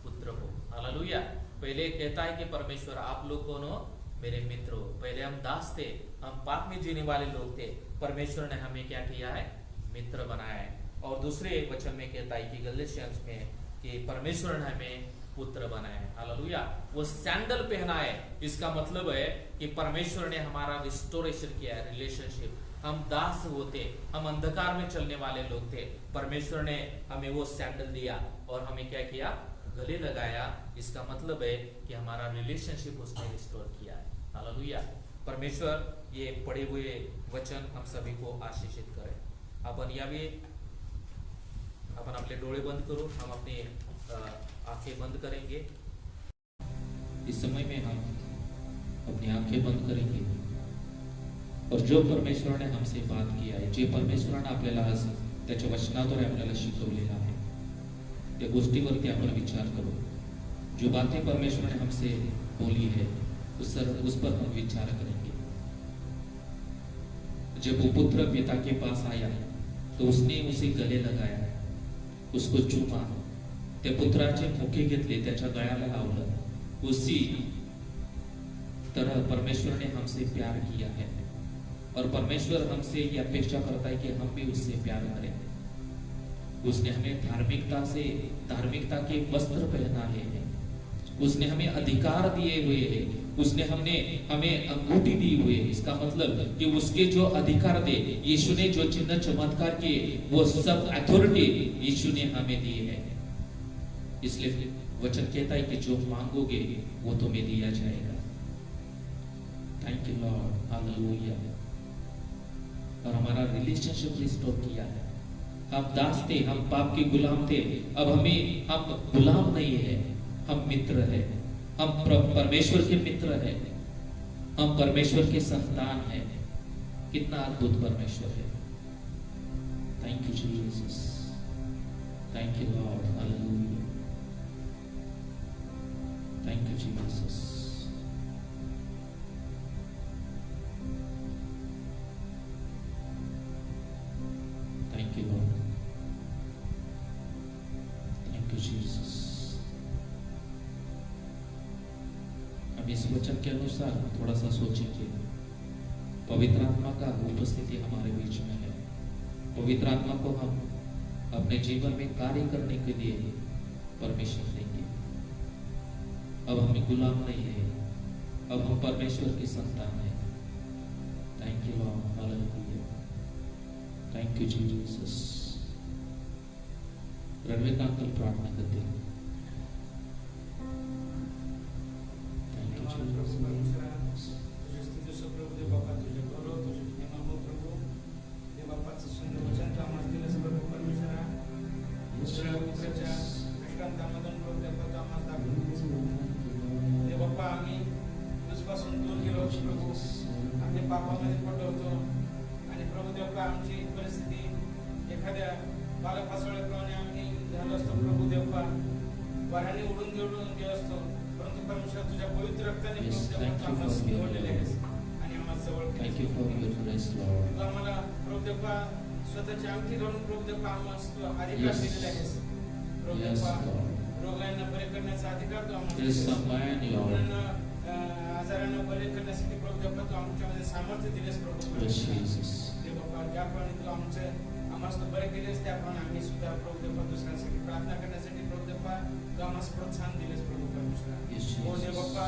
D: पुत्र हो। हालेलुया। पहले कहता है कि परमेश्वर आप लोग कौन हो? मेरे मित्र हो। पहले हम दास थे, हम पाप में जीने वाले लोग थे, परमेश्वर ने हमें क्या किया है? मित्र बनाया है। और दूसरे वचन में कहता है कि गलातियंस में कि परमेश्वर ने हमें पुत्र बनाया है। हालेलुया। वो सैंडल पहना है, इसका मतलब है कि परमेश्वर ने हमारा रिस्टोरेशन किया है, रिलेशनशिप। हम दास होते, हम अंधकार में चलने वाले लोग थे, परमेश्वर ने हमें वो सैंडल दिया और हमें क्या किया? गले लगाया। इसका मतलब है कि हमारा रिलेशनशिप उसने रिस्टोर किया है। हालेलुया। परमेश्वर ये पढ़े हुए वचन हम सभी को आशीषित करे। अपन अपने डोळे बंद करो, हम अपनी आंखें बंद करेंगे।
A: इस समय में हम अपनी आंखें बंद करेंगे और जो परमेश्वराने हमसे बात किया आहे, जे परमेश्वराने आपल्याला आज त्याच्या वचनाद्वारे आपल्याला शिकवलेलं आहे, त्या गोष्टीवरती आपण विचार करू। जो बातें परमेश्वर ने हमसे बोली है उस पर हम विचार करेंगे। जब वो पुत्र पिता के पास आया तो उसने उसे गले लगाया, उसको चुमा, त्या पुत्राचे मुके घेतले, त्याच्या गळ्याला लावलं। उसी तरह परमेश्वर ने हमसे प्यार किया है और परमेश्वर हमसे ये अपेक्षा करता है कि हम भी उससे प्यार करें। उसने हमें धार्मिकता के वस्त्र पहनाए हैं, उसने हमें अधिकार दिए हुए हैं, उसने हमें अंगूठी दी हुई है। इसका मतलब कि उसके जो अधिकार दे, यीशु ने जो चिन्ह चमत्कार किए, वो सब अथॉरिटी यीशु ने हमें दी है। इसलिए वचन कहता है कि जो मांगोगे वो तुम्हें दिया जाएगा। Thank you Lord. हालेलुया। और हमारा रिलेशनशिप रिस्टोर किया है। हम दास थे, हम पाप के गुलाम थे, अब हम गुलाम नहीं है, हम मित्र है। हम परमेश्वर के मित्र है, हम परमेश्वर के संतान है। कितना अद्भुत परमेश्वर है। Thank you Jesus, thank you Lord. Hallelujah. Thank you Jesus. Thank you Lord. Thank you Jesus. हम इस वचन के अनुसार थोड़ा सा सोचेंगे। पवित्र आत्मा का उपस्थिति हमारे बीच में है। पवित्र आत्मा को हम अपने जीवन में कार्य करने के लिए परमिशन देंगे। अब हम गुलाम नहीं है, अब हम परमेश्वर के संतान हैं। Thank you Lord. Hallelujah. Thank you Jesus. Ranveer का अंकल प्रार्थना करते हैं।
E: बाप्पा आम्ही तुझपासून देवपा आमची परिस्थिती एखाद्या बालपासोळ्याप्रमाणे आम्ही झालो असतो प्रभू देवपा वाऱ्याने उडून गेलो असतो, परंतु परमेश्वर तुझ्या पवित्र रक्ताने
A: Yes,
E: प्रभू
A: thank
E: देवपा
A: you
E: आम्हाला
A: for your
E: निवडलेले
A: love.
E: आहेस आणि आम्हाला जवळ
A: Thank
E: केलेस.
A: you for your grace, Lord.
E: तू आम्हाला प्रभू देवपा स्वतःची अंगठी घालून प्रभू देवपा आम्हाला तू अधिकार
A: Yes.
E: दिलेला आहेस. प्रभू
A: Yes,
E: देवपा
A: Lord.
E: रोगांना बरे करण्याचा अधिकार तू आम्हाला
A: Yes,
E: दिलेस.
A: Amen, Lord.
E: रुग्णांना, आजारांना बरे करण्यासाठी प्रभू देवपा तू आमच्यामध्ये सामर्थ्य दिलेस प्रभू
A: Yes,
E: परमेश्वर.
A: Jesus.
E: देव बाप्पा ज्याप्रमाणे तू आम्हाला तू बरे केलेस त्याप्रमाणे आम्ही सुद्धा प्रभू देवपा दुसऱ्यांसाठी प्रार्थना करण्यासाठी प्रभू देवपा तू आम्हाला प्रोत्साहन दिलेस प्रभू परमेश्वर.
A: Yes,
E: हो देव
A: Jesus.
E: बाप्पा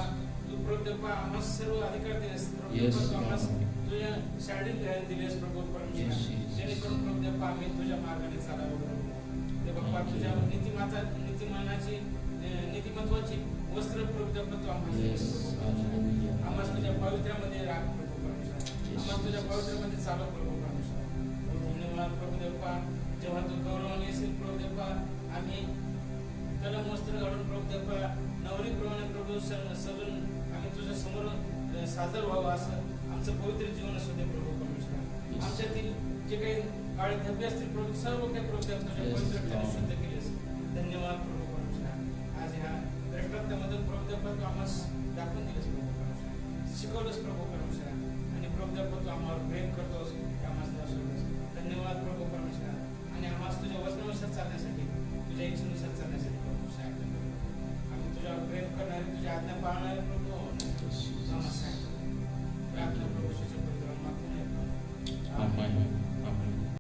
E: तू प्रभू देवपा आम्हाला सर्व अधिकार दिलेस प्रभू
A: Yes,
E: देवपा तू आम्हाला
A: Lord.
E: तुझ्या शाळेत घ्यायला दिलेस प्रभू
A: Yes,
E: परमेश्वर.
A: Jesus.
E: जेणेकरून प्रभू देवपा आम्ही तुझ्या मार्गाने चालावं प्रभू. देव बाप्पा
A: Thank you.
E: तुझ्या नीतिमत्वाची वस्त्र प्रभू देवपा तू आम्हाला दिलेस
A: Yes,
E: प्रभू परमेश्वर.
A: hallelujah.
E: आम्हाला तुझ्या पवित्रामध्ये राख प्रभू परमेश्वर.
A: Yes,
E: आम्हाला तुझ्या
A: Jesus.
E: पवित्रामध्ये चालव प्रभू परमेश्वर. धन्यवाद प्रभू देवपा जेव्हा तू गौरवाने येशील प्रभू देवपा आम्ही कलम वस्त्र घालून प्रभू देवपा नवरी प्रमाणे प्रभू सजून आम्ही तुझ्या समोर सादर व्हावं असं आमचं पवित्र जीवन असू दे प्रभू परमेश्वर.
A: Yes.
E: आमच्यातील जे काही काळे धब्बे असतील प्रभू सर्व काही प्रभू देव तुझ्या
A: Yes,
E: पवित्र रक्ताने
A: Lord.
E: शुद्ध केलेस. धन्यवाद प्रभू परमेश्वर. आज ह्या द्रष्टांतामधून प्रभू देवपा तू आम्हाला दाखवून दिलेस प्रभू परमेश्वर. शिकवलंस प्रभू परमेश्वर आणि प्रभू देवपा तू आम्हाला प्रेम करतोस आम्हाला